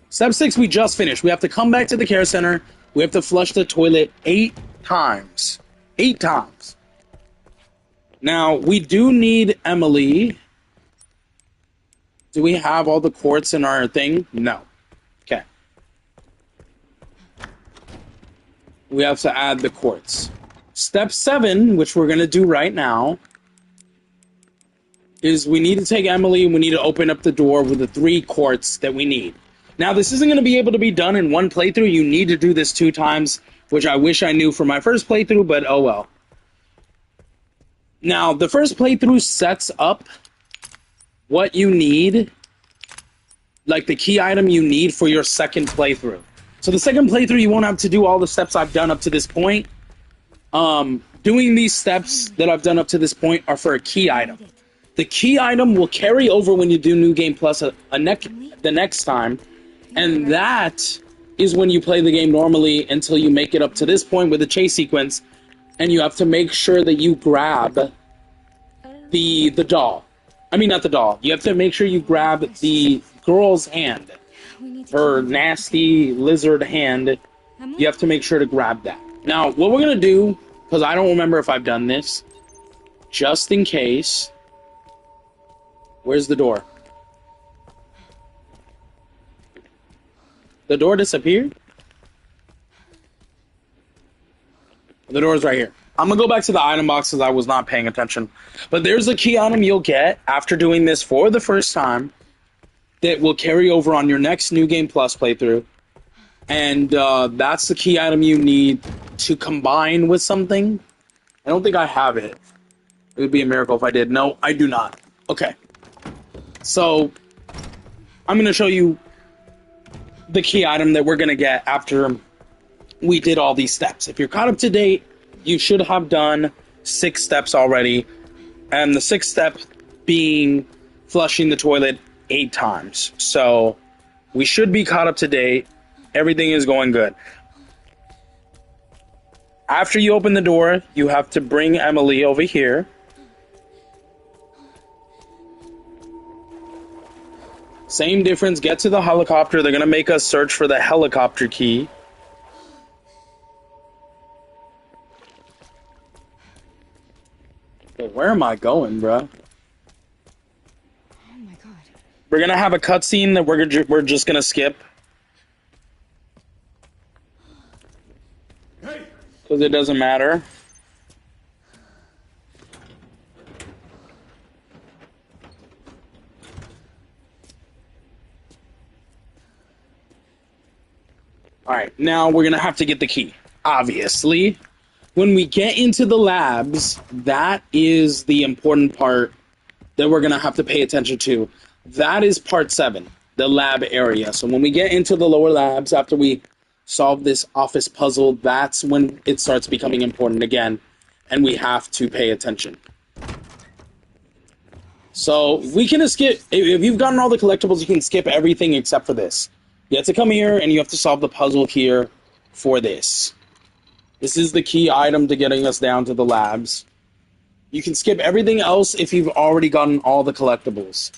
Step 6 we just finished. We have to come back to the care center. We have to flush the toilet 8 times. 8 times. Now, we do need Emily. Do we have all the quartz in our thing? No. Okay. We have to add the quartz. Step 7, which we're going to do right now, is we need to take Emily and we need to open up the door with the 3 quartz that we need. Now, this isn't going to be able to be done in one playthrough. You need to do this 2 times, which I wish I knew for my first playthrough, but oh well. Now, the first playthrough sets up what you need, like the key item you need for your second playthrough. So the second playthrough, you won't have to do all the steps I've done up to this point. Doing these steps that I've done up to this point are for a key item. The key item will carry over when you do New Game Plus the next time. And that is when you play the game normally until you make it up to this point with the chase sequence. And you have to make sure that you grab the doll. I mean, not the doll. You have to make sure you grab the girl's hand. Her nasty lizard hand. You have to make sure to grab that. Now, what we're going to do, because I don't remember if I've done this, just in case. Where's the door? The door disappeared? The door's right here. I'm going to go back to the item box because I was not paying attention. But there's a key item you'll get after doing this for the first time that will carry over on your next New Game Plus playthrough. And that's the key item you need to combine with something. I don't think I have it. It would be a miracle if I did. No, I do not. Okay. So, I'm going to show you the key item that we're going to get after we did all these steps. If you're caught up to date, you should have done 6 steps already. And the 6th step being flushing the toilet 8 times. So, we should be caught up to date. Everything is going good. After you open the door, you have to bring Emily over here. Same difference, get to the helicopter. They're going to make us search for the helicopter key. Wait, where am I going, bro? Oh my god. We're going to have a cutscene that we're just going to skip. Because it doesn't matter. Alright, now we're going to have to get the key. Obviously. when we get into the labs, that is the important part that we're going to have to pay attention to. That is part 7, the lab area. So when we get into the lower labs, after we solve this office puzzle, that's when it starts becoming important again, and we have to pay attention. So we can skip, if you've gotten all the collectibles, you can skip everything except for this. You have to come here, and you have to solve the puzzle here for this. This is the key item to getting us down to the labs. You can skip everything else if you've already gotten all the collectibles.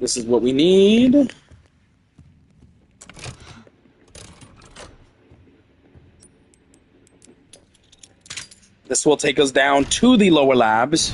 This is what we need. This will take us down to the lower labs.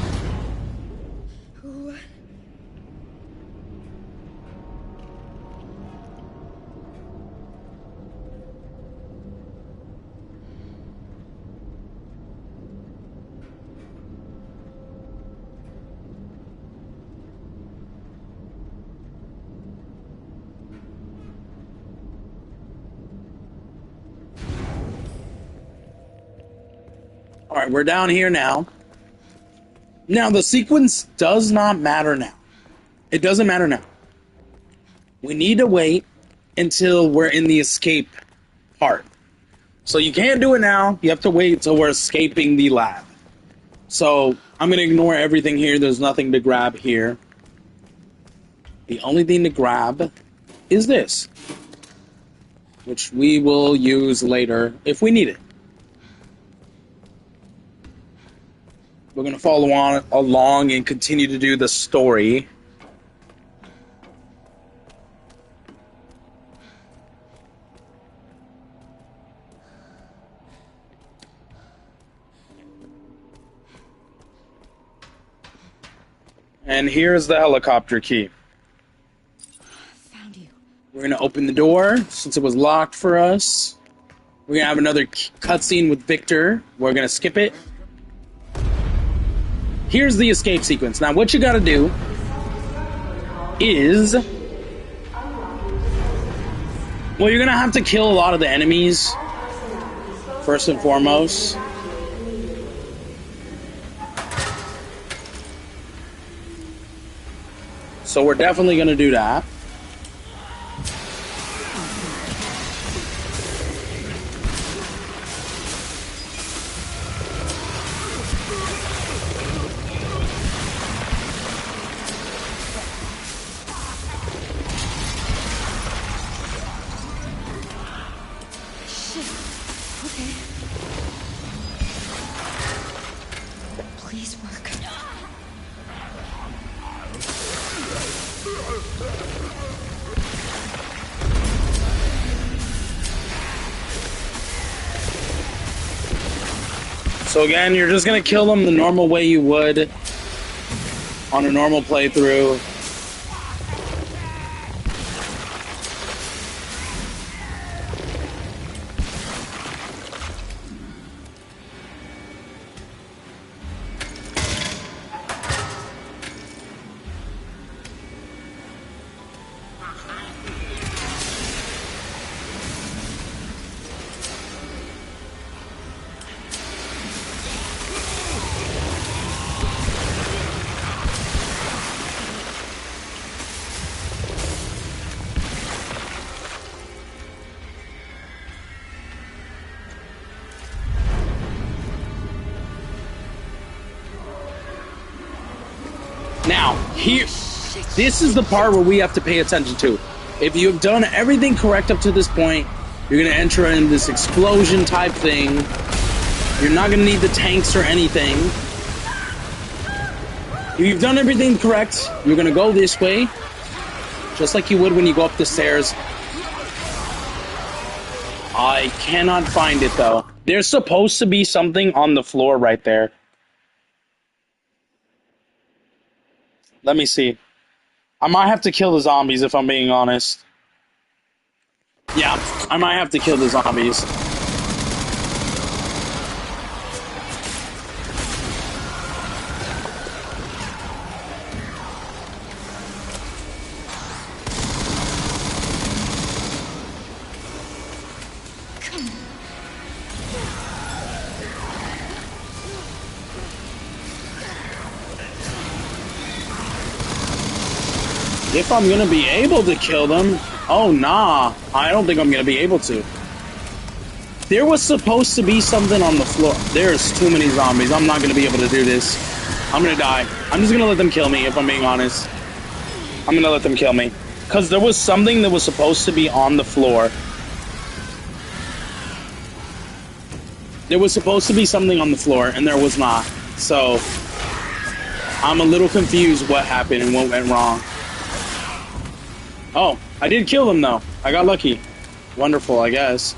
Alright, we're down here now. Now, the sequence does not matter now. It doesn't matter now. We need to wait until we're in the escape part. So you can't do it now. You have to wait until we're escaping the lab. So I'm going to ignore everything here. There's nothing to grab here. The only thing to grab is this, which we will use later if we need it. We're going to follow on along and continue to do the story. And here's the helicopter key. Found you. We're going to open the door since it was locked for us. We're going to have another cutscene with Victor. We're going to skip it. Here's the escape sequence. Now, what you gotta do is... well, you're gonna have to kill a lot of the enemies, first and foremost. So we're definitely gonna do that. Please work. So again, you're just gonna kill them the normal way you would on a normal playthrough. Now, here, this is the part where we have to pay attention to. If you've done everything correct up to this point, you're going to enter in this explosion type thing. You're not going to need the tanks or anything. If you've done everything correct, you're going to go this way, just like you would when you go up the stairs. I cannot find it, though. There's supposed to be something on the floor right there. Let me see. I might have to kill the zombies if I'm being honest. Yeah, I might have to kill the zombies. Come on. If I'm gonna be able to kill them. Oh, nah. I don't think I'm gonna be able to. There was supposed to be something on the floor. There's too many zombies. I'm not gonna be able to do this. I'm gonna die. I'm just gonna let them kill me, if I'm being honest. I'm gonna let them kill me. Because there was something that was supposed to be on the floor. There was supposed to be something on the floor, and there was not. So, I'm a little confused what happened and what went wrong. Oh, I did kill them, though. I got lucky. Wonderful, I guess.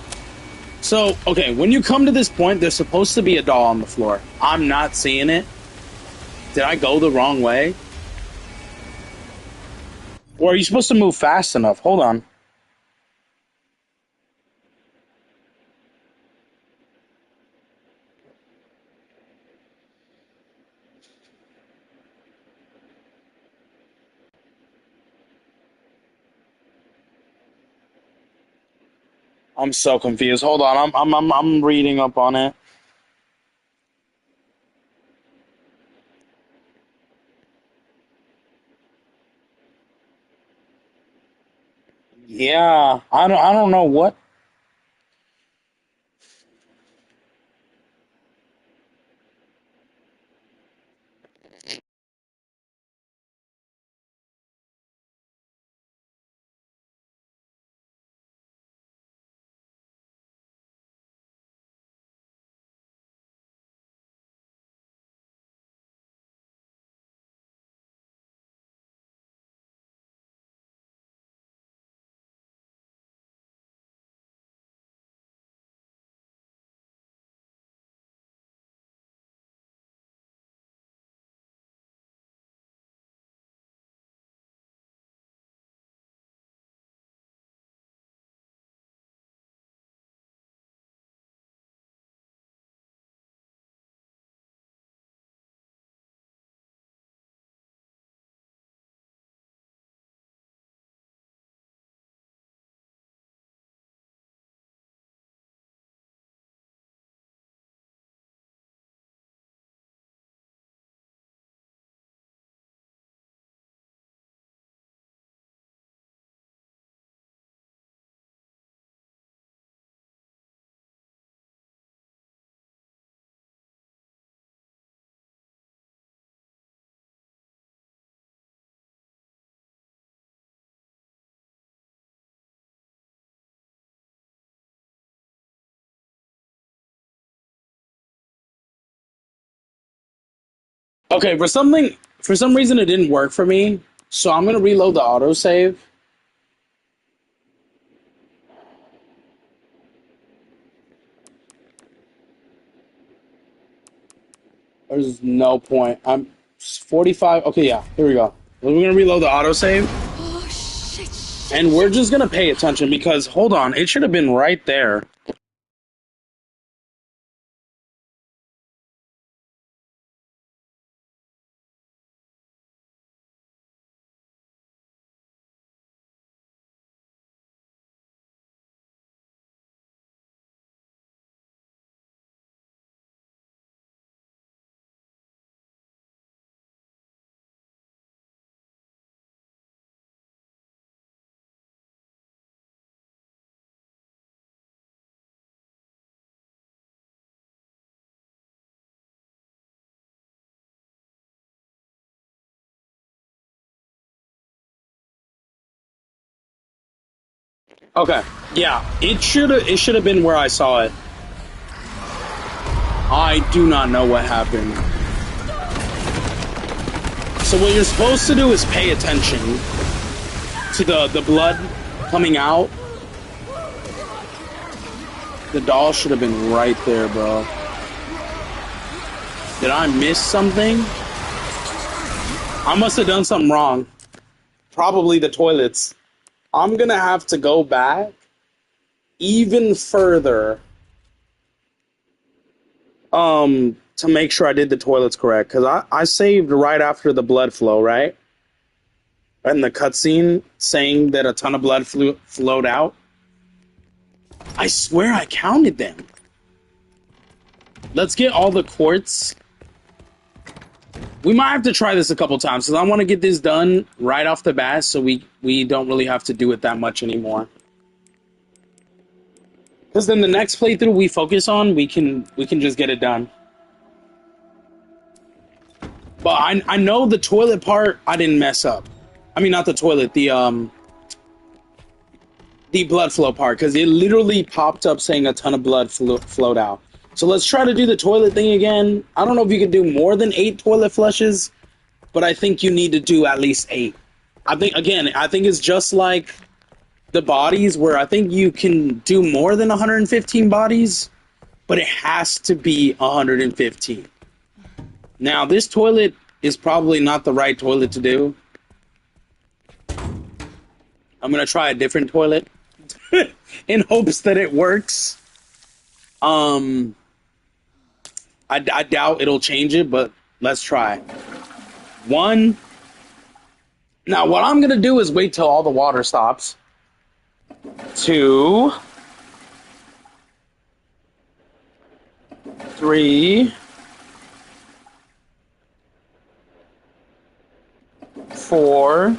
So, okay, when you come to this point, there's supposed to be a doll on the floor. I'm not seeing it. Did I go the wrong way? Or are you supposed to move fast enough? Hold on. I'm so confused. Hold on, I'm reading up on it. Yeah, I don't know what. Okay, for some reason it didn't work for me, so I'm gonna reload the autosave. There's no point. I'm 45. Okay, yeah, here we go. We're gonna reload the autosave, Oh, shit. and we're just gonna pay attention because hold on, it should have been right there. Okay, yeah, it should have been where I saw it. I do not know what happened. So what you're supposed to do is pay attention to the blood coming out. The doll should have been right there, bro. Did I miss something? I must have done something wrong. Probably the toilets. I'm gonna have to go back even further to make sure I did the toilets correct. Because I saved right after the blood flow, right? And the cutscene saying that a ton of blood flowed out. I swear I counted them. Let's get all the quartz. We might have to try this a couple times because I want to get this done right off the bat, so we don't really have to do it that much anymore. Because then the next playthrough we focus on, we can just get it done. But I know the toilet part I didn't mess up. I mean, not the toilet, the blood flow part, because it literally popped up saying a ton of blood flowed out. So let's try to do the toilet thing again. I don't know if you can do more than 8 toilet flushes, but I think you need to do at least 8. I think it's just like the bodies, where I think you can do more than 115 bodies, but it has to be 115. Now, this toilet is probably not the right toilet to do. I'm going to try a different toilet in hopes that it works. I doubt it'll change it, but let's try. 1. Now, what I'm going to do is wait till all the water stops. 2. 3. 4.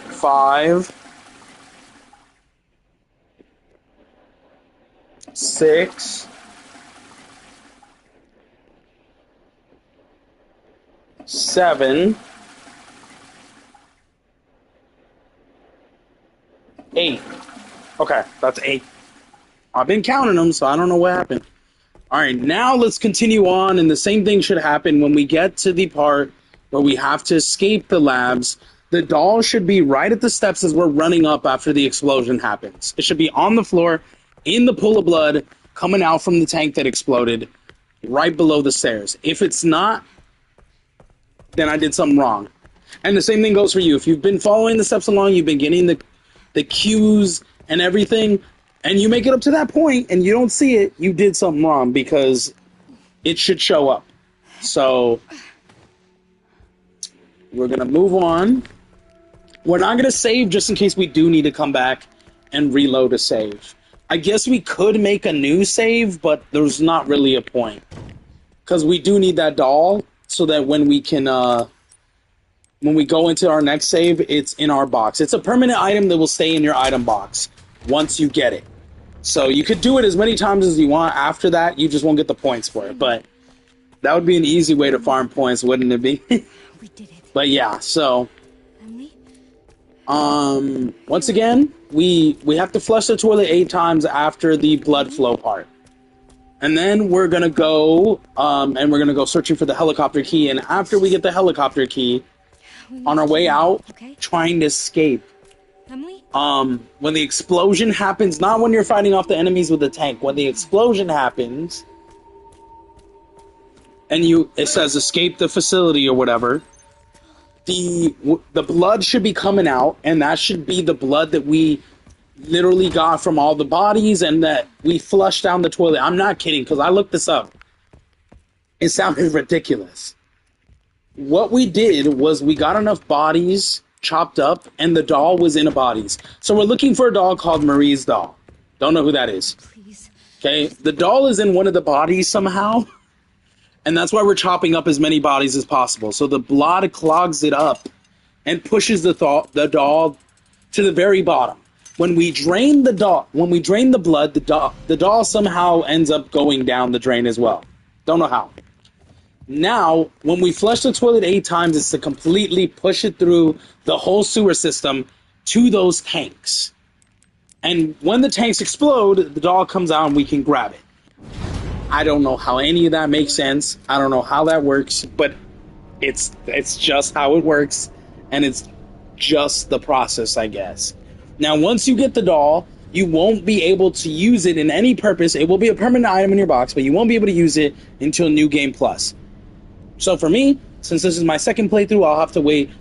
5. 6. 7. 8. Okay, that's 8. I've been counting them, so I don't know what happened. Alright, now let's continue on, and the same thing should happen when we get to the part where we have to escape the labs. The doll should be right at the steps as we're running up after the explosion happens. It should be on the floor, in the pool of blood, coming out from the tank that exploded, right below the stairs. If it's not, then I did something wrong. And the same thing goes for you. If you've been following the steps along, you've been getting the cues and everything, and you make it up to that point and you don't see it, you did something wrong, because it should show up. So we're going to move on. We're not going to save just in case we do need to come back and reload a save. I guess we could make a new save, but there's not really a point. Because we do need that doll so that when we can, when we go into our next save, it's in our box. It's a permanent item that will stay in your item box once you get it. So you could do it as many times as you want. After that, you just won't get the points for it. But that would be an easy way to farm points, wouldn't it be? We did it. But yeah, so Emily? once again, we have to flush the toilet 8 times after the blood flow part. And then we're going to go and we're going to go searching for the helicopter key, and after we get the helicopter key, on our way out, trying to escape. Emily? When the explosion happens, not when you're fighting off the enemies with the tank, when the explosion happens and it says escape the facility or whatever, the blood should be coming out, and that should be the blood that we literally got from all the bodies and that we flushed down the toilet. I'm not kidding, because I looked this up. It sounded ridiculous. What we did was we got enough bodies chopped up, and the doll was in a bodies. So we're looking for a doll called Marie's doll. Don't know who that is. Please. Okay, the doll is in one of the bodies somehow, and that's why we're chopping up as many bodies as possible. So the blood clogs it up and pushes the doll to the very bottom. When we drain the blood, the doll somehow ends up going down the drain as well. Don't know how. Now, when we flush the toilet 8 times, it's to completely push it through the whole sewer system to those tanks. And when the tanks explode, the doll comes out and we can grab it. I don't know how any of that makes sense. I don't know how that works, but it's just how it works, and it's just the process, I guess. Now, once you get the doll, you won't be able to use it in any purpose. It will be a permanent item in your box, but you won't be able to use it until New Game Plus. So for me, since this is my second playthrough, I'll have to wait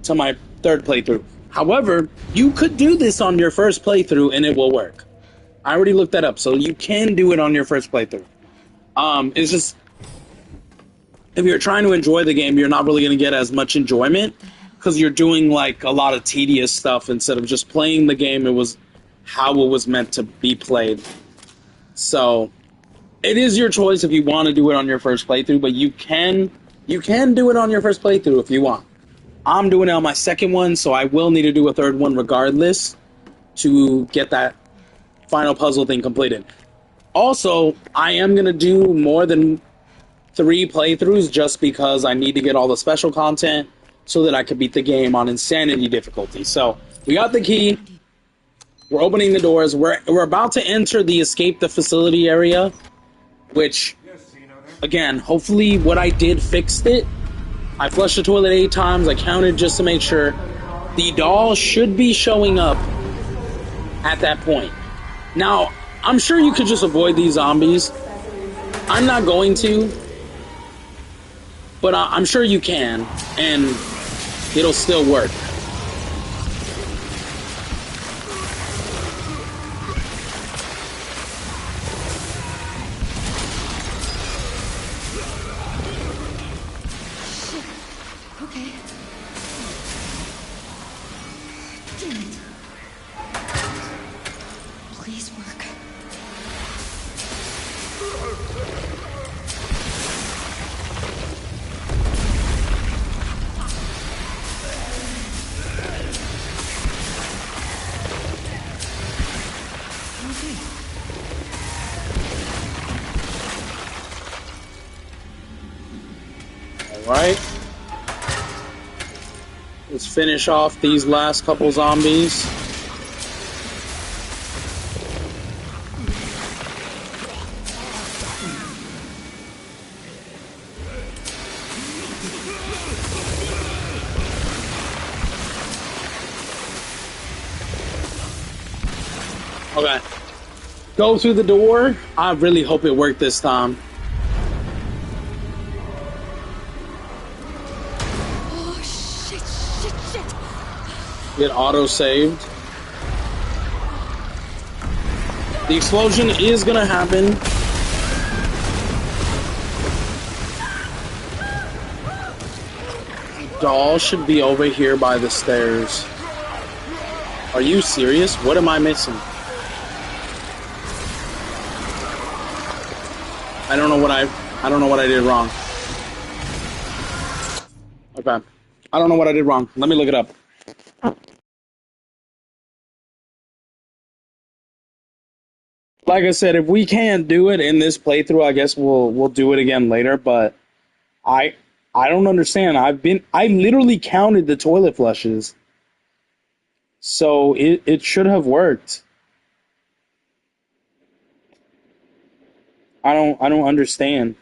till my third playthrough. However, you could do this on your first playthrough and it will work. I already looked that up, so you can do it on your first playthrough. It's just, if you're trying to enjoy the game, you're not really going to get as much enjoyment because you're doing like a lot of tedious stuff instead of just playing the game. It was how it was meant to be played. So It is your choice if you want to do it on your first playthrough, but you can do it on your first playthrough if you want. I'm doing it on my second one, so I will need to do a third one regardless to get that final puzzle thing completed. Also, I am gonna do more than 3 playthroughs just because I need to get all the special content so that I can beat the game on insanity difficulty. So we got the key. We're opening the doors. We're about to enter the escape the facility area, which again, hopefully what I did fixed it. I flushed the toilet 8 times. I counted just to make sure. The doll should be showing up at that point. Now, I'm sure you could just avoid these zombies. I'm not going to, but I'm sure you can, and it'll still work. Okay. Damn it. Please work. Okay. Alright. Let's finish off these last couple zombies. Okay. Go through the door. I really hope it worked this time. Oh, shit. Get auto-saved. The explosion is gonna happen. Doll should be over here by the stairs. Are you serious? What am I missing? I don't know what I did wrong. Okay. I don't know what I did wrong. Let me look it up. Like I said, if we can't do it in this playthrough, I guess we'll do it again later, but I I don't understand. I literally counted the toilet flushes. So it should have worked. I don't understand.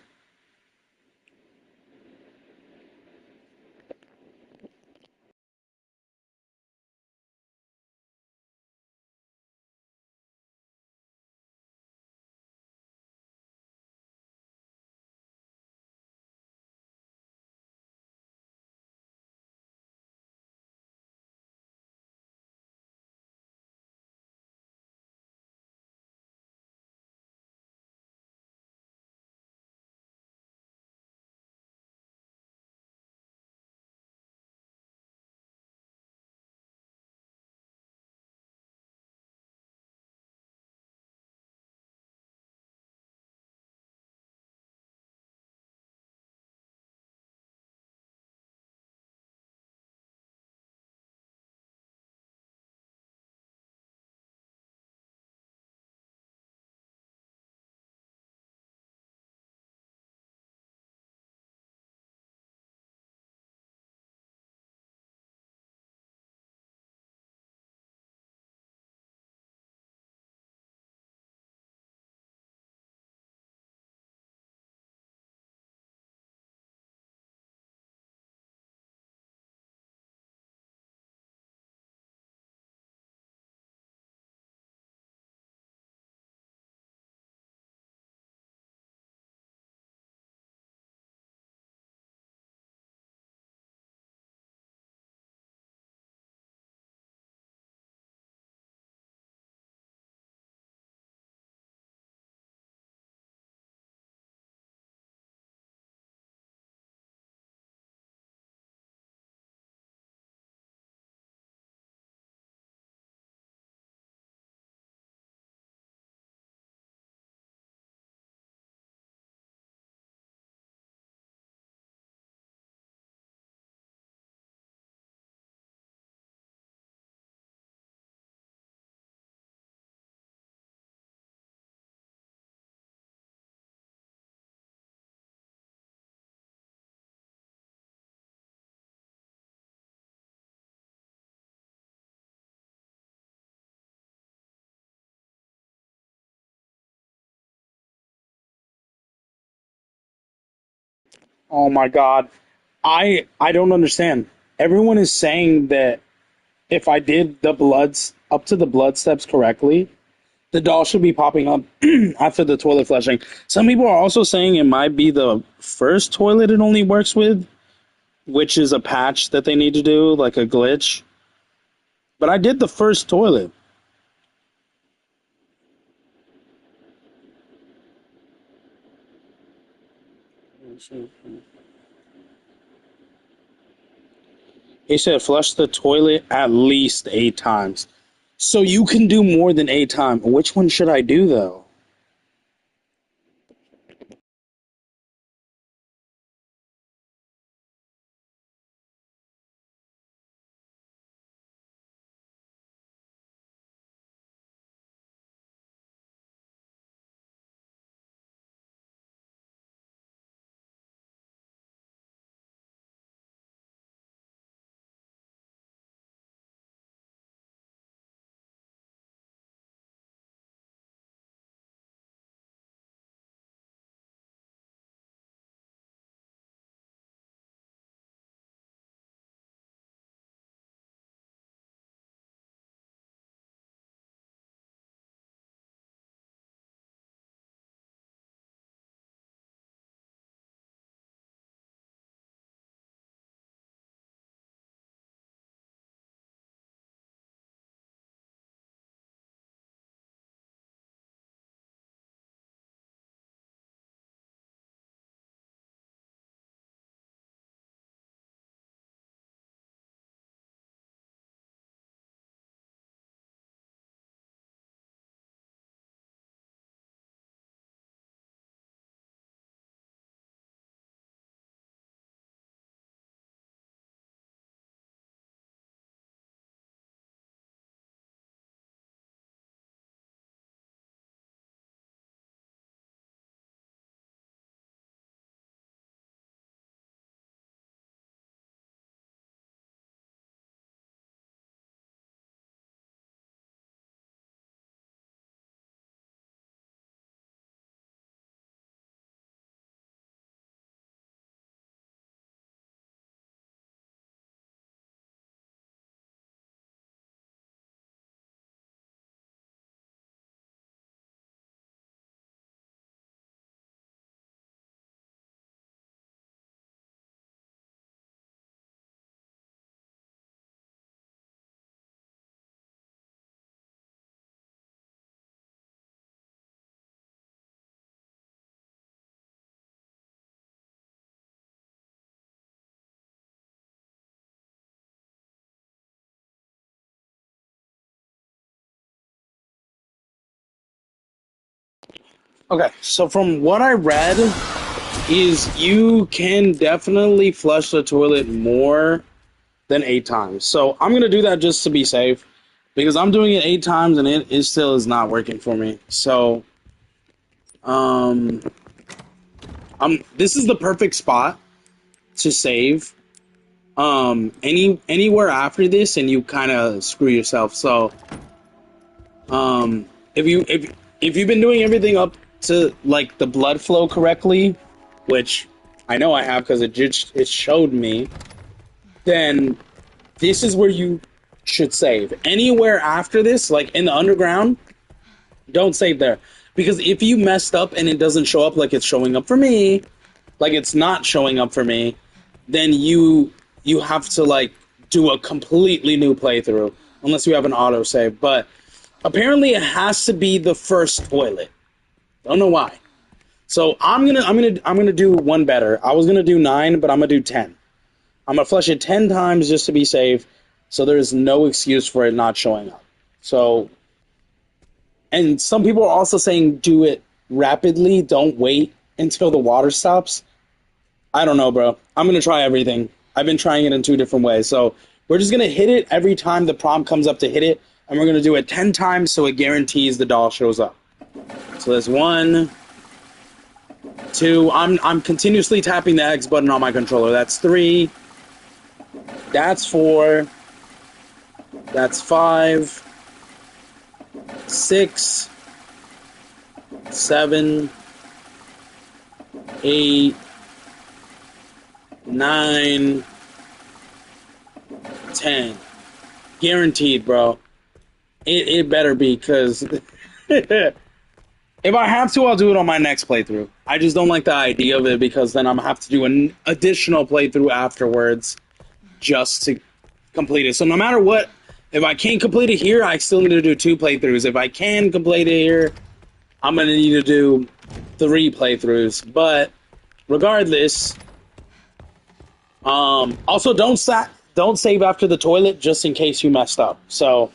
Oh my god. I don't understand. Everyone is saying that if I did the bloods up to the blood steps correctly, the doll should be popping up after the toilet flushing. Some people are also saying it might be the first toilet it only works with, which is a patch that they need to do, like a glitch. But I did the first toilet. He said flush the toilet at least 8 times. So you can do more than 8 times. Which one should I do though? Okay, so from what I read is you can definitely flush the toilet more than 8 times. So I'm gonna do that just to be safe because I'm doing it 8 times and it still is not working for me. So um this is the perfect spot to save. Anywhere after this and you kind of screw yourself. So um if you've been doing everything up to like the blood flow correctly, which I know I have because it showed me, then this is where you should save. Anywhere after this, like in the underground, don't save there. Because if you messed up and it doesn't show up like it's showing up for me, like it's not showing up for me, then you have to like do a completely new playthrough unless you have an autosave. But apparently it has to be the first toilet. Don't know why. So I'm gonna do one better. I was gonna do 9, but I'm gonna do 10. I'm gonna flush it 10 times just to be safe, so there's no excuse for it not showing up. So, and some people are also saying do it rapidly. Don't wait until the water stops. I don't know, bro. I'm gonna try everything. I've been trying it in 2 different ways. So we're just gonna hit it every time the prompt comes up to hit it, and we're gonna do it 10 times so it guarantees the doll shows up. So there's 1, 2. I'm continuously tapping the X button on my controller. That's 3. That's 4. That's 5. 6. 7. 8. 9, 10. Guaranteed, bro. It better be, because if I have to, I'll do it on my next playthrough. I just don't like the idea of it, because then I'm going to have to do an additional playthrough afterwards just to complete it. So no matter what, if I can't complete it here, I still need to do 2 playthroughs. If I can complete it here, I'm going to need to do 3 playthroughs. But regardless, also don't save after the toilet, just in case you messed up. So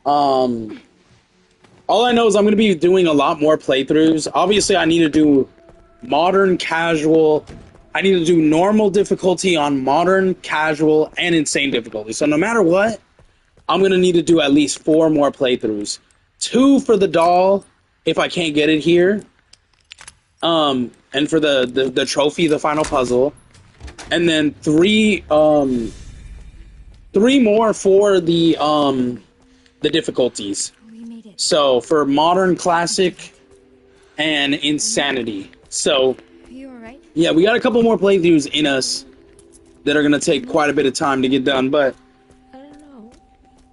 all I know is I'm going to be doing a lot more playthroughs. Obviously, I need to do modern, casual. I need to do normal difficulty on modern, casual, and insane difficulty. So no matter what, I'm going to need to do at least 4 more playthroughs. 2 for the doll, if I can't get it here. And for the trophy, the final puzzle. And then 3 more for the difficulties. We made it. So for modern, classic, and insanity. So Are you alright? yeah, we got a couple more playthroughs in us that are going to take quite a bit of time to get done, but I don't know.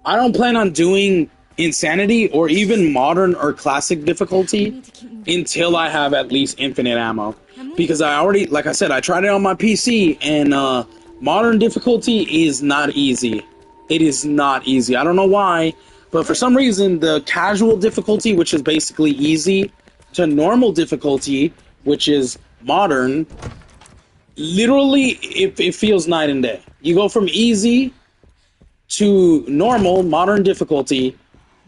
I don't plan on doing insanity or even modern or classic difficulty until I have at least infinite ammo. Because I already, like I said, I tried it on my PC, and modern difficulty is not easy. It is not easy. I don't know why, but for some reason, the casual difficulty, which is basically easy, to normal difficulty, which is modern, literally, it feels night and day. You go from easy to normal, modern difficulty,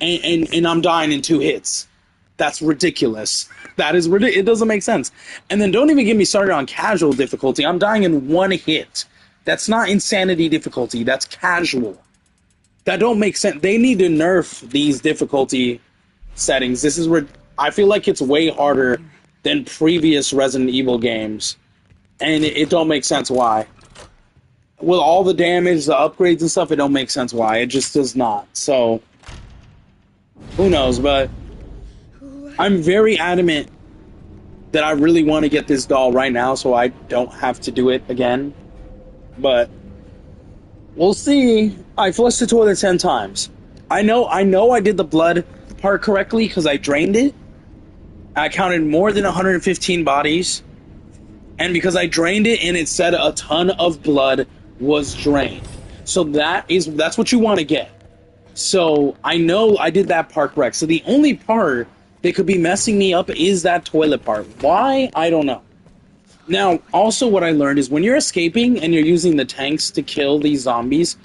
and I'm dying in 2 hits. That's ridiculous. That is ridiculous. It doesn't make sense. And then don't even get me started on casual difficulty. I'm dying in 1 hit. That's not insanity difficulty. That's casual. That don't make sense. They need to nerf these difficulty settings. This is where I feel like it's way harder than previous Resident Evil games. And it don't make sense why. With all the damage, the upgrades and stuff, it don't make sense why. It just does not. So, who knows, but I'm very adamant that I really want to get this doll right now so I don't have to do it again. But we'll see. I flushed the toilet 10 times. I know I did the blood part correctly because I drained it. I counted more than 115 bodies. And because I drained it and it said a ton of blood was drained. So that's what you want to get. So I know I did that part correct. So the only part that could be messing me up is that toilet part. Why? I don't know. Now, also what I learned is when you're escaping and you're using the tanks to kill these zombies,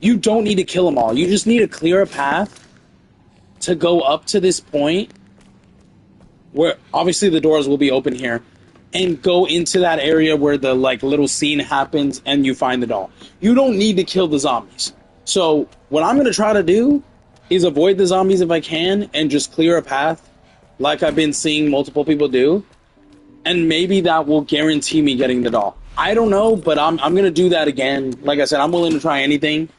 you don't need to kill them all. You just need to clear a path to go up to this point where obviously the doors will be open here, and go into that area where the little scene happens and you find the doll. You don't need to kill the zombies. So what I'm going to try to do is avoid the zombies if I can and just clear a path like I've been seeing multiple people do. And maybe that will guarantee me getting the doll. I don't know, but I'm going to do that again. Like I said, I'm willing to try anything,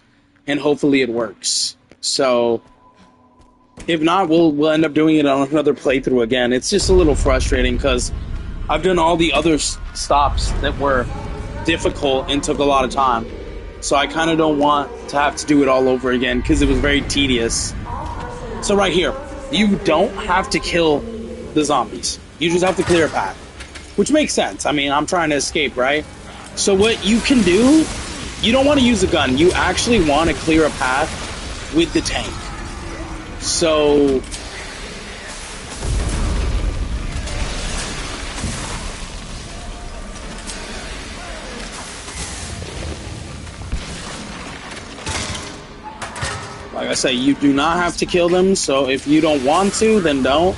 and hopefully it works. So if not, we'll end up doing it on another playthrough again. It's just a little frustrating because I've done all the other stops that were difficult and took a lot of time. So I kind of don't want to have to do it all over again because it was very tedious. So right here, you don't have to kill the zombies. You just have to clear a path. Which makes sense. I mean, I'm trying to escape, right? So what you can do, you don't want to use a gun. You actually want to clear a path with the tank. So like I say, you do not have to kill them, so if you don't want to, then don't.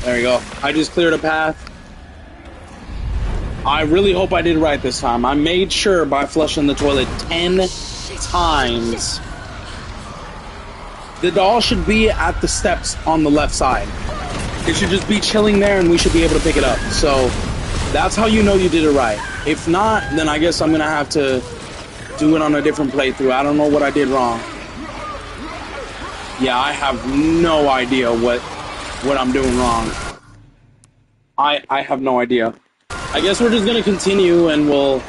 There you go. I just cleared a path. I really hope I did right this time. I made sure by flushing the toilet 10 times. The doll should be at the steps on the left side. It should just be chilling there and we should be able to pick it up. So that's how you know you did it right. If not, then I guess I'm going to have to do it on a different playthrough. I don't know what I did wrong. Yeah, I have no idea what I'm doing wrong. I have no idea. I guess we're just gonna continue and we'll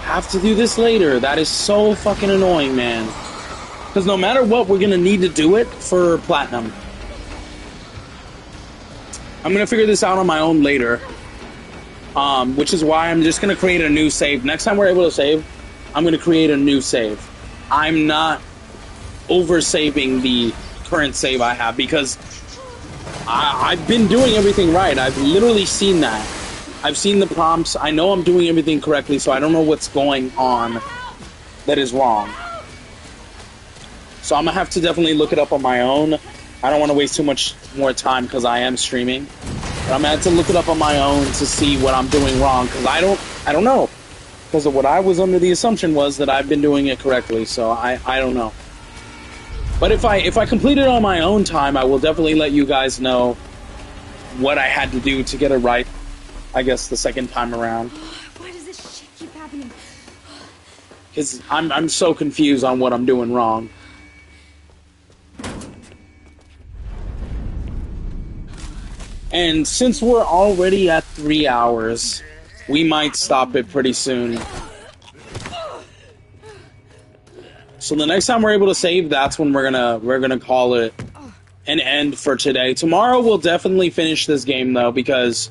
have to do this later. That is so fucking annoying, man. Because no matter what, we're gonna need to do it for platinum. I'm gonna figure this out on my own later. Which is why I'm just gonna create a new save. Next time we're able to save, I'm gonna create a new save. I'm not over-saving the current save I have because I've been doing everything right. I've literally seen that. I've seen the prompts. I know I'm doing everything correctly, so I don't know what's going on that is wrong. So I'm gonna have to definitely look it up on my own. I don't want to waste too much more time because I am streaming. But I'm gonna have to look it up on my own to see what I'm doing wrong because I don't know. Because of what I was under the assumption was that I've been doing it correctly, so I don't know. But if I complete it on my own time, I will definitely let you guys know what I had to do to get it right. I guess the second time around. Why does this shit keep happening? Because I'm so confused on what I'm doing wrong. And since we're already at 3 hours, we might stop it pretty soon. So the next time we're able to save, that's when we're gonna call it an end for today. Tomorrow we'll definitely finish this game though, because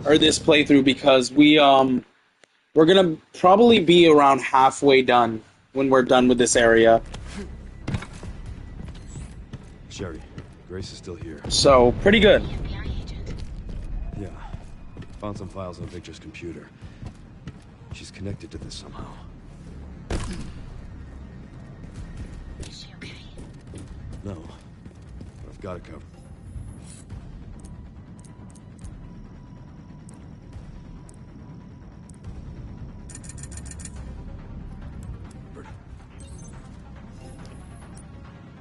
this playthrough because we're gonna probably be around halfway done when we're done with this area. Sherry, Grace is still here. So pretty good. Yeah. Found some files on Victor's computer. She's connected to this somehow. Is she okay? No. But I've got it covered.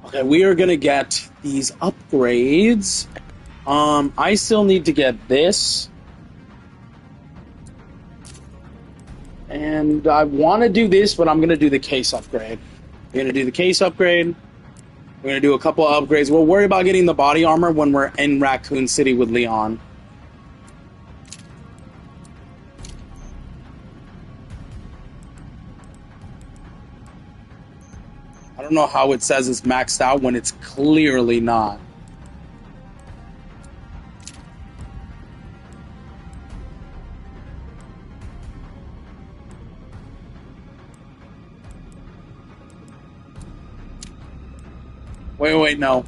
Okay, we are gonna get these upgrades. I still need to get this. And I want to do this, but I'm gonna do the case upgrade. We're gonna do the case upgrade. We're gonna do a couple of upgrades. We'll worry about getting the body armor when we're in Raccoon City with Leon. I don't know how it says it's maxed out when it's clearly not. Wait, no.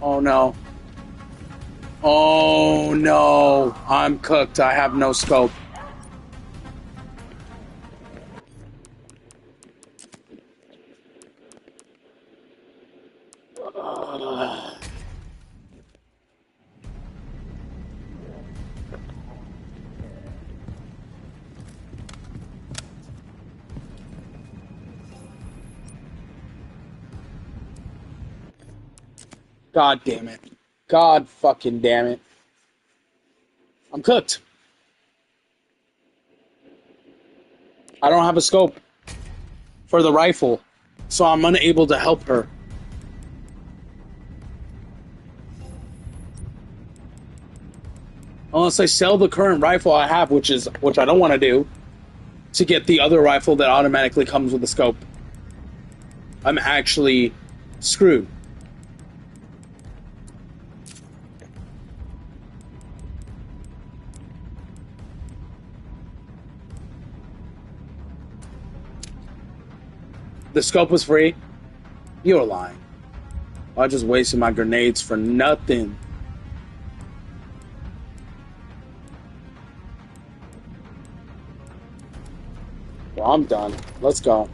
Oh no. Oh no. I'm cooked. I have no scope. God damn it. God fucking damn it. I'm cooked. I don't have a scope for the rifle, so I'm unable to help her. Unless I sell the current rifle I have, which I don't want to do, to get the other rifle that automatically comes with a scope. I'm actually screwed. The scope was free? You're lying. I just wasted my grenades for nothing. Well, I'm done. Let's go.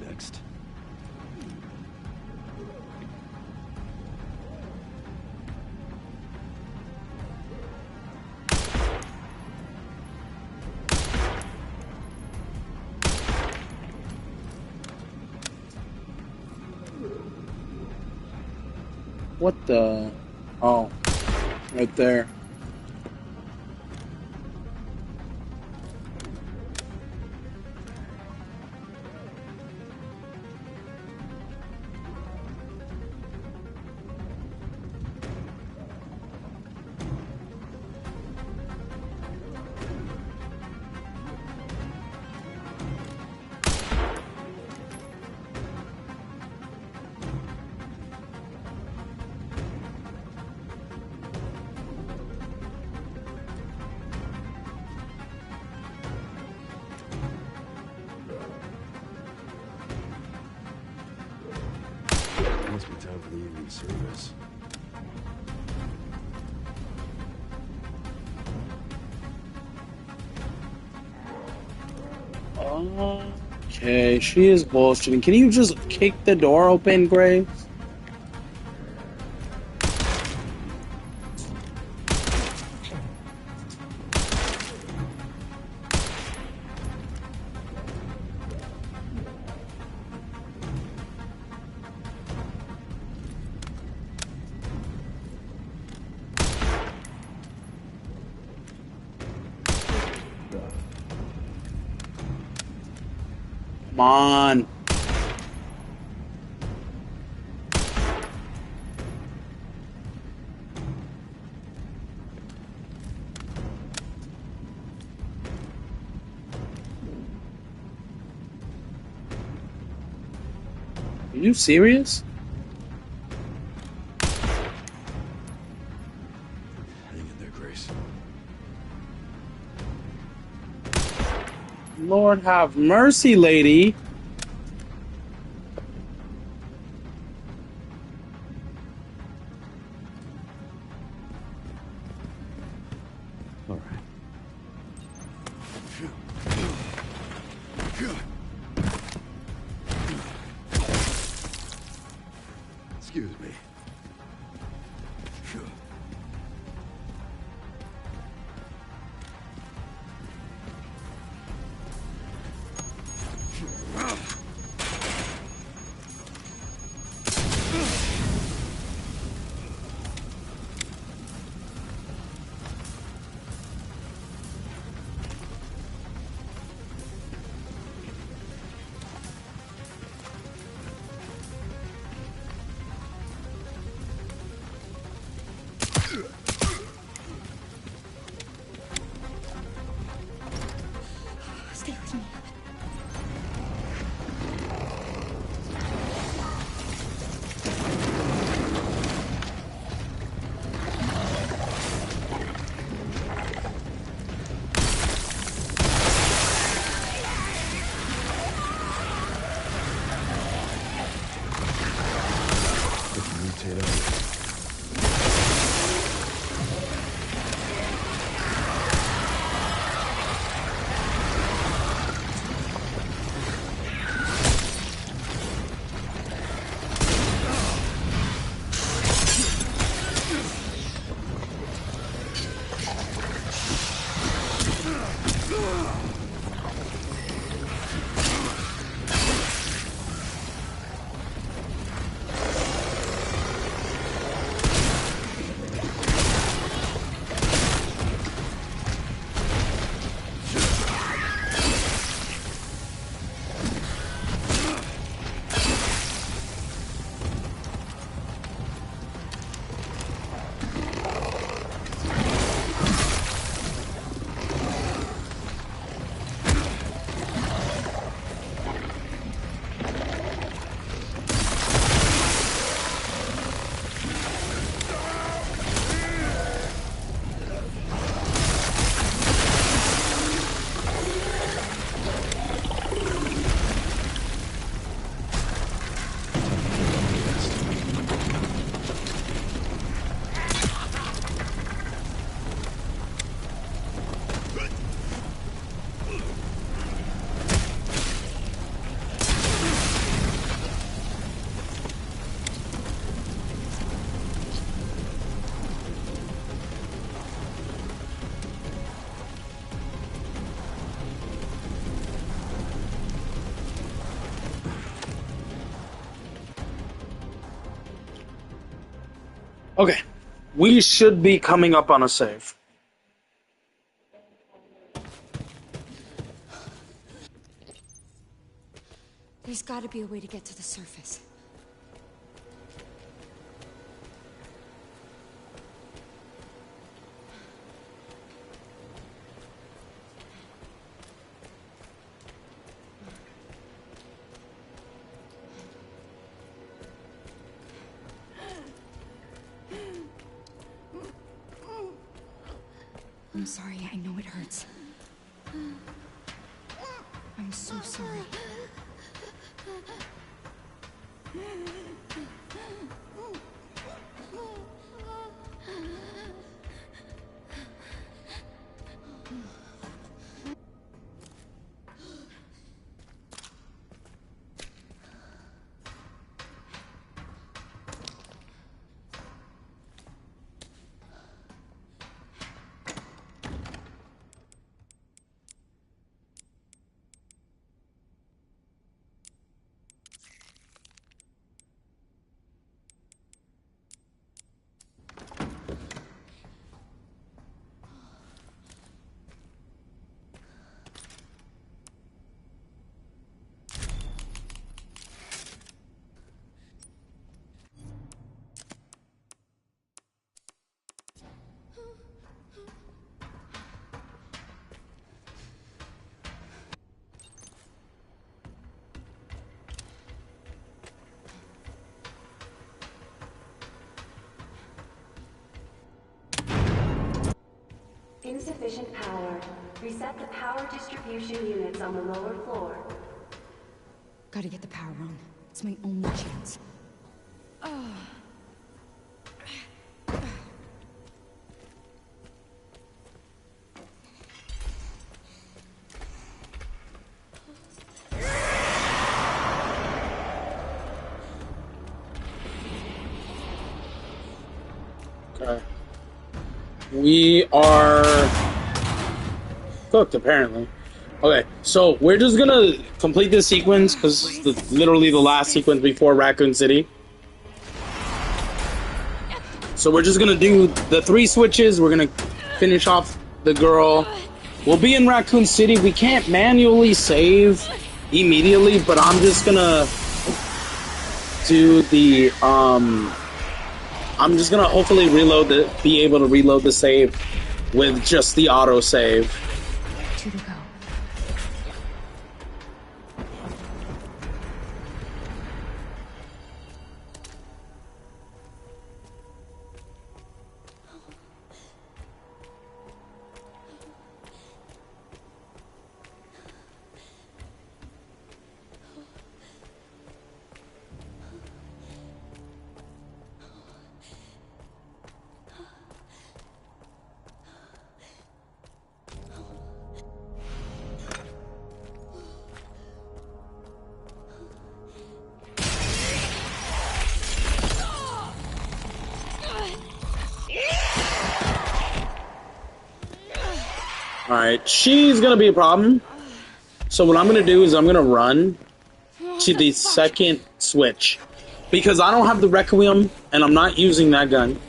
Next. What the? Oh, right there. Must be time for the evening service. Okay, she is bullshitting. Can you just kick the door open, Graves? Come on. Are you serious? Hang in there, Grace. Lord have mercy, lady. All right. Excuse me. Stay with me. Let's mutate up. Okay. We should be coming up on a save. There's got to be a way to get to the surface. I'm sorry, I know it hurts. I'm so sorry. Insufficient power. Reset the power distribution units on the lower floor. Gotta get the power on. It's my only chance. Okay. We are cooked, apparently. Okay, so we're just gonna complete this sequence because this is literally the last sequence before Raccoon City. So we're just gonna do the 3 switches. We're gonna finish off the girl. We'll be in Raccoon City. We can't manually save immediately, but I'm just gonna do the I'm just gonna hopefully be able to reload the save with just the auto save. 2 to go. Alright, she's gonna be a problem. So what I'm gonna do is I'm gonna run to the second switch. Because I don't have the Requiem, and I'm not using that gun.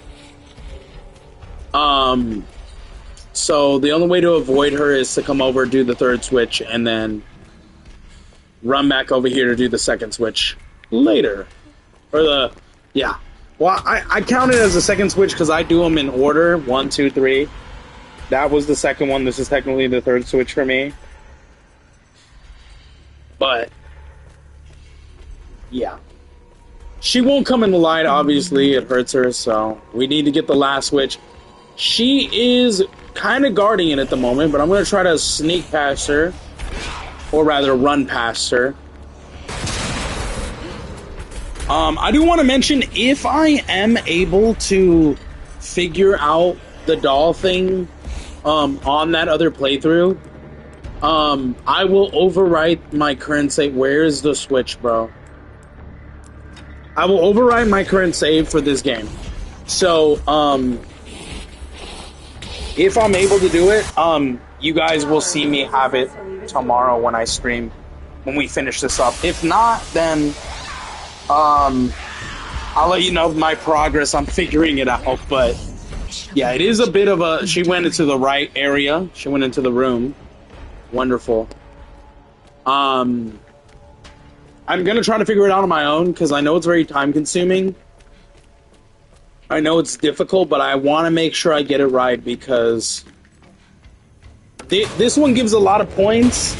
So the only way to avoid her is to come over, do the 3rd switch, and then run back over here to do the 2nd switch later. Or the, yeah. Well, I count it as a 2nd switch because I do them in order, 1, 2, 3. That was the 2nd one. This is technically the 3rd switch for me. But, yeah. She won't come in the light, obviously. It hurts her, so we need to get the last switch. She is kind of guarding it at the moment, but I'm going to try to sneak past her. Or rather, run past her. I do want to mention, if I am able to figure out the doll thing on that other playthrough, I will overwrite my current save. Where is the switch, bro? I will overwrite my current save for this game. So, if I'm able to do it, you guys will see me have it tomorrow when I stream, when we finish this up. If not, then, I'll let you know my progress. I'm figuring it out, but yeah, it is a bit of a. She went into the right area. She went into the room. Wonderful. I'm gonna try to figure it out on my own because I know it's very time consuming. I know it's difficult, but I want to make sure I get it right because this one gives a lot of points.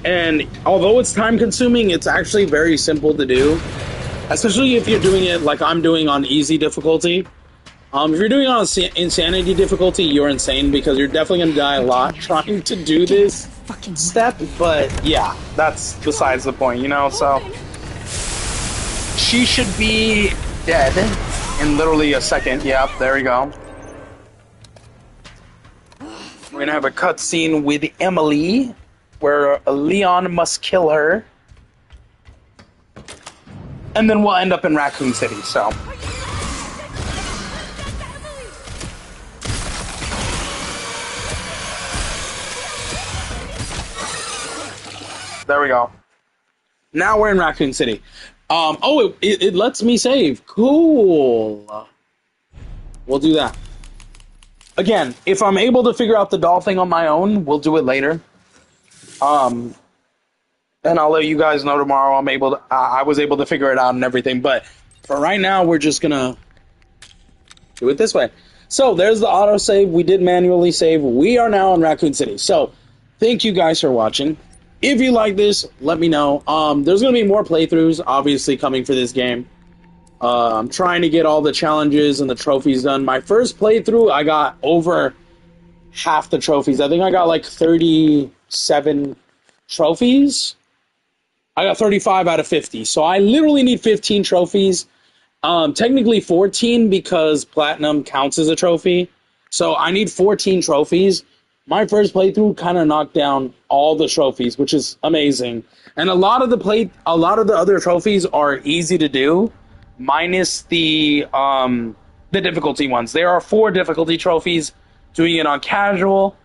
And although it's time consuming, it's actually very simple to do. Especially if you're doing it like I'm doing on easy difficulty. If you're doing it on insanity difficulty, you're insane because you're definitely going to die a lot trying to do this step. But yeah, that's besides the point, you know? So she should be dead in literally a second. Yep, there we go. We're going to have a cutscene with Emily where Leon must kill her. And then we'll end up in Raccoon City, so. There we go. Now we're in Raccoon City. Oh, it lets me save. Cool. We'll do that. Again, if I'm able to figure out the doll thing on my own, we'll do it later. And I'll let you guys know tomorrow I was able to figure it out and everything. But for right now, we're just gonna do it this way. So there's the autosave. We did manually save. We are now in Raccoon City. So thank you guys for watching. If you like this, let me know. There's gonna be more playthroughs, obviously, coming for this game. I'm trying to get all the challenges and the trophies done. My first playthrough, I got over half the trophies. I think I got like 37 trophies. I got 35 out of 50. So I literally need 15 trophies. Technically 14 because platinum counts as a trophy. So I need 14 trophies. My first playthrough kind of knocked down all the trophies, which is amazing. And a lot of the other trophies are easy to do, minus the difficulty ones. There are 4 difficulty trophies. Doing it on casual,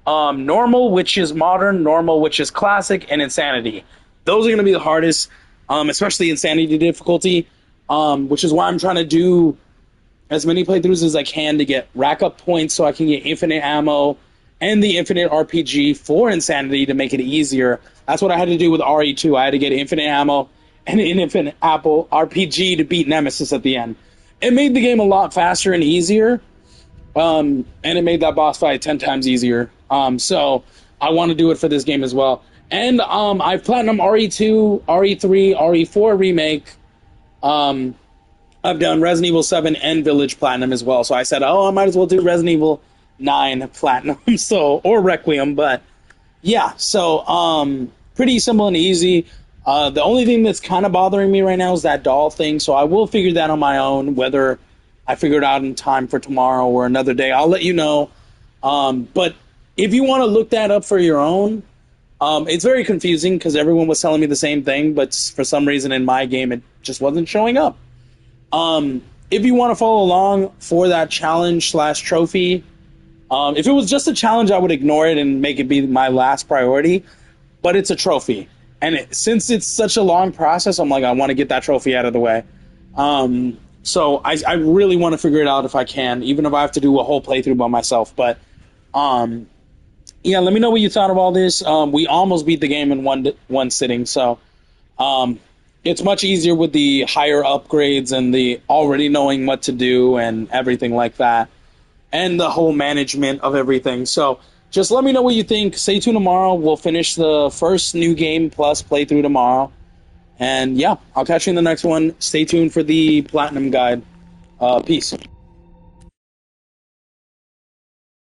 normal, which is modern, normal, which is classic, and insanity. Those are going to be the hardest, especially insanity difficulty, which is why I'm trying to do as many playthroughs as I can to get rack up points so I can get infinite ammo and the infinite RPG for insanity to make it easier. That's what I had to do with RE2. I had to get infinite ammo and an infinite Apple RPG to beat Nemesis at the end. It made the game a lot faster and easier, and it made that boss fight 10 times easier. So I want to do it for this game as well. And I've platinum RE2, RE3, RE4 remake. I've done Resident Evil 7 and Village platinum as well. So I said, I might as well do Resident Evil 9 platinum, or Requiem. But yeah, so pretty simple and easy. The only thing that's kind of bothering me right now is that doll thing. So I will figure that on my own, whether I figure it out in time for tomorrow or another day. I'll let you know. But if you want to look that up for your own, it's very confusing because everyone was telling me the same thing, but for some reason in my game it just wasn't showing up. If you want to follow along for that challenge / trophy, if it was just a challenge, I would ignore it and make it be my last priority. But it's a trophy, and since it's such a long process, I'm like, I want to get that trophy out of the way. So I really want to figure it out if I can, even if I have to do a whole playthrough by myself. But yeah, let me know what you thought of all this. We almost beat the game in one sitting, so it's much easier with the higher upgrades and the already knowing what to do and everything like that, and the whole management of everything. So just let me know what you think. Stay tuned tomorrow. We'll finish the first new game plus playthrough tomorrow. And yeah, I'll catch you in the next one. Stay tuned for the Platinum Guide. Peace.